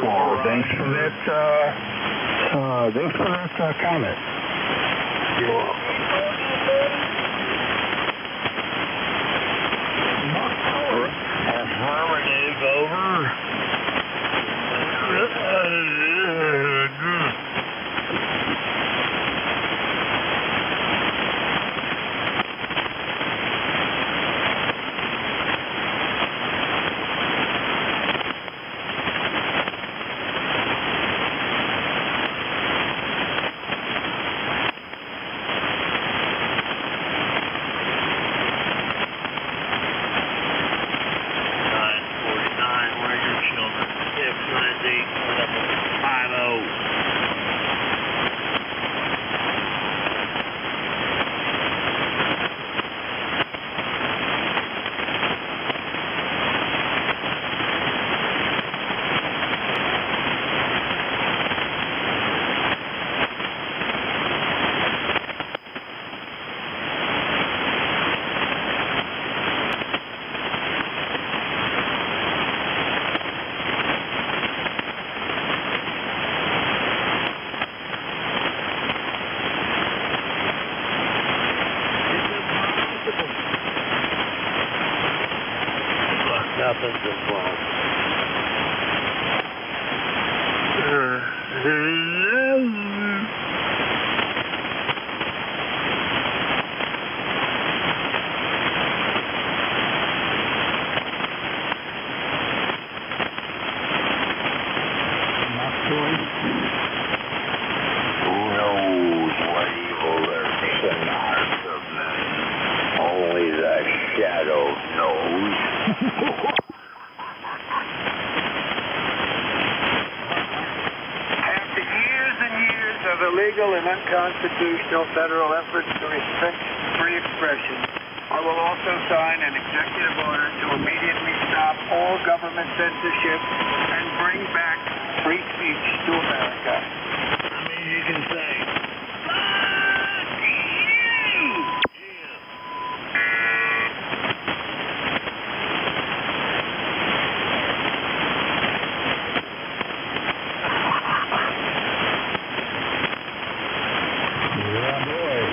Well, thanks for that comment. You're welcome. Affirmative, over. Nothing's involved. illegal and unconstitutional federal efforts to restrict free expression, I will also sign an executive order to immediately stop all government censorship and bring back free speech to America. I mean, you can say, fuck you! Yeah, boy.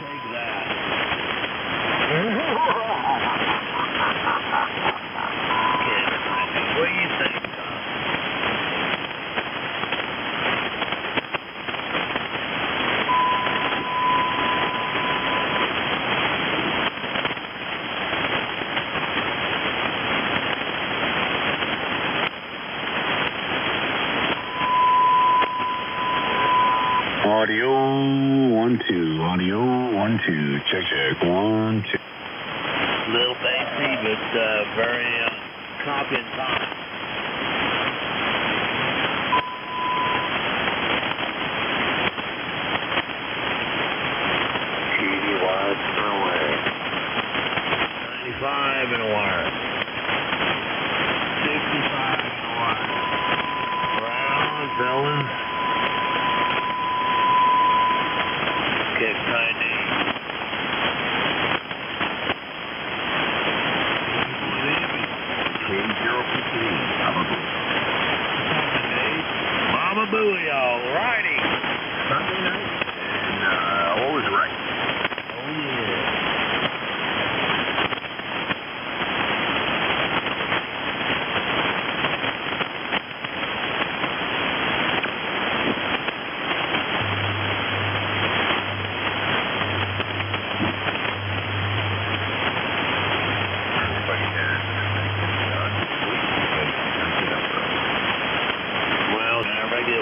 Take that. What do you think, Tom? Audio 1 2. Audio 1 2. Check check 1 2. Little bassy, but very copy and time. watts per wire. 95 in a wire. 65 in a wire. Brown, Dylan. Get tiny. Mama Booey, all righty. Sunday night, and always right. Oh, yeah.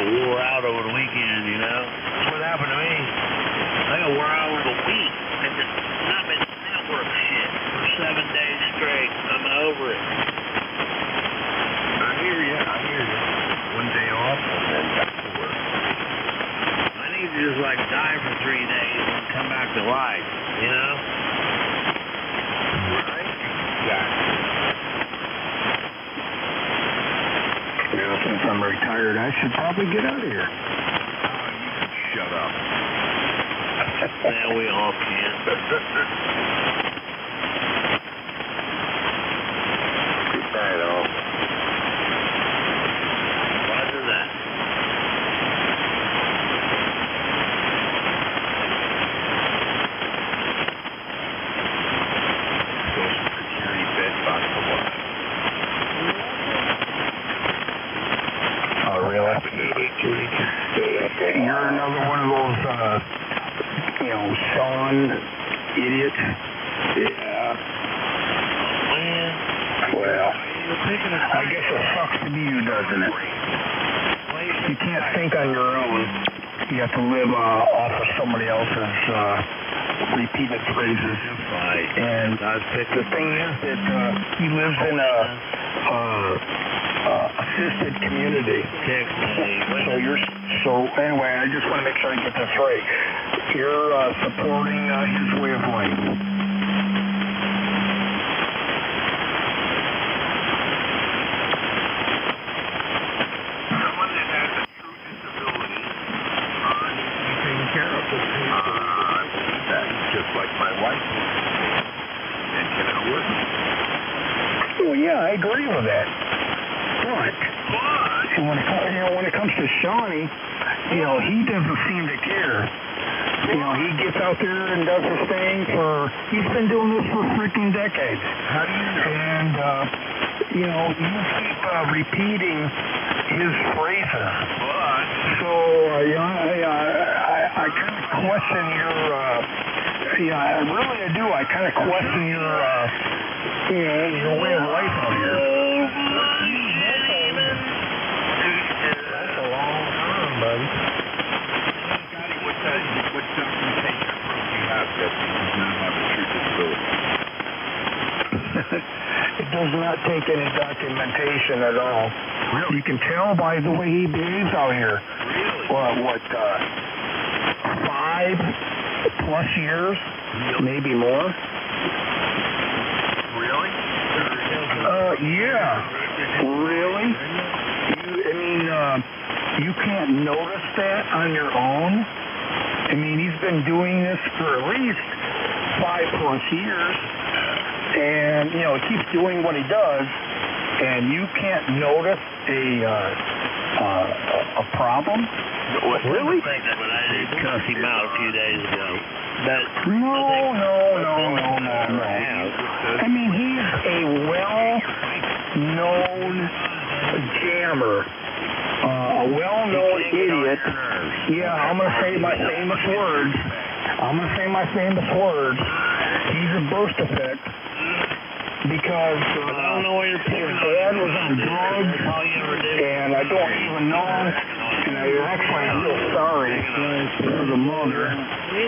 Wore out over the weekend, you know. That's what happened to me. I got wore out over the week. I just not been network shit for 7 days straight. I'm over it. I hear you. One day off and then back to work. I need to just like die for 3 days and come back to life, you know? Right? Exactly. Well, since I'm retired, I should probably get out of here. You can shut up. Yeah, we all can. Good night, all. Roger that. Social Security bed box for what? Oh, really? You're another one of those, Sean idiots. Yeah. Man. Well, I guess it sucks to be you, doesn't it? You can't think on your own. You have to live off of somebody else's repeated phrases. Right. And the thing is that he lives in a assisted community. So anyway, I just want to make sure I get this right. You're supporting his way of life. Someone that has a true disability needs to be taken care of. I believe that. Just like my wife and cannot work. Well, yeah, I agree with that. But when it comes to Shawnee, he doesn't seem to care. He gets out there and does his thing he's been doing this for freaking decades. How do you know? And, you keep repeating his phrases. But So, I kind of question your, I do. I kind of question your way of life out here. That's a long time, buddy. What documentation proof you have that he does not have a true disability? It does not take any documentation at all. Really? You can tell by the way he behaves out here. Really? 5+ years, maybe more. Really? Yeah. Really? You can't notice that on your own. I mean, he's been doing this for at least 5+ years, and he keeps doing what he does, and you can't notice a problem. Really? But I did cuss him out a few days ago. No. I mean, he's a well-known jammer, a well-known idiot. Yeah, I'm going to say my famous words. He's a burst effect because his dad was on drugs, and I don't even know, and I actually feel sorry for the mother,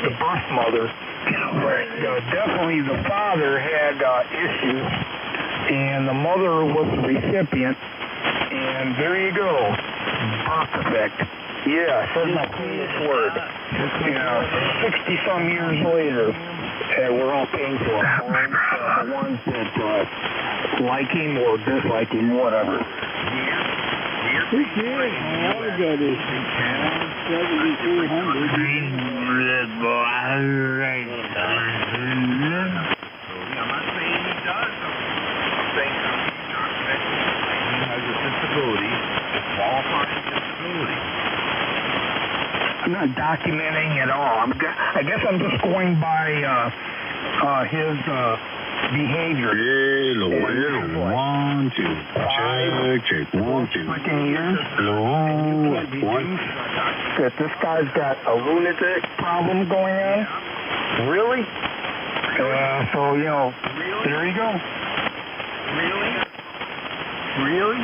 the birth mother. But definitely the father had issues, and the mother was the recipient, and there you go, birth effect. Yeah, says my famous word. 60-some years later, we're all paying for it. The ones that like him or dislike him, whatever. I'm not documenting at all. I guess I'm just going by his behavior. Hello, 1, 2. Check, 1, 2. Hello, 1. That this guy's got a lunatic problem going on? Really? So, there you go. Really?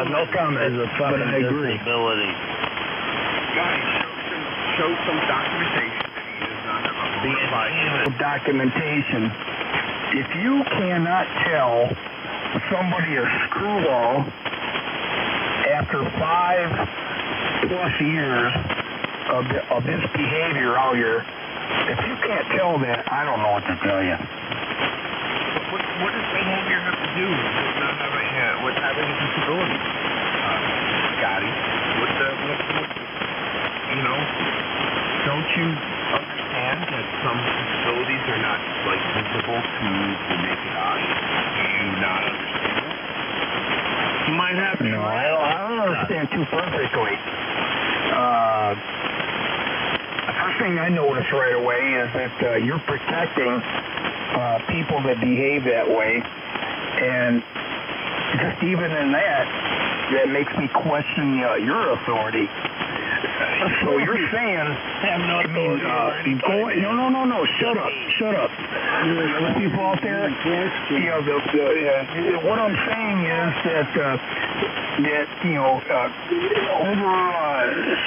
No comment, but I agree. Guys, show some documentation that he is on documentation. If you cannot tell somebody a screwball after 5+ years of this behavior out here, if you can't tell that, I don't know what to tell you. What does behavior have to do with having a disability, Scotty? Don't you understand that some disabilities are not visible to the naked eye? Do you not understand that? You might have to. No, I don't understand too perfectly. The first thing I notice right away is that you're protecting people that behave that way, and just even in that makes me question your authority. So you're saying, no, shut up. The people out there, what I'm saying is that over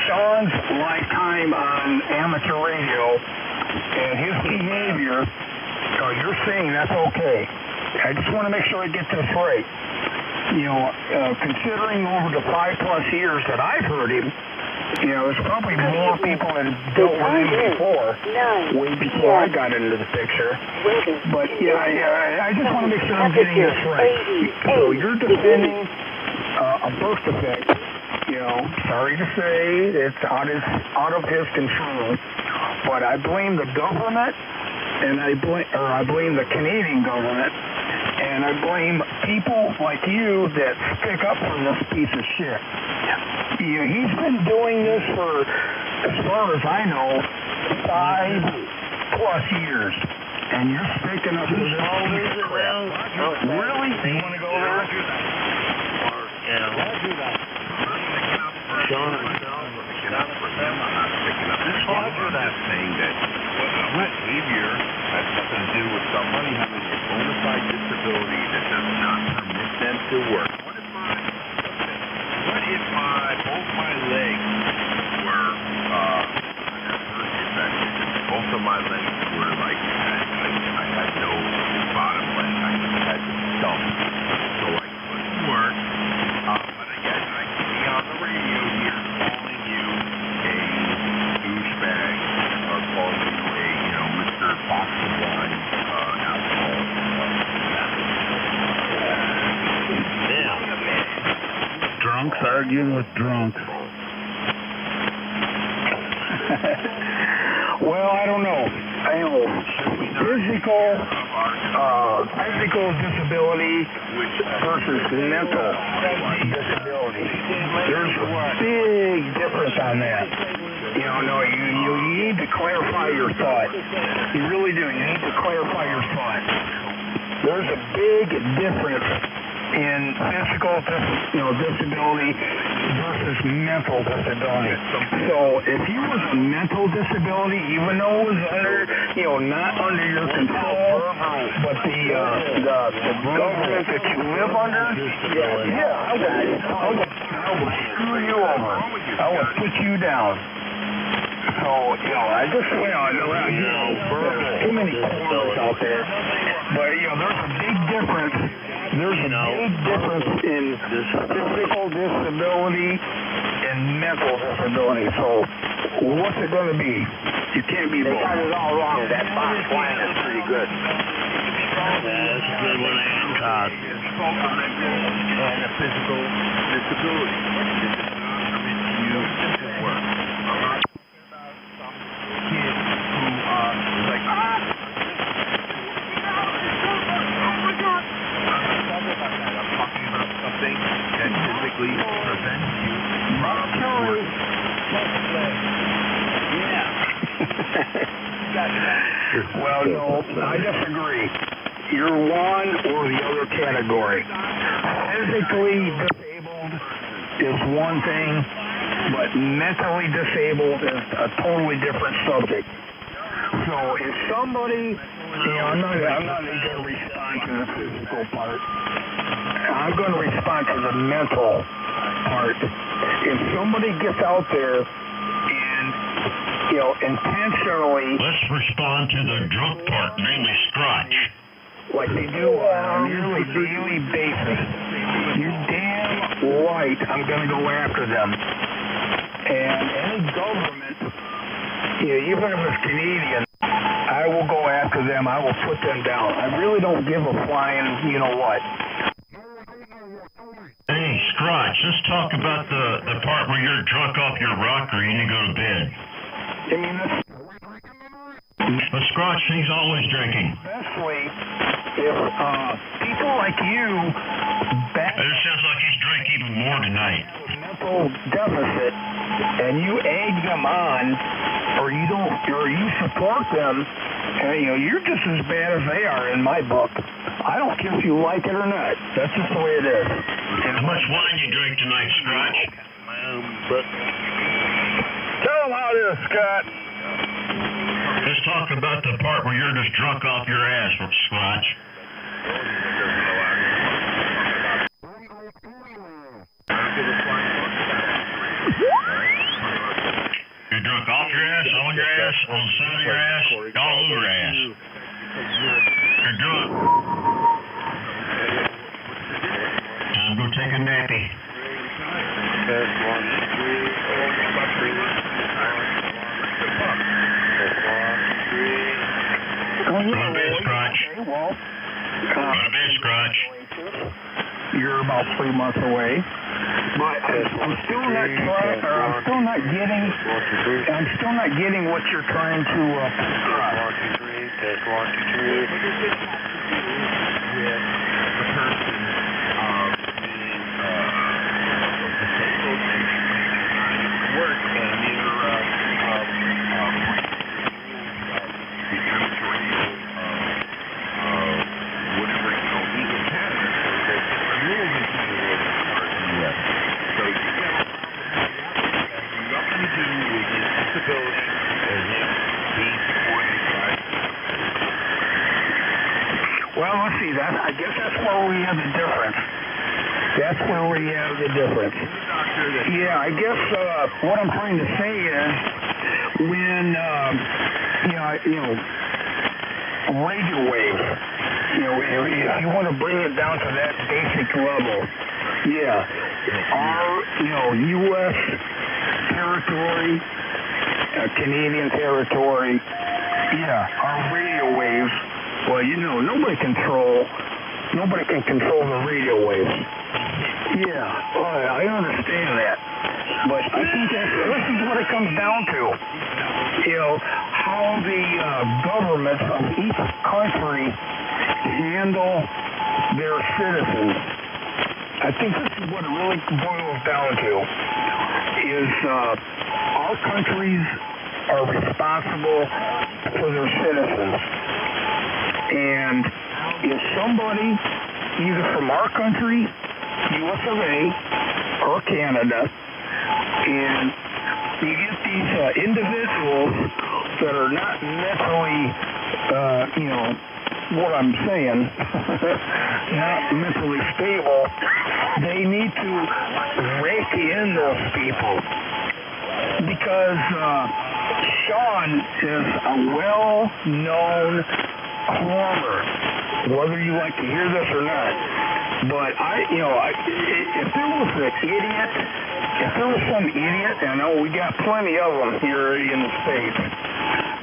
Sean's lifetime on amateur radio and his behavior, you're saying that's okay. I just want to make sure I get this right. Considering over the 5+ years that I've heard him, there's probably more people that dealt with him before, way before I got into the picture. But I just want to make sure I'm getting this right. So you're defending a burst effect. Sorry to say, it's out of his control. But I blame the government, and I blame the Canadian government, and I blame people like you that stick up for this piece of shit. He's been doing this for, as far as I know, 5+ years, and you're sticking up for this piece of crap. Really? You want to go there? Sean, Roger that saying that behavior has something to do with somebody having a bona fide disability that does not permit them to work. What if both my legs were both of my legs were like I arguing with drunks? Well, I don't know. Physical disability versus mental disability. There's a big difference on that. You need to clarify your thought. You really do. You need to clarify your thought. There's a big difference in physical disability versus mental disability. So if you was a mental disability, even though it was not under your control, but the government that you live under, I would screw you over. I would put you down. So, I just, there's too many corners out there. But, there's a big difference. There's a big difference in physical disability and mental disability. So, what's it going to be? You can't be both. They got it all wrong. That box line is pretty good. That's a good one, And a physical disability. Well, no, I disagree. You're one or the other category. Physically disabled is one thing, but mentally disabled is a totally different subject. So if somebody, I'm not going to respond to the physical part. I'm going to respond to the mental part. If somebody gets out there and, intentionally... Let's respond to the drunk part, namely scratch. Like they do on a nearly daily basis. You're damn right I'm going to go after them. And any government, even if it's Canadian, I will go after them. I will put them down. I really don't give a flying, what. Hey, Scratch, let's talk about the part where you're drunk off your rocker and you go to bed. But Scratch, he's always drinking. Especially if people like you... It sounds like he's drank even more tonight. Mental deficit, and you egg them on, or you support them, and you're just as bad as they are in my book. I don't care if you like it or not. That's just the way it is. How much wine you drink tonight, Scratch? Tell them how it is, Scott. Let's talk about the part where you're just drunk off your ass, Scratch. You're drunk off your ass, on your ass, on the side of your ass, all over your ass. You're drunk. Time to go take a nappy. Go to bed, Scratch. Go to bed, Scratch. You're about 3 months away. But I'm still not getting what you're trying to describe. 1, 2, 3, test Well, let's see. I guess that's where we have the difference. Yeah, I guess what I'm trying to say is when radio waves. If you want to bring it down to that basic level, our U.S. territory, Canadian territory, our radio waves. Well, nobody can control the radio waves. I understand that. But I think this is what it comes down to. How the governments of each country handle their citizens. I think this is what it really boils down to, is our countries are responsible for their citizens. And if somebody, either from our country, US of A, or Canada, and you get these individuals that are not mentally, what I'm saying, not mentally stable, they need to rake in those people. Because Sean is a well-known farmer, whether you like to hear this or not. But if there was an idiot, if there was some idiot, I know we got plenty of them here in the States,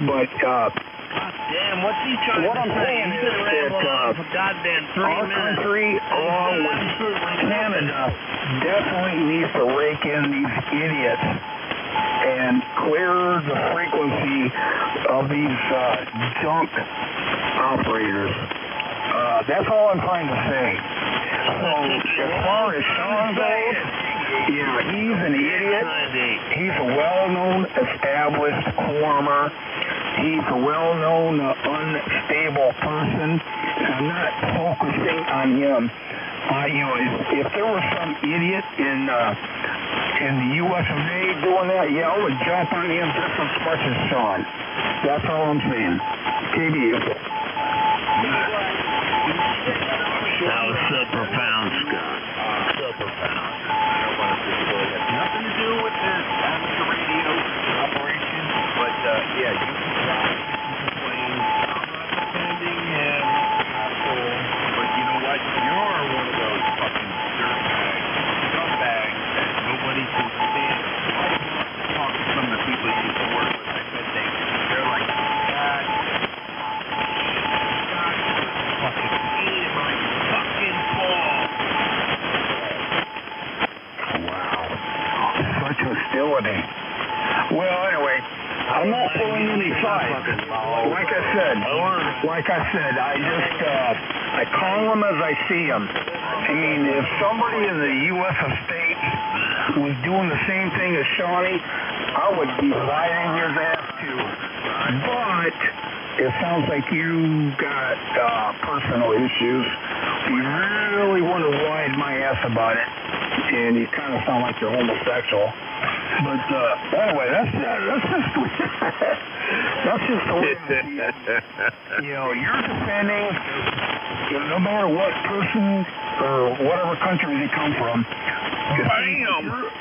but damn, what's he trying what to I'm say? saying He's is been rambling on for goddamn 3 our minutes. country, along with Canada, definitely needs to rake in these idiots and clear the frequency of these junk operators. That's all I'm trying to say. So, as far as Sean goes, he's an idiot. He's a well-known established farmer. He's a well-known unstable person. I'm not focusing on him. If there was some idiot in the US of A doing that, I would jump on him just as much as Sean. That's all I'm saying. KBU. That was so profound, Scott. So profound. I don't want to disclose. It has nothing to do with this amateur radio operation, but you can try to complain. I'm not defending him, asshole. But you know what? You're one of those fucking dirtbags, scumbags that nobody can stand. I talk to some of the people you used to work with. I bet they're like, God, fucking pain in my fucking balls. Wow. Such hostility. Well, anyway, I'm not pulling any sides. Like I said, I call them as I see them. I mean, if somebody in the U.S. of States was doing the same thing as Shawnee, I would be fighting his ass too. But it sounds like you got personal issues. You really want to wide my ass about it, and you kind of sound like you're homosexual. But anyway, that's just the way I see it. You're defending, no matter what person or whatever country they come from.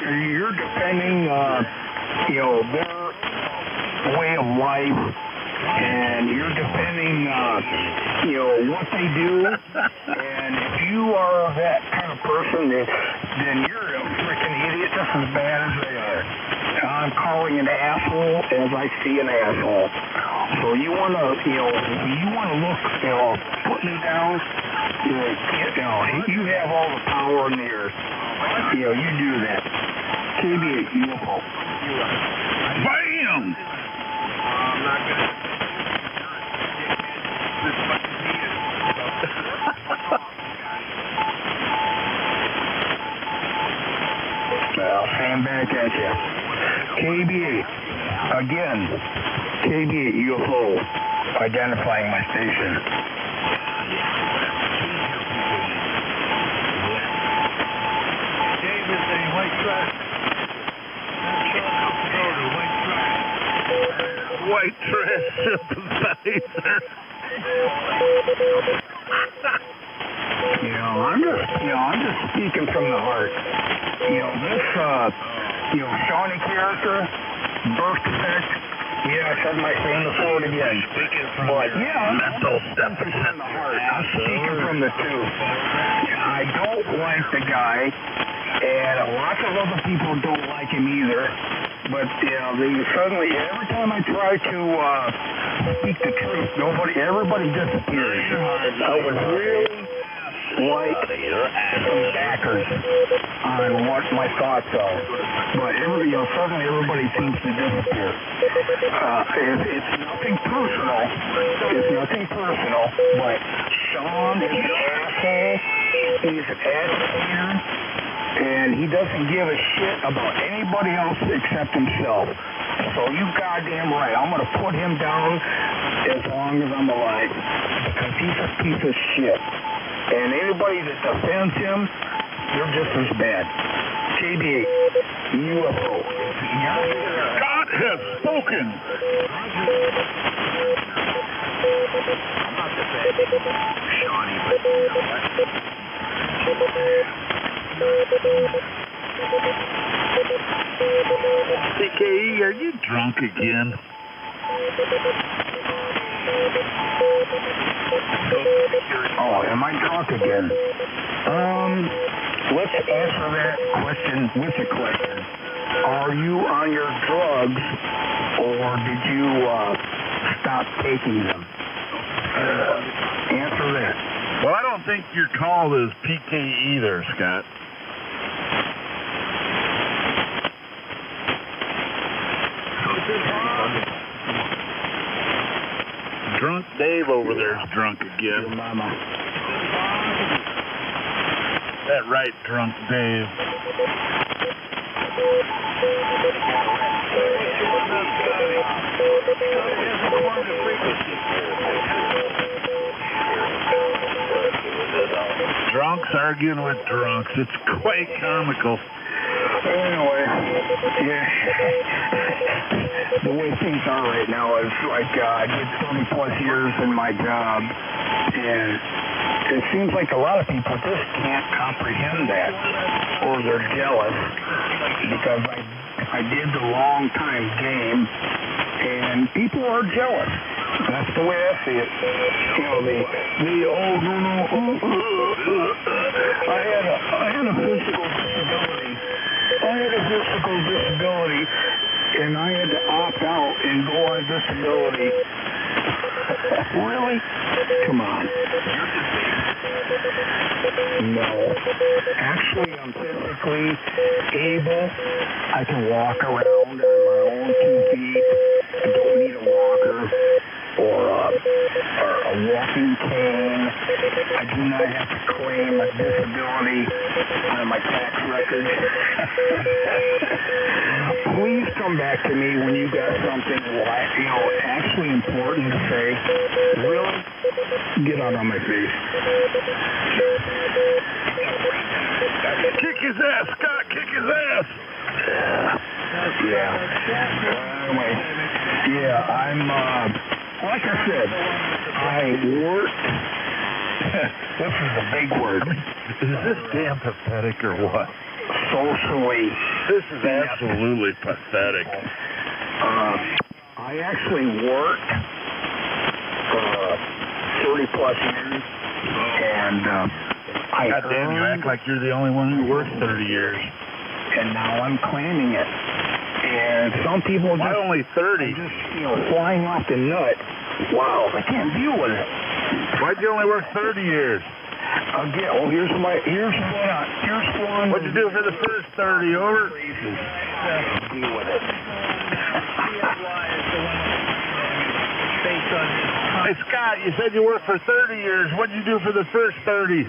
You're defending, their way of life, and you're defending, what they do. And if you are that kind of person, then you're a freaking idiot just as bad as they are. I'm calling an asshole as I see an asshole. So you want to, look, put me down. You have all the power in the earth. You do that. KB, UFO. Bam! I'm not gonna. This fucking penis. I'll stand back at you. KB8. Again. KB8 UFO. Identifying my station. David, a white trash. White trash sympathizer. I'm just speaking from the heart. This, Shawnee character, birth defect. I said my thing before it again. But mental from the heart. I'm speaking from the tooth. I don't like the guy, and lots of other people don't like him either. But they suddenly, every time I try to speak the truth, everybody disappears. I would really like some backers on what my thoughts are. But suddenly everybody seems to disappear. It's nothing personal. It's nothing personal. But Sean is an asshole. He's an agitator. And he doesn't give a shit about anybody else except himself. So you goddamn right. I'm going to put him down as long as I'm alive. Because he's a piece of shit. And anybody that defends him, you're just as bad. JB, UFO. God has spoken. I'm not defending Shawnee, but you know what? CKE, are you drunk again? Oh, am I drunk again? Let's answer that question with a question. Are you on your drugs, or did you stop taking them? Answer that. Well, I don't think your call is PK either, Scott. Drunk Dave over there is drunk again. Your mama. That right, Drunk Dave. Drunks arguing with drunks. It's quite comical. Anyway, yeah. The way things are right now is like I did 30 plus years in my job, and it seems like a lot of people just can't comprehend that, or they're jealous because I did the long time game, and people are jealous. That's the way I see it. You know, I had a physical disability. And I had to opt out and go on disability. Really? Come on. No. Actually, I'm physically able. I can walk around on my own 2 feet. I don't need a walker or a walking cane. I do not have to claim a disability on my tax record. Please come back to me when you got something actually important to say. Really? Get out of my face. Kick his ass, Scott, kick his ass. Yeah. Anyway, yeah, I'm, like I said, I worked. This is a big word. Is this damn pathetic or what? Socially. This is absolutely pathetic. I actually worked 30 plus years, and God damn, you act like you're the only one who worked 30 years. And now I'm claiming it. And some people Why only 30? Just flying off the nut. Wow, I can't deal with it. Why'd you only work 30 years? Again, here's one. What'd you do for the first 30, over? Deal with it. Hey, Scott, you said you worked for 30 years. What'd you do for the first 30?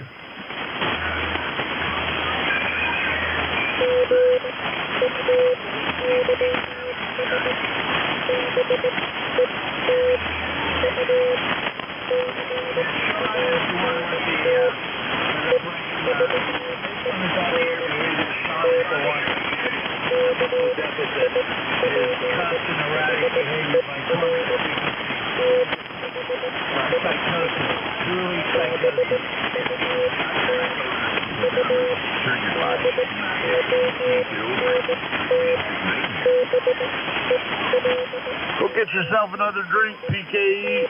Go get yourself another drink, PKE.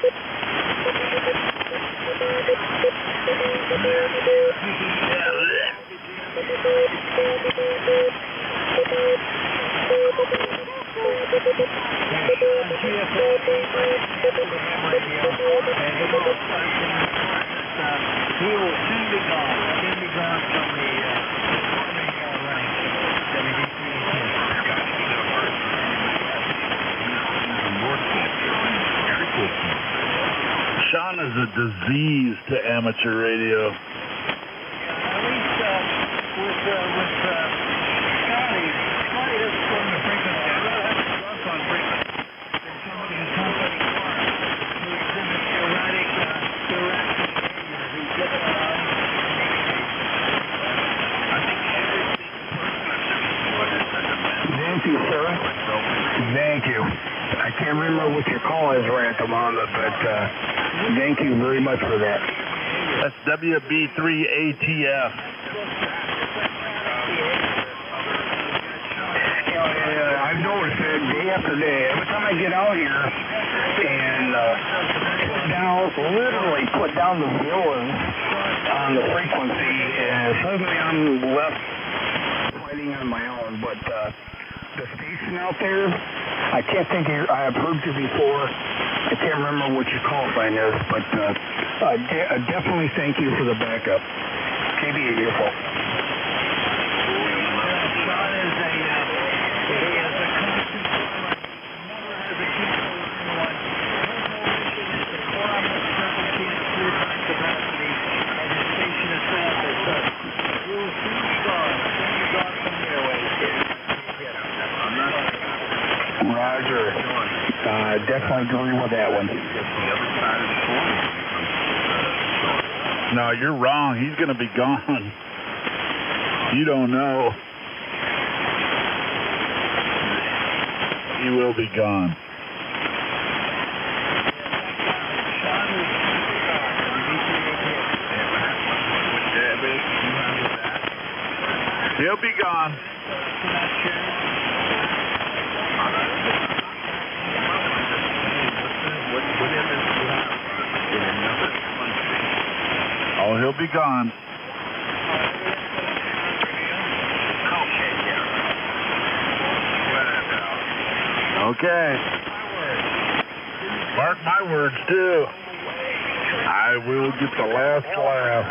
He will send be gone. He'll be gone from the range. Sean is a disease to amateur radio. At least with Scotty doesn't go on the frequency. I'd rather have a drunk on frequency than somebody who's company who exhibits erratic behavior, who gets Thank you, sir. Thank you. I can't remember what your call is right at the moment, but thank you very much for that. That's WB3ATF. I've noticed that day after day, every time I get out here and literally put down the viewing on the frequency, and suddenly I'm left fighting on my own. But the station out there, I can't think I have heard you before. I can't remember what your call sign is, but definitely thank you for the backup. KB, you're beautiful. Sean is a constant caller, never has a keyboard in one. His mission is to climb the frequency at 3 times capacity, and his station is set up as such. You will soon be gone from the airways. Roger. Definitely agree with that one. No, you're wrong. He's going to be gone. You don't know. He will be gone. He'll be gone. Oh, he'll be gone. Okay. Mark my words, too. I will get the last laugh.